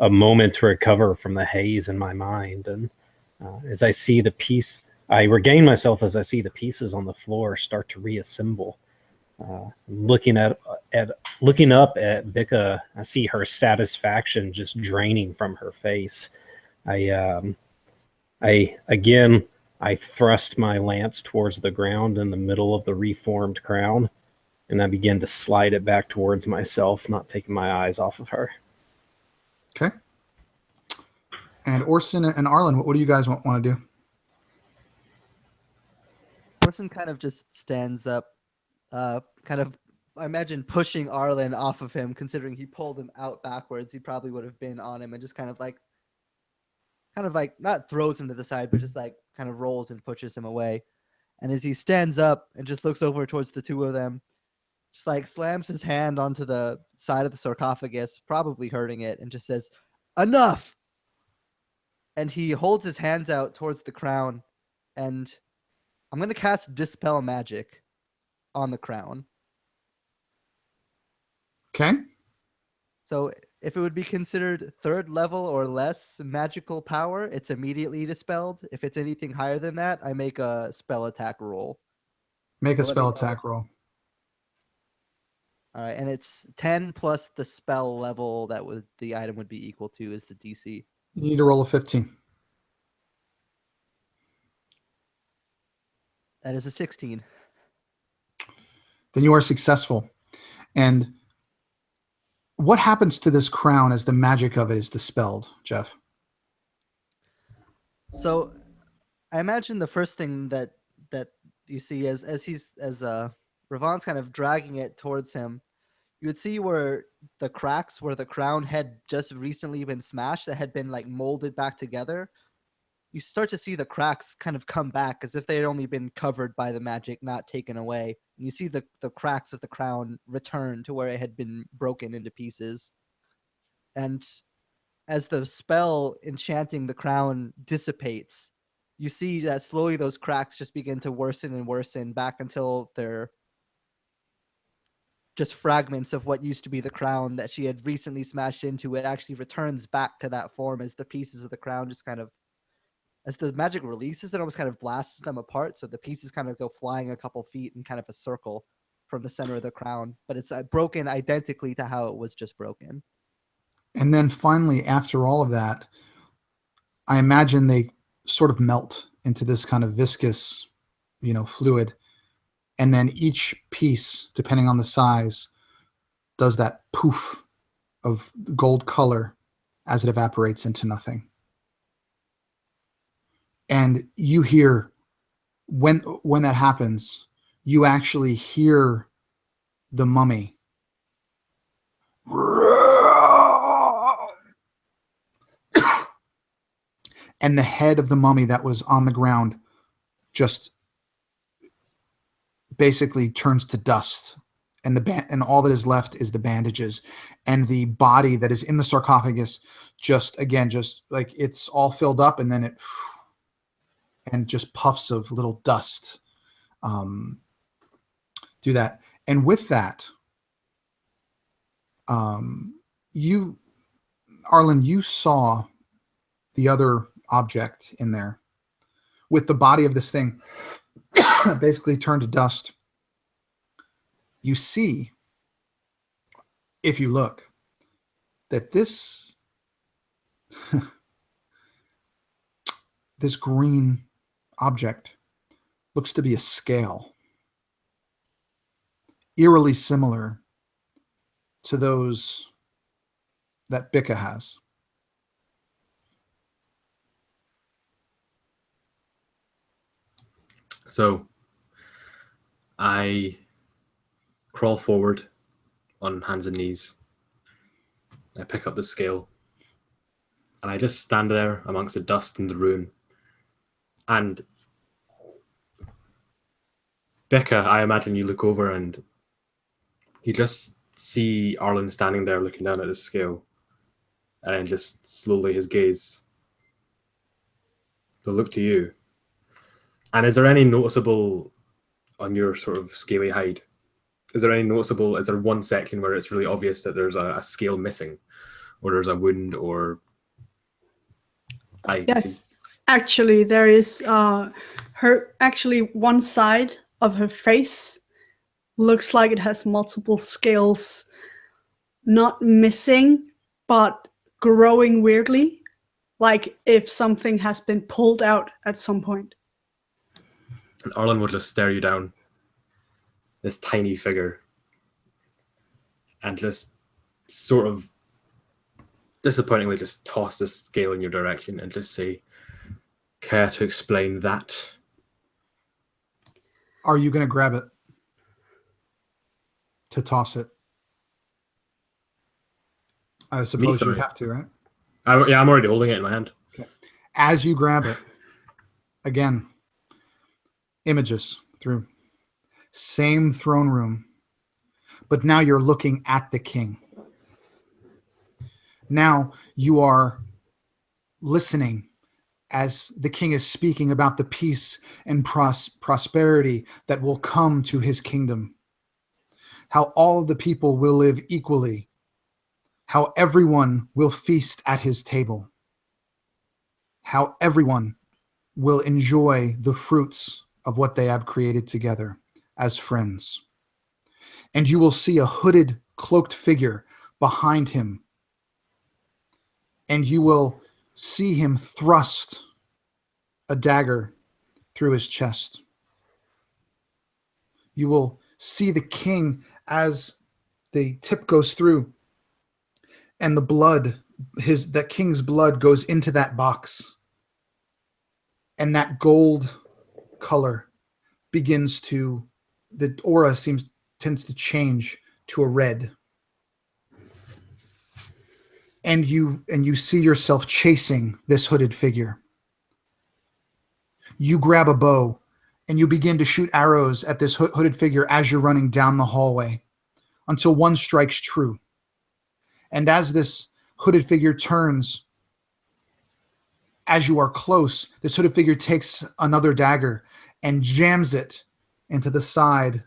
a moment to recover from the haze in my mind. And as I see the piece, I regain myself as I see the pieces on the floor start to reassemble. Looking up at Bika, I see her satisfaction just draining from her face. I thrust my lance towards the ground in the middle of the reformed crown, and I begin to slide it back towards myself, not taking my eyes off of her. Okay. And Orson and Arlen, what do you guys want to do? Orson kind of just stands up, kind of, I imagine, pushing Arlen off of him, considering he pulled him out backwards. He probably would have been on him, and just kind of like not throws him to the side, but just like kind of rolls and pushes him away. And as he stands up and just looks over towards the two of them, just like slams his hand onto the side of the sarcophagus, probably hurting it, and just says, "Enough!" And he holds his hands out towards the crown, and I'm going to cast Dispel Magic on the crown. Okay. So if it would be considered 3rd level or less magical power, it's immediately dispelled. If it's anything higher than that, I make a spell attack roll. Make a Let me spell know. attack roll. All right, and it's 10 plus the spell level that the item would be equal to is the DC. You need to roll a 15. That is a 16. Then you are successful. And what happens to this crown as the magic of it is dispelled, Jeff? So I imagine the first thing that you see as Ravon's kind of dragging it towards him, you would see where the cracks where the crown had just recently been smashed, that had been like molded back together. You start to see the cracks kind of come back as if they had only been covered by the magic, not taken away. And you see the cracks of the crown return to where it had been broken into pieces. And as the spell enchanting the crown dissipates, you see that slowly those cracks just begin to worsen and worsen back until they're just fragments of what used to be the crown that she had recently smashed into. It actually returns back to that form as the pieces of the crown just kind of, as the magic releases, it almost kind of blasts them apart. So the pieces kind of go flying a couple feet in kind of a circle from the center of the crown, but it's broken identically to how it was just broken. And then finally, after all of that, I imagine they sort of melt into this kind of viscous, fluid. And then each piece, depending on the size, does that poof of gold color as it evaporates into nothing. And you hear, when that happens, you actually hear the mummy. And the head of the mummy that was on the ground just basically turns to dust, and and all that is left is the bandages, and the body that is in the sarcophagus just like it's all filled up, and then and just puffs of little dust do that. And with that, Arlen, you saw the other object in there with the body of this thing basically turned to dust. You see, if you look, that this green object looks to be a scale, eerily similar to those that Bika has. So I crawl forward on hands and knees. I pick up the scale and I just stand there amongst the dust in the room. And Becca, I imagine you look over and you just see Arlen standing there looking down at his scale, and then just slowly his gaze will look to you. And is there any noticeable on your sort of scaly hide? Is there one section where it's really obvious that there's a scale missing, or there's a wound, or? Yes, actually, there is one side of her face looks like it has multiple scales, not missing, but growing weirdly, like if something has been pulled out at some point. And Arlen would just stare you down, this tiny figure, and just sort of disappointingly just toss the scale in your direction and just say, "Care to explain that?" Are you going to grab it to toss it? I suppose you have to, right? I'm already holding it in my hand. Okay. As you grab it, again, images through same throne room, but now you're looking at the king. Now you are listening as the king is speaking about the peace and prosperity that will come to his kingdom. How all of the people will live equally. How everyone will feast at his table. How everyone will enjoy the fruits of what they have created together as friends. And you will see a hooded, cloaked figure behind him. And you will see him thrust a dagger through his chest. You will see the king as the tip goes through and the blood, that king's blood goes into that box. And that gold color begins to, the aura tends to change to a red. And you see yourself chasing this hooded figure. You grab a bow and you begin to shoot arrows at this hooded figure as you're running down the hallway until one strikes true. And as this hooded figure turns, as you are close, this hooded figure takes another dagger and jams it into the side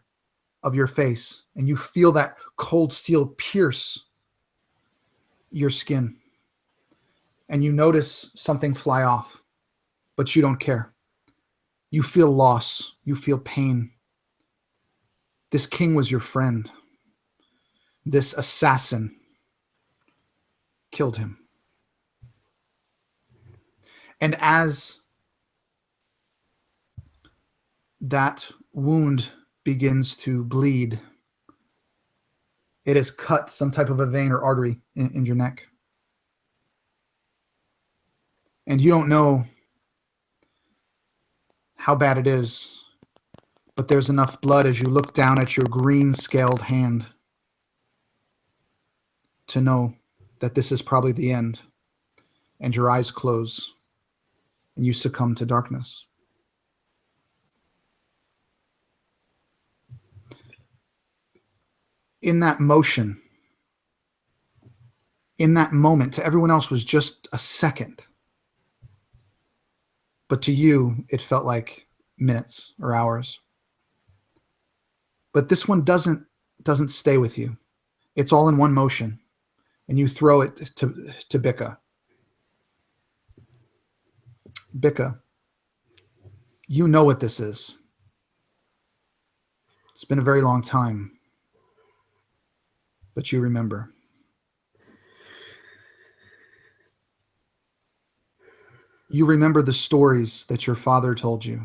of your face. And you feel that cold steel pierce your skin. And you notice something fly off, but you don't care. You feel loss. You feel pain. This king was your friend. This assassin killed him. And as that wound begins to bleed, it has cut some type of a vein or artery in your neck. And you don't know how bad it is, but there's enough blood as you look down at your green scaled hand to know that this is probably the end. And your eyes close and you succumb to darkness. In that motion, in that moment, to everyone else was just a second. But to you, it felt like minutes or hours. But this one doesn't stay with you. It's all in one motion. And you throw it to Bika. Bika, you know what this is. It's been a very long time. But you remember. You remember the stories that your father told you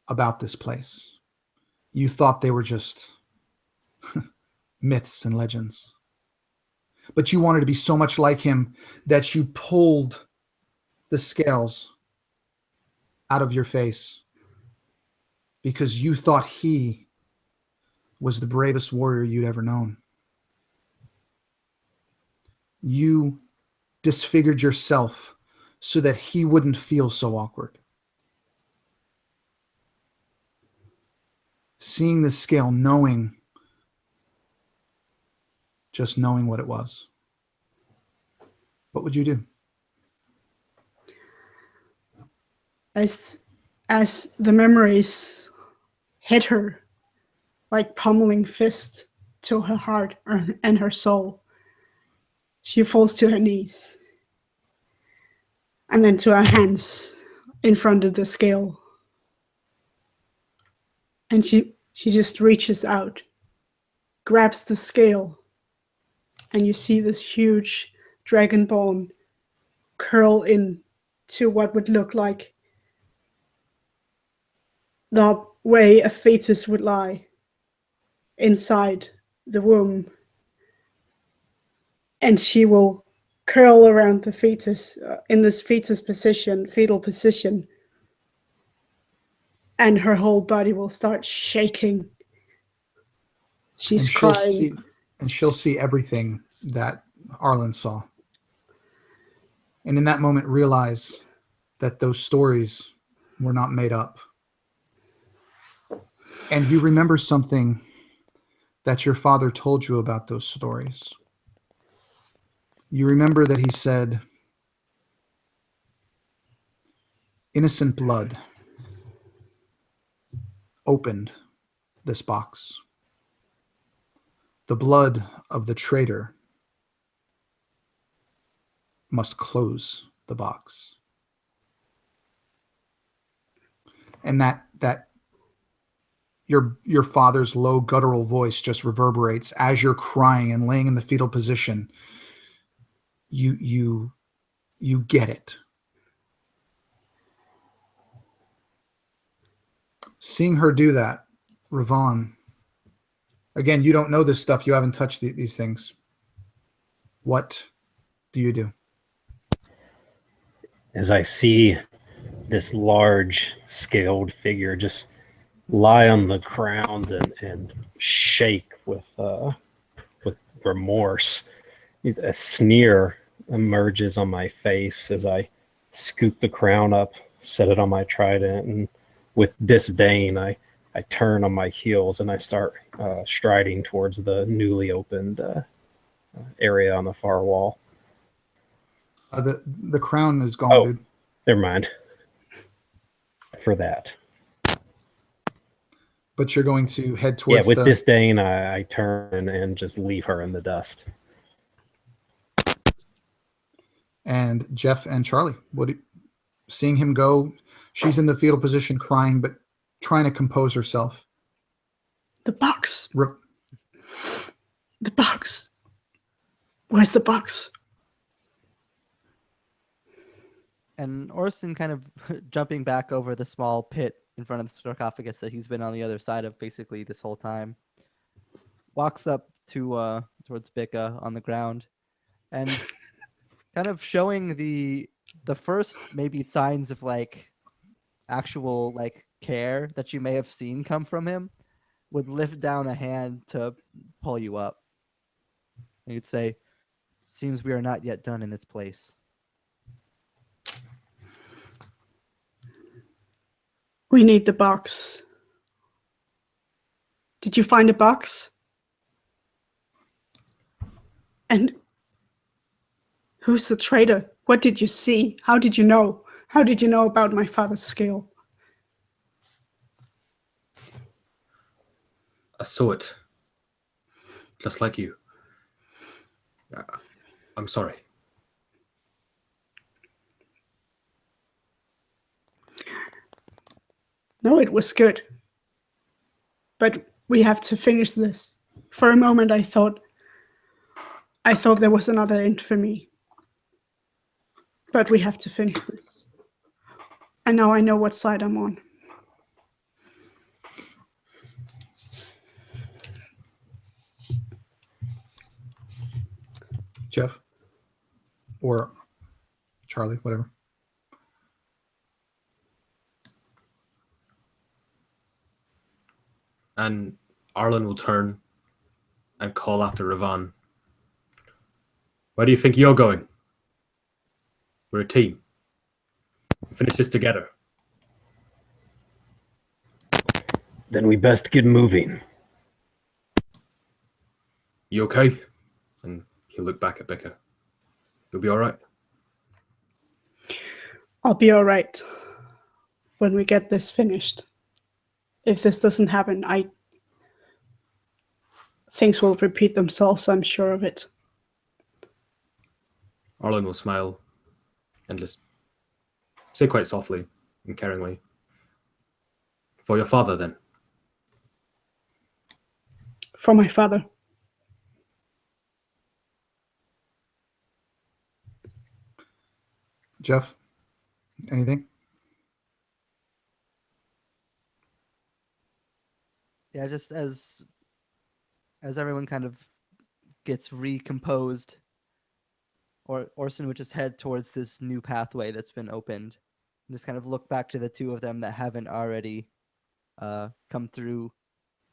about this place. You thought they were just myths and legends. But you wanted to be so much like him that you pulled the scales out of your face because you thought he was the bravest warrior you'd ever known. You disfigured yourself so that he wouldn't feel so awkward. Seeing the scale, just knowing what it was. What would you do? As the memories hit her like pummeling fist to her heart and her soul, she falls to her knees and then to her hands in front of the scale. And she just reaches out, grabs the scale, and you see this huge dragon bone curl in to what would look like the way a fetus would lie inside the womb. And she will curl around the fetus in this fetal position, and her whole body will start shaking. She's crying. She'll see everything that Arlen saw. And in that moment realize that those stories were not made up. And you remember something that your father told you about those stories. You remember that he said, innocent blood opened this box. The blood of the traitor must close the box. And that your father's low guttural voice just reverberates as you're crying and laying in the fetal position. You get it. Seeing her do that, Ravon, again, you don't know this stuff. You haven't touched these things. What do you do? As I see this large scaled figure just lie on the ground and shake with remorse, a sneer emerges on my face as I scoop the crown up, set it on my trident, and with disdain, I turn on my heels and I start striding towards the newly opened area on the far wall. The crown is gone, Oh, dude. never mind. For that. But you're going to head towards with disdain, I turn and just leave her in the dust. And Jeff and Charlie, seeing him go, she's in the fetal position crying, but trying to compose herself. The box. The box. Where's the box? And Orson, kind of jumping back over the small pit in front of the sarcophagus that he's been on the other side of basically this whole time, walks up to towards Bicca on the ground and kind of showing the first maybe signs of like actual like care that you may have seen come from him, would lift down a hand to pull you up. And you'd say, seems we are not yet done in this place. We need the box. Did you find a box? And who's the traitor? What did you see? How did you know? How did you know about my father's skill? I saw it. Just like you. I'm sorry. No, it was good. But we have to finish this. For a moment, I thought there was another end for me. But we have to finish this. And now I know what side I'm on. Jeff or Charlie, whatever. And Arlen will turn and call after Ravon. Where do you think you're going? We're a team. Finish this together. Then we best get moving. You okay? And he'll look back at Bicca. You'll be all right? I'll be all right when we get this finished. If this doesn't happen, things will repeat themselves, I'm sure of it. Arlen will smile and just say quite softly and caringly, for your father, then. For my father. Jeff, anything? Yeah, just as everyone kind of gets recomposed, Orson would just head towards this new pathway that's been opened, and just kind of look back to the two of them that haven't already come through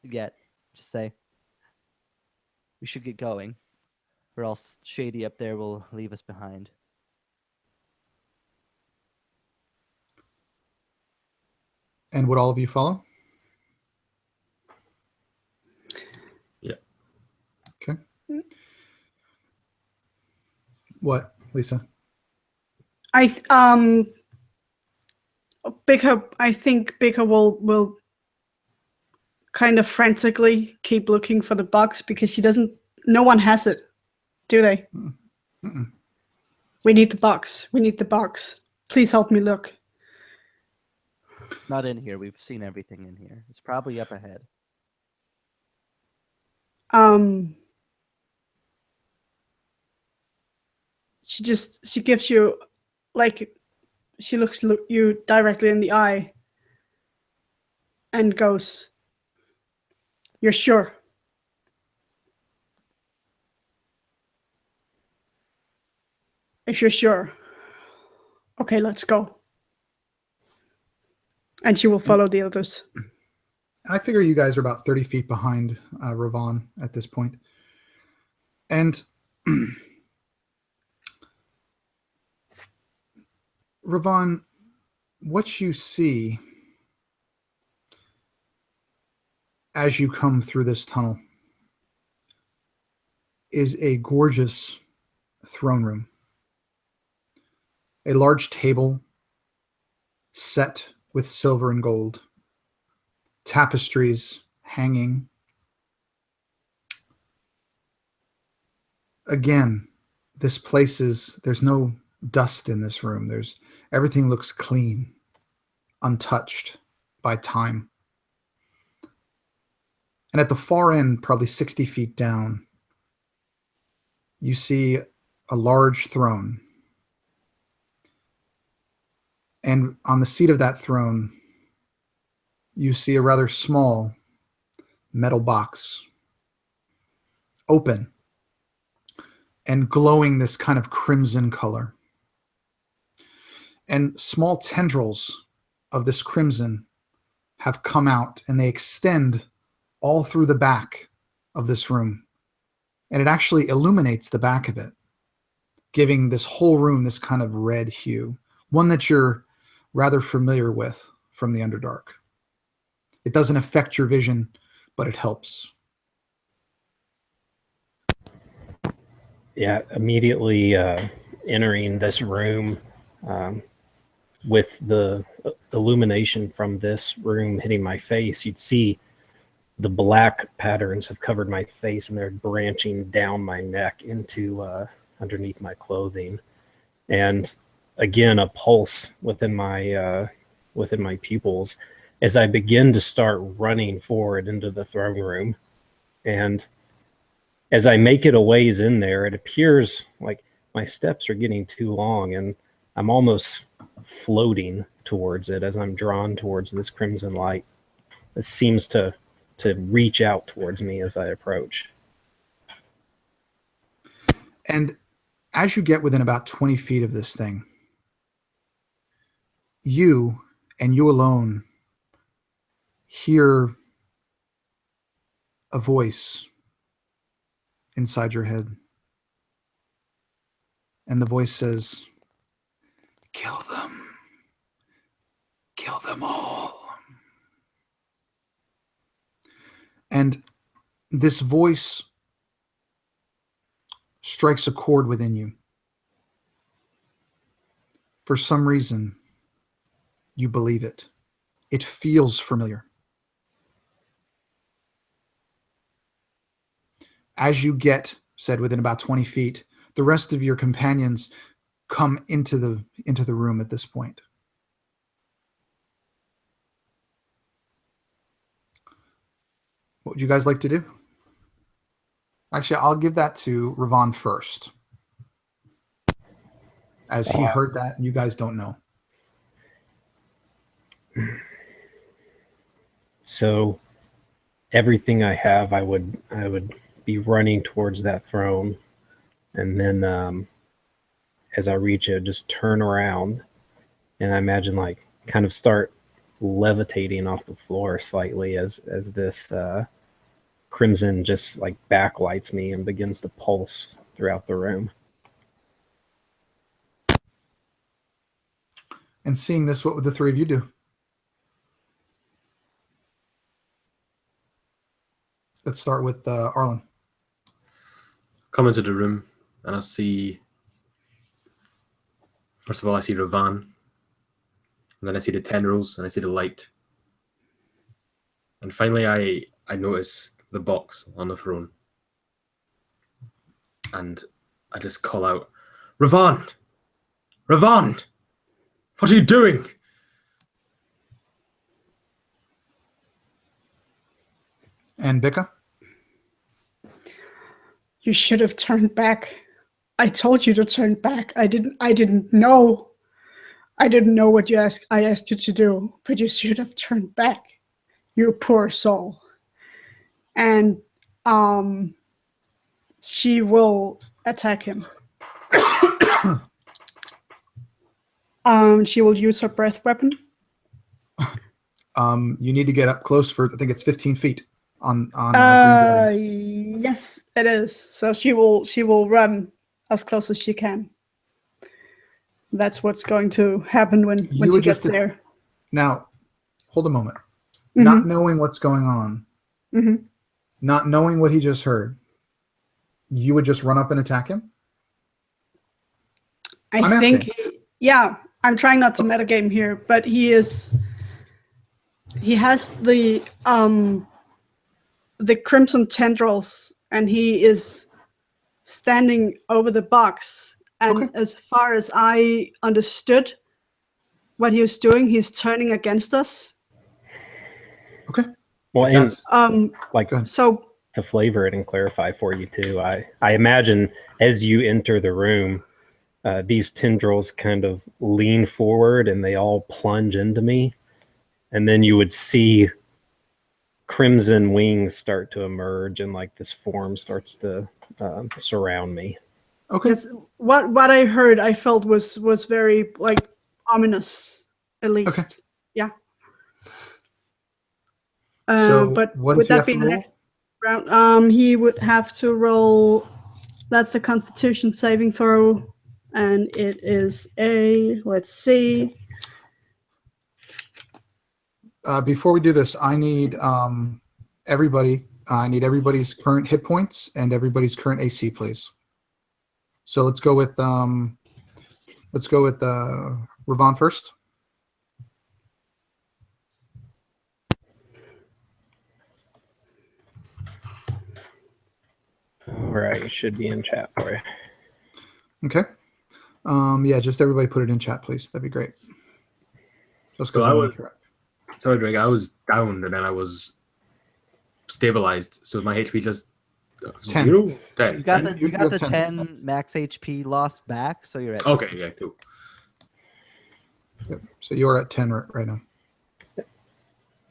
yet. Just say, we should get going, or else Shady up there will leave us behind. And would all of you follow? Yeah. What, Lisa? I think Bigger will kind of frantically keep looking for the box because no one has it, do they? Mm-mm. We need the box. We need the box. Please help me look. Not in here. We've seen everything in here. It's probably up ahead. She gives you, like, she looks you directly in the eye and goes, "You're sure?" If you're sure, okay, let's go. And she will follow the others. I figure you guys are about 30 feet behind Ravon at this point. And Ravon, what you see as you come through this tunnel is a gorgeous throne room. A large table set with silver and gold, tapestries hanging. Again, this place there's no dust in this room. Everything looks clean, untouched by time. And at the far end, probably 60 feet down, you see a large throne. And on the seat of that throne, you see a rather small metal box, open and glowing this kind of crimson color. And small tendrils of this crimson have come out and they extend all through the back of this room. And it actually illuminates the back of it, giving this whole room this kind of red hue, one that you're rather familiar with from the Underdark. It doesn't affect your vision, but it helps. Yeah, immediately entering this room with the illumination from this room hitting my face, you'd see the black patterns have covered my face and they're branching down my neck into underneath my clothing. And again, a pulse within my pupils as I begin to start running forward into the throne room. And as I make it a ways in there, it appears like my steps are getting too long and I'm almost floating towards it as I'm drawn towards this crimson light. It seems to reach out towards me as I approach. And as you get within about 20 feet of this thing, you and you alone hear a voice inside your head. And the voice says, "Kill them. Kill them all." And this voice strikes a chord within you. For some reason, you believe it. It feels familiar. As you get, said, within about 20 feet, the rest of your companions come into the room at this point. What would you guys like to do? Actually, I'll give that to Ravon first, as he heard that and you guys don't know. So everything I have, I would be running towards that throne, and then as I reach it, just turn around, and I imagine like kind of start levitating off the floor slightly as this crimson just like backlights me and begins to pulse throughout the room. And seeing this, what would the three of you do? Let's start with Arlen. Come into the room and I see First of all, I see Ravan. And then I see the tendrils, and I see the light. And finally, I notice the box on the throne. And I just call out, Ravan! Ravan! What are you doing? And Bika? You should have turned back. I told you to turn back. I didn't know. I didn't know what I asked you to do, but you should have turned back. You poor soul. And she will attack him. She will use her breath weapon. You need to get up close for, I think it's 15 feet on Green Dragons. Yes, it is. So she will run as close as she can. That's what's going to happen when she gets there. Now, hold a moment. Mm-hmm. Not knowing what's going on, not knowing what he just heard, you would just run up and attack him? I think, I'm trying not to metagame here, but he has the crimson tendrils, and he is standing over the box. And as far as I understood what he was doing, he's turning against us. Okay. Well, and so to flavor it and clarify for you too, I imagine as you enter the room, these tendrils kind of lean forward and they all plunge into me, and then you would see crimson wings start to emerge, and like this form starts to surround me. Okay. Yes, what I heard, I felt was very like ominous, at least. Okay. Yeah. So but what would does he that have be to the roll? next round? He would have to roll. That's the Constitution saving throw, and it is a. Let's see. Before we do this, I need everybody. I need everybody's current hit points and everybody's current AC, please. So let's go with Ravan first. All right, it should be in chat for you. Okay. Yeah, just everybody put it in chat, please. That'd be great. Just because sorry, Greg, I was down and then I was stabilized. So my HP just 10. 0? 10. You got the 10 max HP loss back, so you're at. Okay, yeah, cool. Yep. So you're at 10 right now.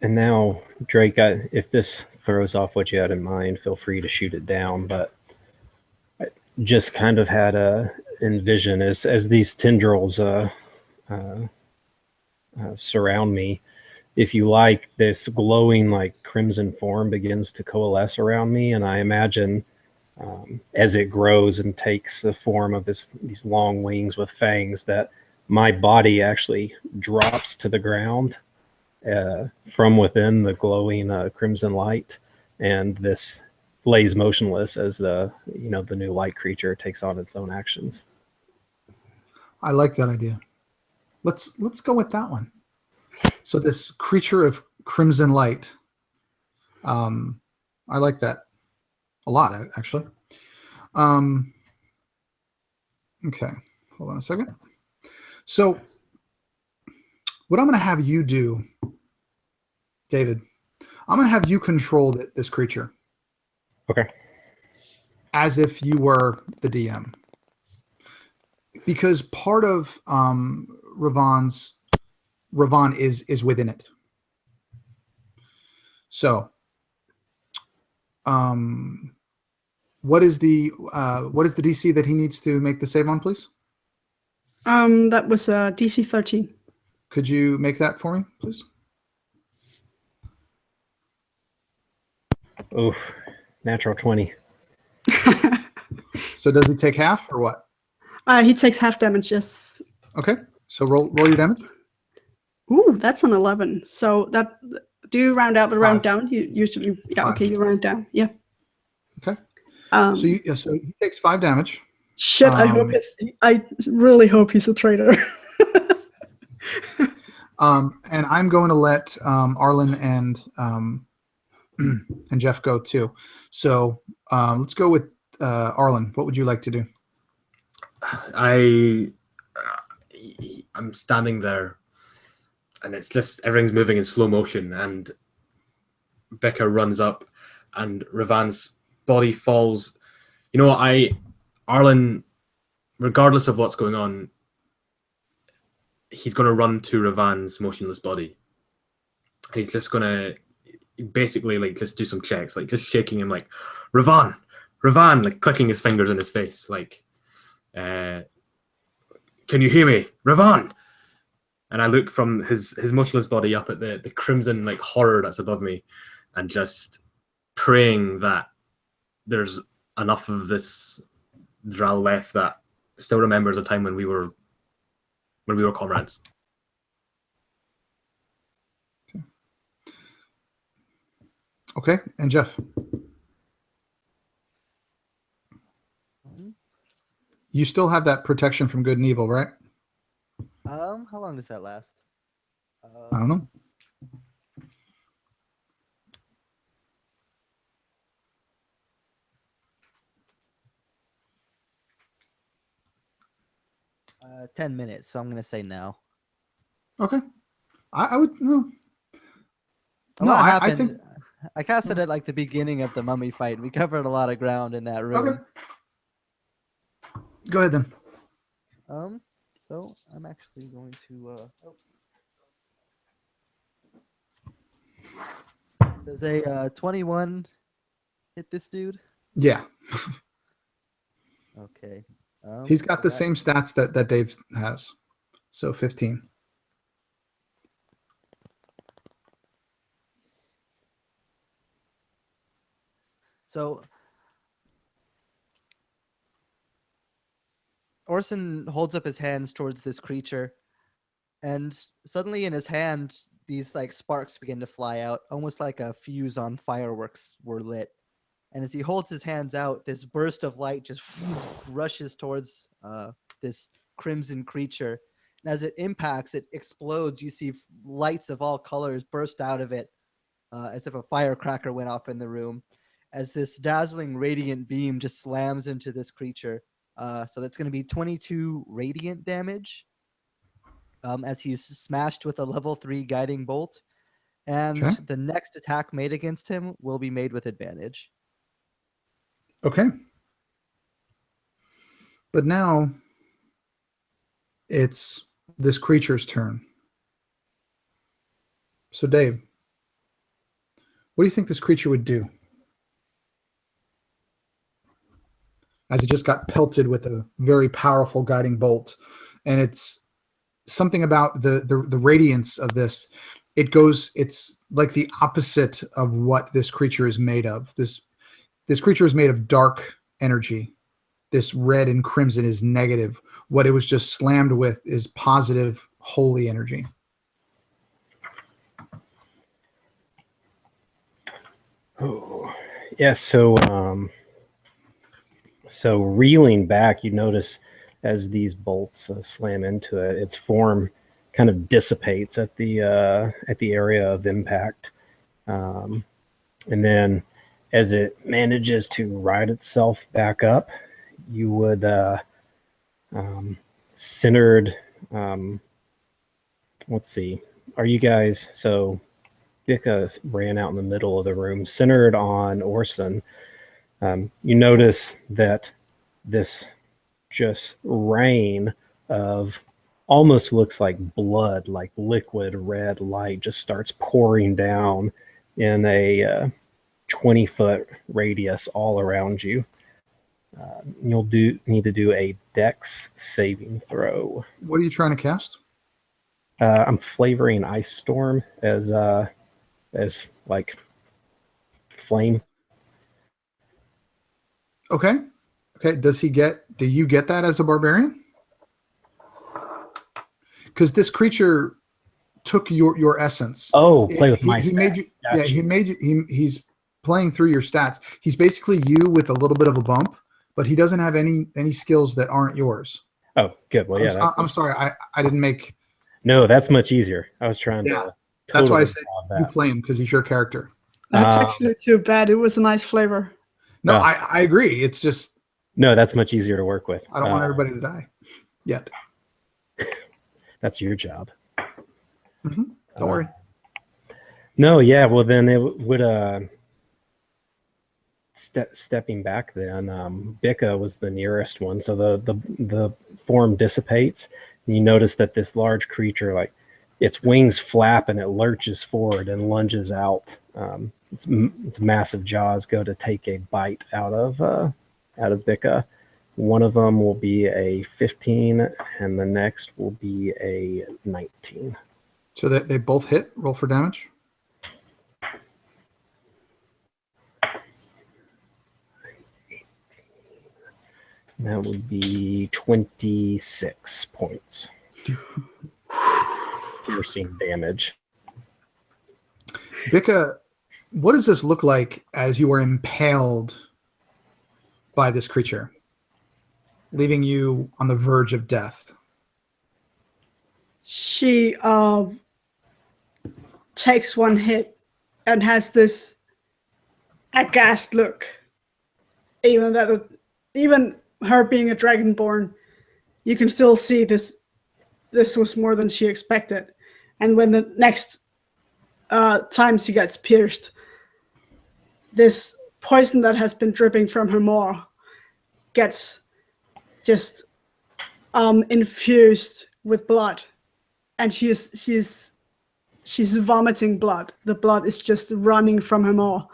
And now, Drake, if this throws off what you had in mind, feel free to shoot it down. But I just kind of had a envision as these tendrils surround me. If you like, this glowing like crimson form begins to coalesce around me, and I imagine as it grows and takes the form of these long wings with fangs, that my body actually drops to the ground from within the glowing crimson light, and this lays motionless as the new light creature takes on its own actions. I like that idea. Let's go with that one. So this creature of crimson light, I like that a lot, actually. Okay, hold on a second. So what I'm going to have you do, David, I'm going to have you control this creature. Okay. As if you were the DM. Because part of Ravan is within it. So, what is the DC that he needs to make the save on, please? That was DC 13. Could you make that for me, please? Oof, natural 20. So does he take half or what? He takes half damage, yes. Okay, so roll your damage. Ooh, that's an 11. So that, do you round out or round 5. down? You usually, yeah, 5. okay, you round down, yeah. Okay. So he takes 5 damage. Shit, I really hope he's a traitor. And I'm going to let Arlen and and Jeff go too. So let's go with Arlen. What would you like to do? I'm standing there, and it's just everything's moving in slow motion, and Becca runs up, and Ravan's body falls. You know, Arlen, regardless of what's going on, he's going to run to Ravan's motionless body. He's just going to basically like just do some checks, like just shaking him, like Ravan, like clicking his fingers in his face, like, can you hear me, Ravan? And I look from his motionless body up at the crimson like horror that's above me, and just praying that there's enough of this Drow left that still remembers a time when we were comrades. Okay, and Jeff. You still have that protection from good and evil, right? How long does that last? I don't know. Uh, 10 minutes, so I'm going to say no. Okay. I would no. A lot happened. I think I cast it at like the beginning of the mummy fight. We covered a lot of ground in that room. Okay. Go ahead then. So I'm actually going to Does a 21 hit this dude? Yeah. Okay. He's got the same stats that Dave has. So 15. So Orson holds up his hands towards this creature, and suddenly in his hand, these like sparks begin to fly out, almost like a fuse on fireworks were lit. And as he holds his hands out, this burst of light just rushes towards this crimson creature. And as it impacts, it explodes. You see lights of all colors burst out of it, as if a firecracker went off in the room, as this dazzling radiant beam just slams into this creature. So that's going to be 22 radiant damage, as he's smashed with a level 3 guiding bolt. And the next attack made against him will be made with advantage. Okay. But now it's this creature's turn. So Dave, what do you think this creature would do? As it just got pelted with a very powerful guiding bolt. And it's something about the radiance of this. It's like the opposite of what this creature is made of. This creature is made of dark energy. This red and crimson is negative. What it was just slammed with is positive, holy energy. Oh, yeah. So reeling back, you notice as these bolts slam into it, its form kind of dissipates at the area of impact, and then as it manages to right itself back up, you would centered. Let's see. Are you guys so? Vika ran out in the middle of the room, centered on Orson. You notice that this just rain of almost looks like blood, like liquid red light, just starts pouring down in a 20-foot radius all around you. You'll need to do a Dex saving throw. What are you trying to cast? I'm flavoring Ice Storm as like flame. Okay. Do you get that as a barbarian? Because this creature took your essence. Oh, play with my stats. He made you. Gotcha. Yeah, he made you. He's playing through your stats. He's basically you with a little bit of a bump, but he doesn't have any skills that aren't yours. Oh, good. Well, yeah. I'm sorry, I didn't make. No, that's much easier. I was trying Yeah. to. That's why I totally said solve you that. play him because he's your character. That's actually too bad. It was a nice flavor. No, Yeah. I agree. It's just No, that's much easier to work with. I don't want everybody to die yet. That's your job. Don't worry. No, yeah. Well, then it would. Stepping back, then Bika was the nearest one. So the form dissipates, and you notice that this large creature, like its wings flap and it lurches forward and lunges out. Its massive jaws go to take a bite out of Bika. One of them will be a 15, and the next will be a 19. So they both hit. Roll for damage. That would be 26 points. Piercing damage. Bika, what does this look like as you are impaled by this creature, leaving you on the verge of death? She takes one hit and has this aghast look. Even her being a dragonborn, you can still see this was more than she expected. And when the next time she gets pierced, this poison that has been dripping from her maw gets just infused with blood, and she's vomiting blood. The blood is just running from her maw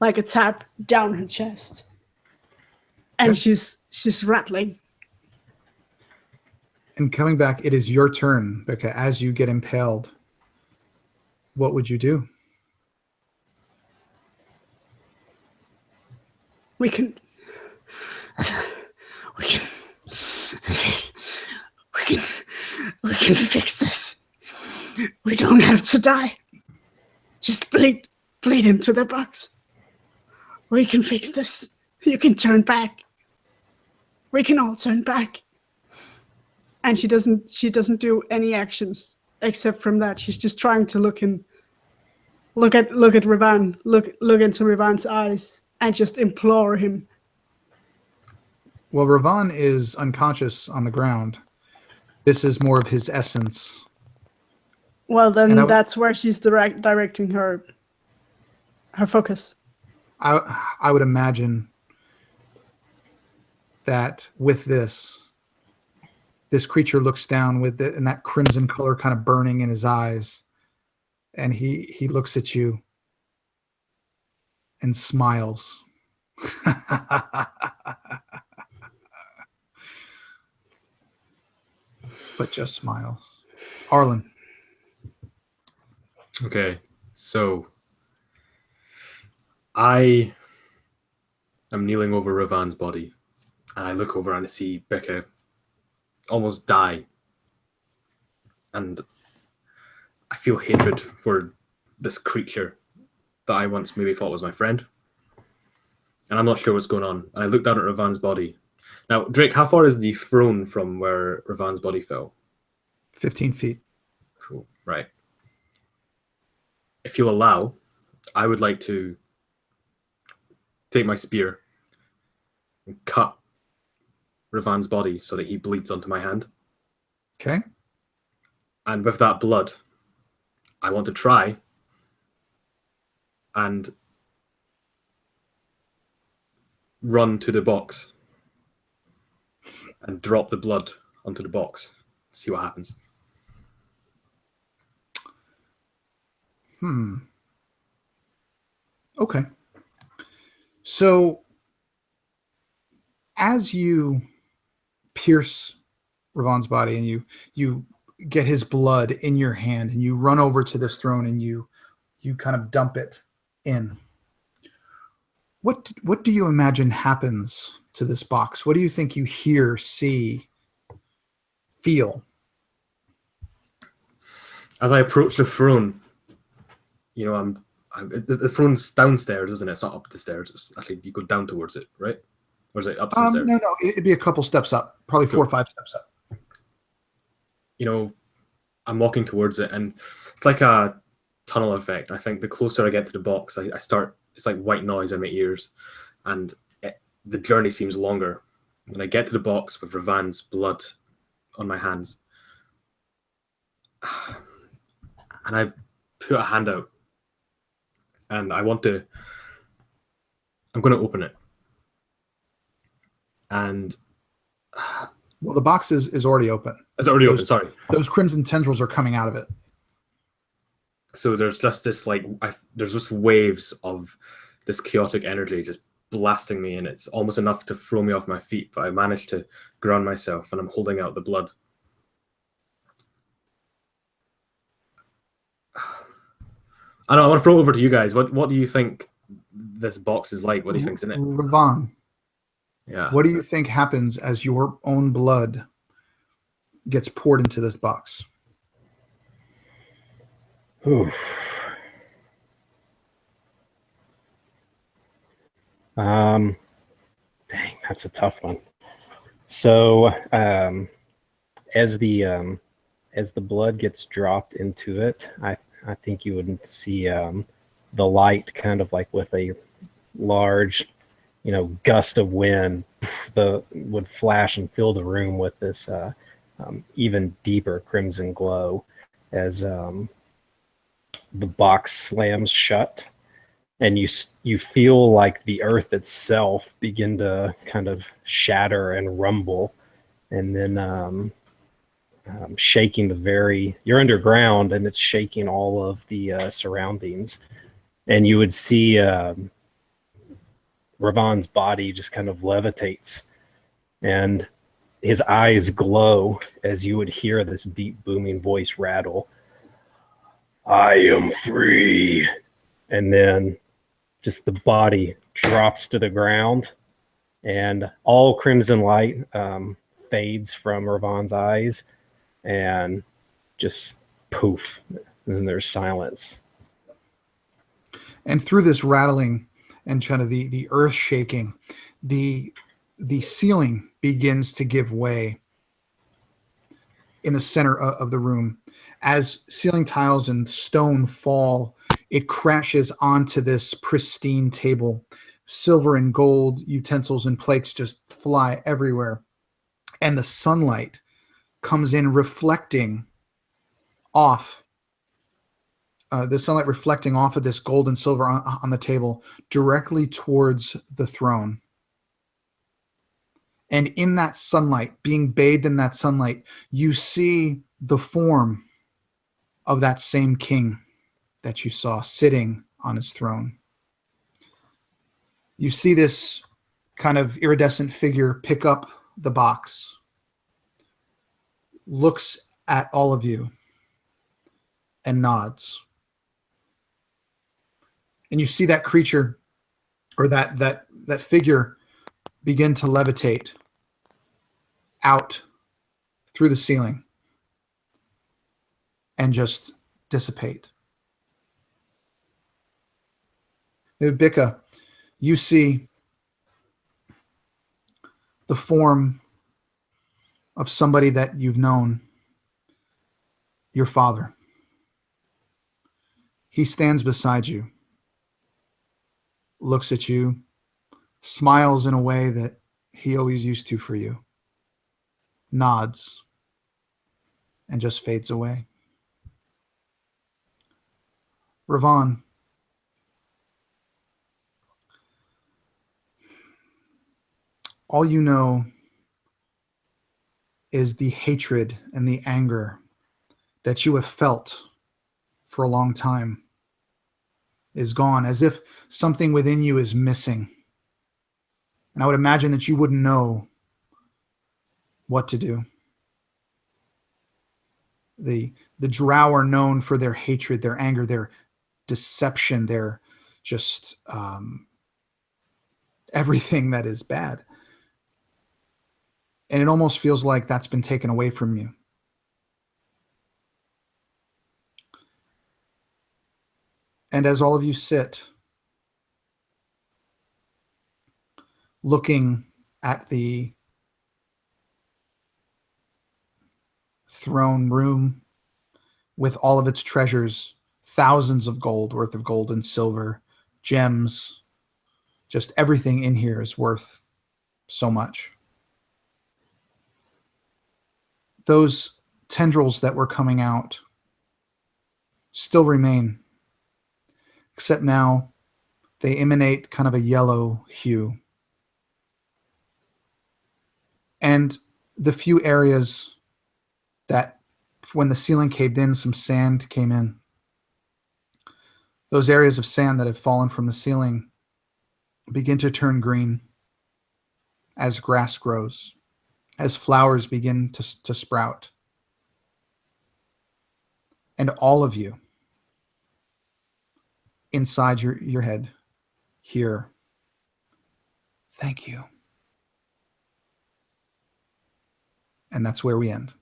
like a tap down her chest, and she's rattling. And coming back, it is your turn, Bika. As you get impaled, what would you do? We can fix this. We don't have to die. Just bleed into the box. We can fix this. You can turn back. We can all turn back. And she doesn't do any actions except from that. She's just trying to look at Revan, look into Revan's eyes and just implore him. Well, Revan is unconscious on the ground. This is more of his essence. Well, then that's where she's directing her focus. I would imagine that with this creature looks down with it and that crimson color kind of burning in his eyes, and he looks at you and smiles. But just smiles. Arlen. Okay, so I am kneeling over Ravan's body, and I look over and I see Bika almost die, and I feel hatred for this creature that I once maybe thought was my friend, and I'm not sure what's going on. And I look down at Ravan's body. Now, Drake, how far is the throne from where Ravan's body fell? 15 feet. Cool, right. If you'll allow, I would like to take my spear and cut Ravan's body so that he bleeds onto my hand. Okay. And with that blood, I want to try and run to the box and drop the blood onto the box. See what happens. Okay. So as you pierce Ravan's body and you get his blood in your hand and you run over to this throne and you kind of dump it in, what do you imagine happens to this box? What do you think you hear, see, feel? As I approach the throne, you know, the throne's downstairs, isn't it? It's not up the stairs. It's actually, you go down towards it, right? Or is it up some stairs? No, it'd be a couple steps up, probably 4 or 5 steps up. You know, I'm walking towards it, and it's like a tunnel effect. I think the closer I get to the box, I start, it's like white noise in my ears, and the journey seems longer. When I get to the box with Ravan's blood on my hands, and I put a hand out, and I'm going to open it. And well, the box is already open. It's already open, sorry. Those crimson tendrils are coming out of it. So there's just this, like, there's just waves of this chaotic energy just blasting me, and it's almost enough to throw me off my feet, but I managed to ground myself, and I'm holding out the blood. I want to throw it over to you guys. What do you think this box is like? What do you think's in it? Ravan, yeah. What do you think happens as your own blood gets poured into this box? Oof. Dang, that's a tough one. So, as the blood gets dropped into it, I think you would see the light kind of like with a large, gust of wind, would flash and fill the room with this even deeper crimson glow as the box slams shut. And you feel like the earth itself begin to kind of shatter and rumble, and then shaking you're underground, and it's shaking all of the surroundings. And you would see Ravan's body just kind of levitates, and his eyes glow as you would hear this deep booming voice rattle, "I am free." And then just the body drops to the ground, and all crimson light fades from Ravan's eyes, and just poof, and then there's silence. And through this rattling and kind of the earth shaking, the ceiling begins to give way in the center of the room. As ceiling tiles and stone fall, it crashes onto this pristine table. Silver and gold utensils and plates just fly everywhere. And the sunlight comes in reflecting off. The sunlight reflecting off of this gold and silver on the table directly towards the throne. And in that sunlight, being bathed in that sunlight, you see the form of that same king that you saw sitting on his throne. You see this kind of iridescent figure pick up the box, looks at all of you, and nods. And you see that creature, or that figure, begin to levitate out through the ceiling and just dissipate. Bika, you see the form of somebody that you've known, your father. He stands beside you, looks at you, smiles in a way that he always used to for you, nods, and just fades away. Ravan, all you know is the hatred and the anger that you have felt for a long time is gone, as if something within you is missing. And I would imagine that you wouldn't know what to do. The Drow are known for their hatred, their anger, their deception, their just everything that is bad. And it almost feels like that's been taken away from you. And as all of you sit, looking at the throne room with all of its treasures, thousands of gold worth of gold and silver, gems, just everything in here is worth so much. Those tendrils that were coming out still remain, except now they emanate kind of a yellow hue. And the few areas that when the ceiling caved in, some sand came in. Those areas of sand that have fallen from the ceiling begin to turn green as grass grows, as flowers begin to sprout. And all of you inside your head hear, thank you. And that's where we end.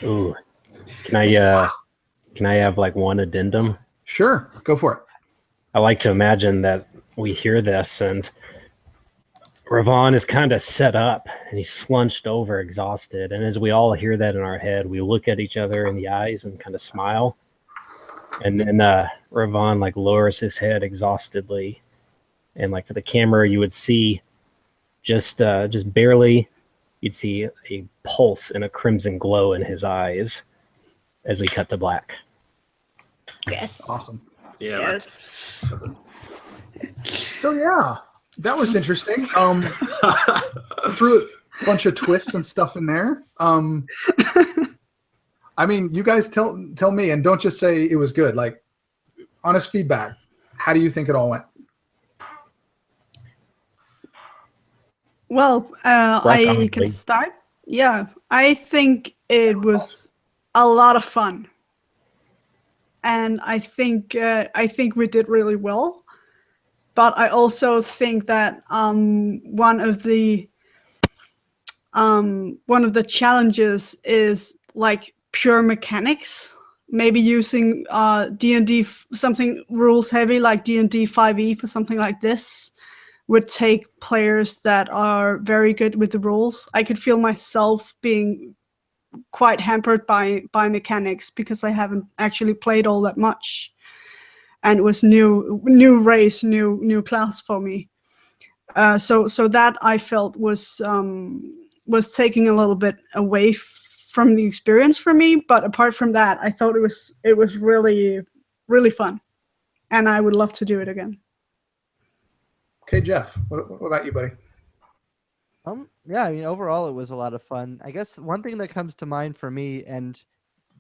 Ooh, can I have like one addendum? Sure, go for it. I like to imagine that we hear this and Ravon is kind of set up and he's slunched over exhausted. And as we all hear that in our head, we look at each other in the eyes and kind of smile. And then Ravon like lowers his head exhaustedly. And like for the camera, you would see just barely, you'd see a pulse and a crimson glow in his eyes as we cut to black. Yes. Awesome. Yeah. Yes. So yeah, that was interesting. Threw a bunch of twists and stuff in there. I mean, you guys tell me, and don't just say it was good. Like, honest feedback. How do you think it all went? Well, I can start. Yeah, I think it was a lot of fun, and I think we did really well. But I also think that one of the challenges is like pure mechanics. Maybe using D&D something rules heavy like D&D 5e for something like this would take players that are very good with the rules. I could feel myself being quite hampered by mechanics because I haven't actually played all that much. And it was new race, new class for me. So that I felt was taking a little bit away from the experience for me. But apart from that, I thought it was really, really fun, and I would love to do it again. Okay, Jeff, what about you, buddy? Yeah, I mean, overall, it was a lot of fun. I guess one thing that comes to mind for me, and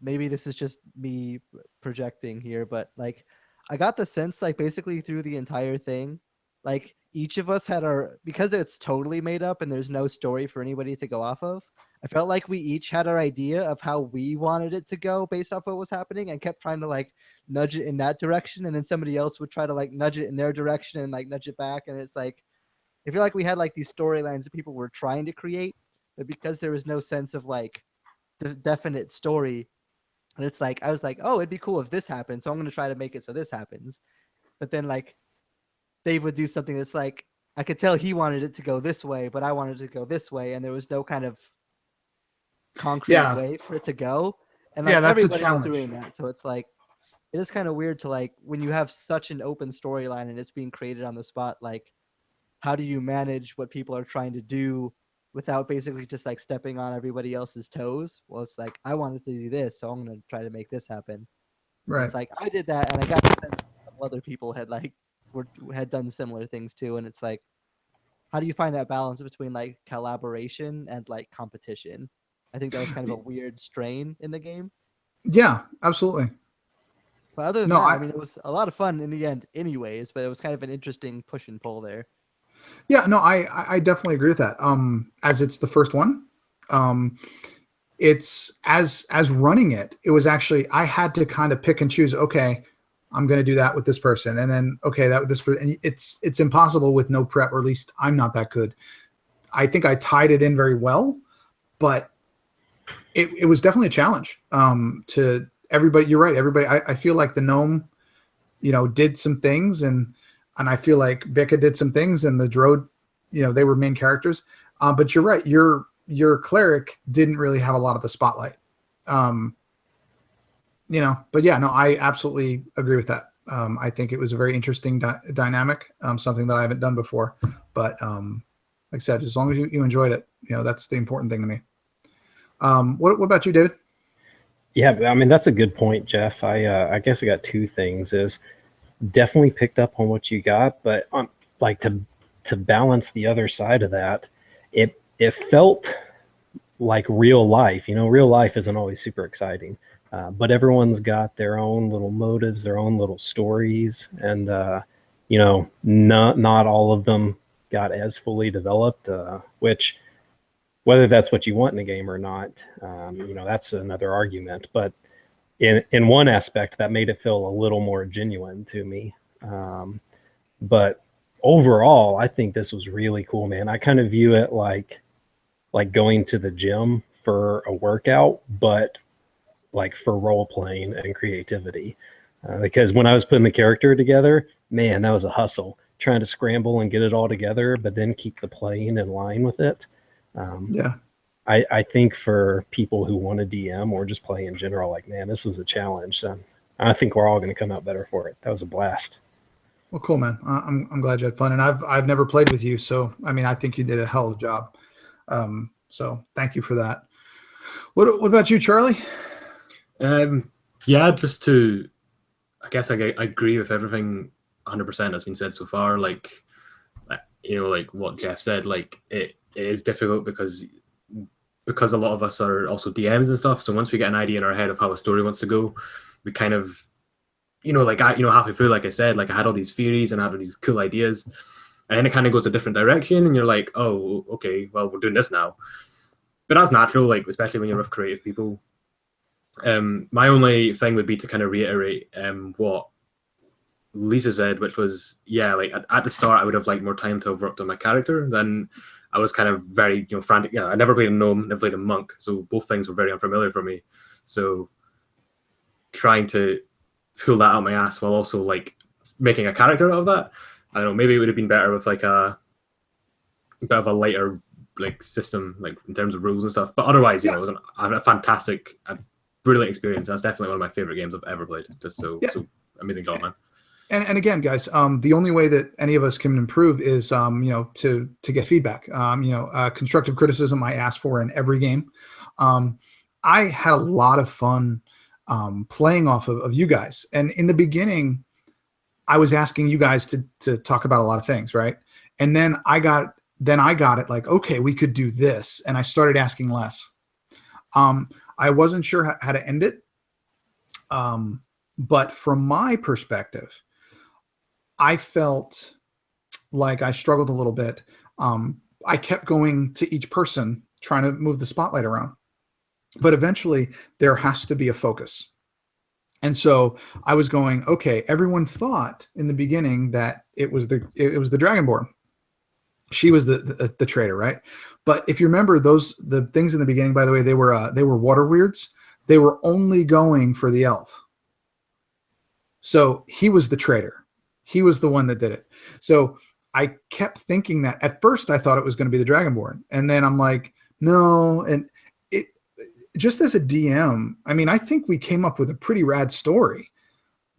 maybe this is just me projecting here, but like, I got the sense, like, basically through the entire thing, like, each of us had because it's totally made up and there's no story for anybody to go off of, I felt like we each had our idea of how we wanted it to go based off what was happening and kept trying to, like, nudge it in that direction. And then somebody else would try to, like, nudge it in their direction and, like, nudge it back. And it's like, I feel like we had, like, these storylines that people were trying to create, but because there was no sense of, like, the definite story, and it's like, I was like, oh, it'd be cool if this happened, so I'm going to try to make it so this happens. But then, like, Dave would do something that's like, I could tell he wanted it to go this way, but I wanted it to go this way, and there was no kind of concrete way for it to go. And, like, that's everybody a challenge. was doing that. So it's like, it is kind of weird to, like, when you have such an open storyline and it's being created on the spot, like, how do you manage what people are trying to do without basically just, like, stepping on everybody else's toes? Well, it's like, I wanted to do this, so I'm going to try to make this happen. Right. It's like, I did that, and I got to sense other people had, like, had done similar things too. And it's like, how do you find that balance between, like, collaboration and, like, competition? I think that was kind of a weird strain in the game. Yeah, absolutely. But other than that, I mean, it was a lot of fun in the end anyways, but it was kind of an interesting push and pull there. Yeah, no, I definitely agree with that. As it's the first one, it's as running it was actually, I had to kind of pick and choose. Okay, I'm going to do that with this person, and then okay, that with this person. And it's impossible with no prep, or at least I'm not that good. I think I tied it in very well, but it was definitely a challenge to everybody. You're right, everybody. I feel like the gnome, did some things, and and I feel like Becca did some things, and the Droid, they were main characters. But you're right. Your cleric didn't really have a lot of the spotlight. But yeah, no, I absolutely agree with that. I think it was a very interesting dynamic, something that I haven't done before. But like I said, as long as you enjoyed it, that's the important thing to me. What about you, David? Yeah, I mean, that's a good point, Jeff. I guess I got two things. Is definitely picked up on what you got, but like to balance the other side of that, it felt like real life. Real life isn't always super exciting, but everyone's got their own little motives, their own little stories, and not all of them got as fully developed, which whether that's what you want in a game or not, that's another argument. But in one aspect, that made it feel a little more genuine to me. But overall, I think this was really cool, man. I kind of view it like going to the gym for a workout, but like for role playing and creativity. Because when I was putting the character together, man, that was a hustle, trying to scramble and get it all together, but then keep the playing in line with it. Yeah. I think for people who want to DM or just play in general, like, man, this was a challenge. So I think we're all going to come out better for it. That was a blast. Well, cool, man. I'm glad you had fun, and I've never played with you, so I mean, I think you did a hell of a job. So thank you for that. What about you, Charlie? Yeah, I guess I agree with everything 100% that's been said so far. Like what Jeff said, like it is difficult because a lot of us are also DMs and stuff. So once we get an idea in our head of how a story wants to go, we kind of, halfway through, like I said, like I had all these theories and I had all these cool ideas, and then it kind of goes a different direction, and you're like, oh, okay, well, we're doing this now. But that's natural, like especially when you're with creative people. My only thing would be to kind of reiterate what Lisa said, which was, yeah, like at the start, I would have liked more time to have worked on my character. Then I was kind of very, frantic. Yeah, I never played a gnome, never played a monk, so both things were very unfamiliar for me. So trying to pull that out my ass while also like making a character out of that, I don't know, maybe it would have been better with like a bit of a lighter like system, like in terms of rules and stuff. But otherwise, it was a fantastic, brilliant experience. That's definitely one of my favorite games I've ever played. Just so amazing job, man. And again, guys, the only way that any of us can improve is, to get feedback. Constructive criticism I ask for in every game. I had a lot of fun playing off of you guys. And in the beginning, I was asking you guys to talk about a lot of things, right? And then I got it like, okay, we could do this. And I started asking less. I wasn't sure how to end it. But from my perspective, I felt like I struggled a little bit. I kept going to each person, trying to move the spotlight around. But eventually, there has to be a focus. And so I was going, okay, everyone thought in the beginning that it was the Dragonborn. She was the traitor, right? But if you remember the things in the beginning, by the way, they were water weirds. They were only going for the elf. So he was the traitor. He was the one that did it. So I kept thinking that at first I thought it was going to be the Dragonborn. And then I'm like, no. And it just as a DM, I mean, I think we came up with a pretty rad story,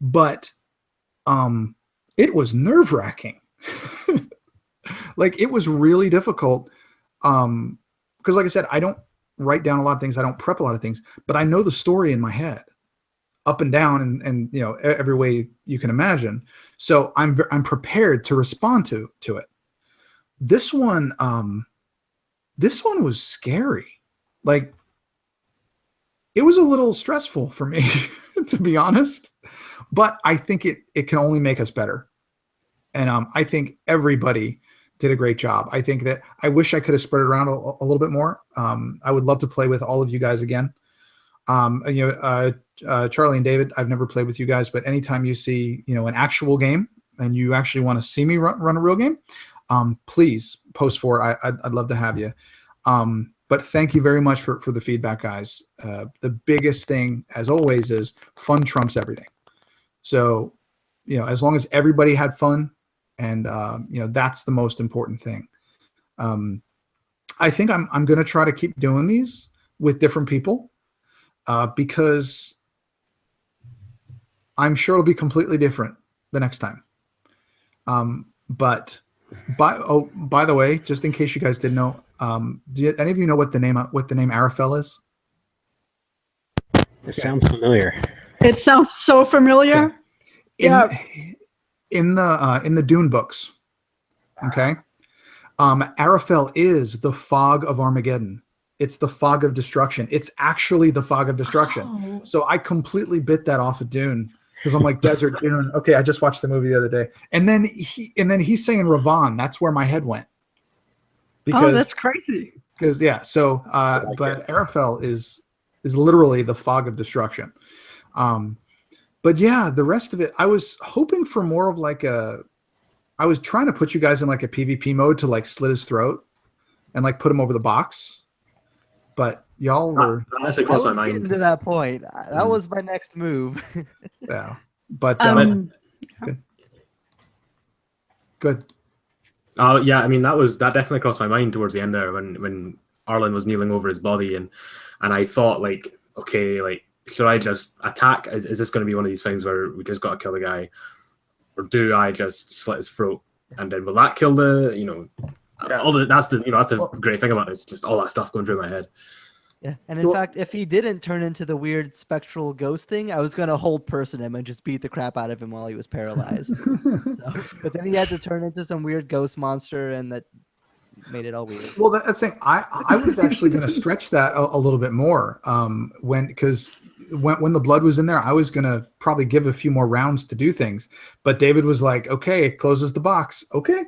but it was nerve-wracking. Like it was really difficult. Because like I said, I don't write down a lot of things. I don't prep a lot of things, but I know the story in my head, up and down, and every way you can imagine. So I'm prepared to respond to it. This one was scary. Like it was a little stressful for me, to be honest. But I think it can only make us better. And I think everybody did a great job. I think that I wish I could have spread it around a little bit more. I would love to play with all of you guys again. Charlie and David, I've never played with you guys, but anytime you see, an actual game and you actually want to see me run a real game, please post for it. I'd love to have you. But thank you very much for the feedback, guys. The biggest thing, as always, is fun trumps everything. So, as long as everybody had fun, and that's the most important thing. I think I'm going to try to keep doing these with different people because I'm sure it'll be completely different the next time. But by the way, just in case you guys didn't know, do any of you know what the name Arafel is? It sounds familiar. It sounds so familiar. Okay. In the Dune books, okay. Arafel is the fog of Armageddon. It's the fog of destruction. It's actually the fog of destruction. Oh. So I completely bit that off of Dune because I'm like Desert Dune. Okay, I just watched the movie the other day, and then he's saying Ravan. That's where my head went. Because, that's crazy. Because so but Arafel is literally the fog of destruction. But yeah, the rest of it, I was hoping for more of like I was trying to put you guys in like a PvP mode to like slit his throat and like put him over the box. But y'all were that actually crossed my mind. Getting to that point. That was my next move. Yeah. But good. Yeah, I mean that definitely crossed my mind towards the end there when Arlen was kneeling over his body and I thought like, okay, like should I just attack? Is this going to be one of these things where we just got to kill the guy, or do I just slit his throat and then will that kill the that's the great thing about it. It's just all that stuff going through my head. Yeah, and in fact, if he didn't turn into the weird spectral ghost thing, I was gonna hold person him and just beat the crap out of him while he was paralyzed. But then he had to turn into some weird ghost monster, and that made it all weird. Well, that's the thing. I was actually going to stretch that a little bit more when the blood was in there. I was going to probably give a few more rounds to do things, but David was like, "Okay, it closes the box. Okay,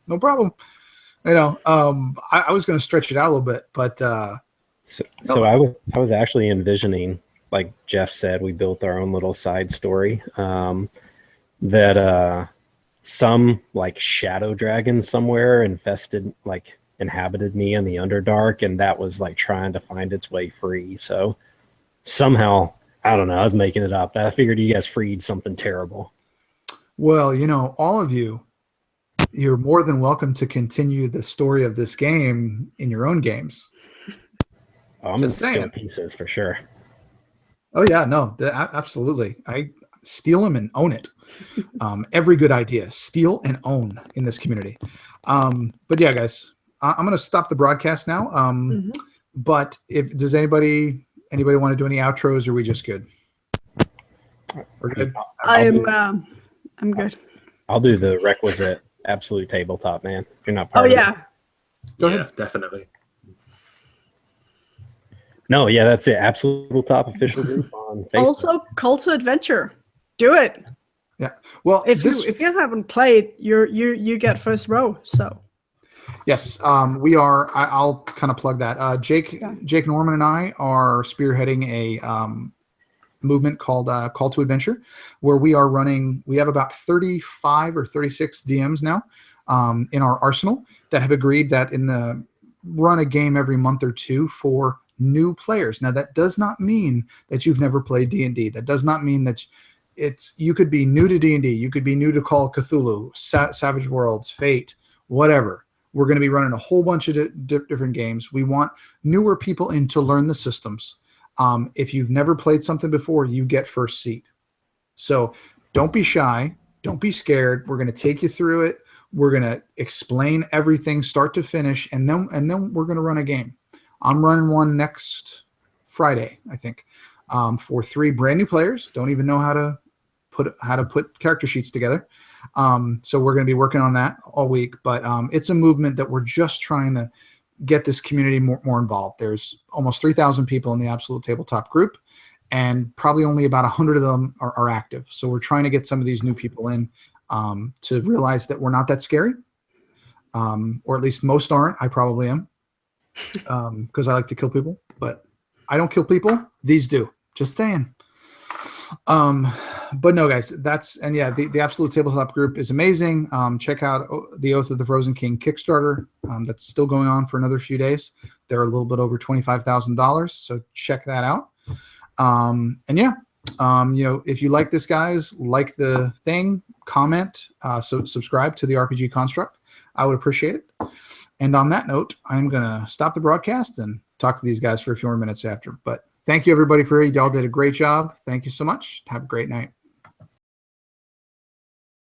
no problem." I was going to stretch it out a little bit, but so I was actually envisioning, like Jeff said, we built our own little side story that some like shadow dragon somewhere inhabited me in the Underdark, and that was like trying to find its way free. So somehow, I don't know, I was making it up. I figured you guys freed something terrible. Well, all of you're more than welcome to continue the story of this game in your own games. Oh, I'm going to steal pieces for sure. Oh, yeah, no, absolutely. I steal them and own it. Every good idea, steal and own in this community. But yeah, guys, I'm going to stop the broadcast now. But does anybody want to do any outros, or are we just good? We're good. I'm good. I'll do the requisite absolute tabletop, man. If you're not part of it. Go ahead. Definitely. No, yeah, that's it. Absolute top official group on Facebook. Also, Call to Adventure. Do it. Yeah. Well, if you haven't played, you get first row. So. Yes, we are. I'll kind of plug that. Jake Norman and I are spearheading a movement called Call to Adventure, where we are running. We have about 35 or 36 DMs now in our arsenal that have agreed that run a game every month or two for new players. Now, that does not mean that you've never played D&D. That does not mean that you could be new to D&D. You could be new to Call of Cthulhu, Savage Worlds, Fate, whatever. We're going to be running a whole bunch of different games. We want newer people in to learn the systems. If you've never played something before, you get first seat. So don't be shy. Don't be scared. We're going to take you through it. We're going to explain everything start to finish, and then we're going to run a game. I'm running one next Friday, I think, for 3 brand new players. Don't even know how to put character sheets together. So we're going to be working on that all week. But it's a movement that we're just trying to get this community more involved. There's almost 3,000 people in the Absolute Tabletop group, and probably only about 100 of them are active. So we're trying to get some of these new people in to realize that we're not that scary, or at least most aren't. I probably am. Because I like to kill people, but I don't kill people. These do. Just saying. But no, guys, the Absolute Tabletop group is amazing. Check out the Oath of the Frozen King Kickstarter. That's still going on for another few days. They're a little bit over $25,000, so check that out. If you like this, guys, like the thing, comment, so subscribe to the RPG Construct. I would appreciate it. And on that note, I'm going to stop the broadcast and talk to these guys for a few more minutes after. But thank you, everybody, y'all did a great job. Thank you so much. Have a great night.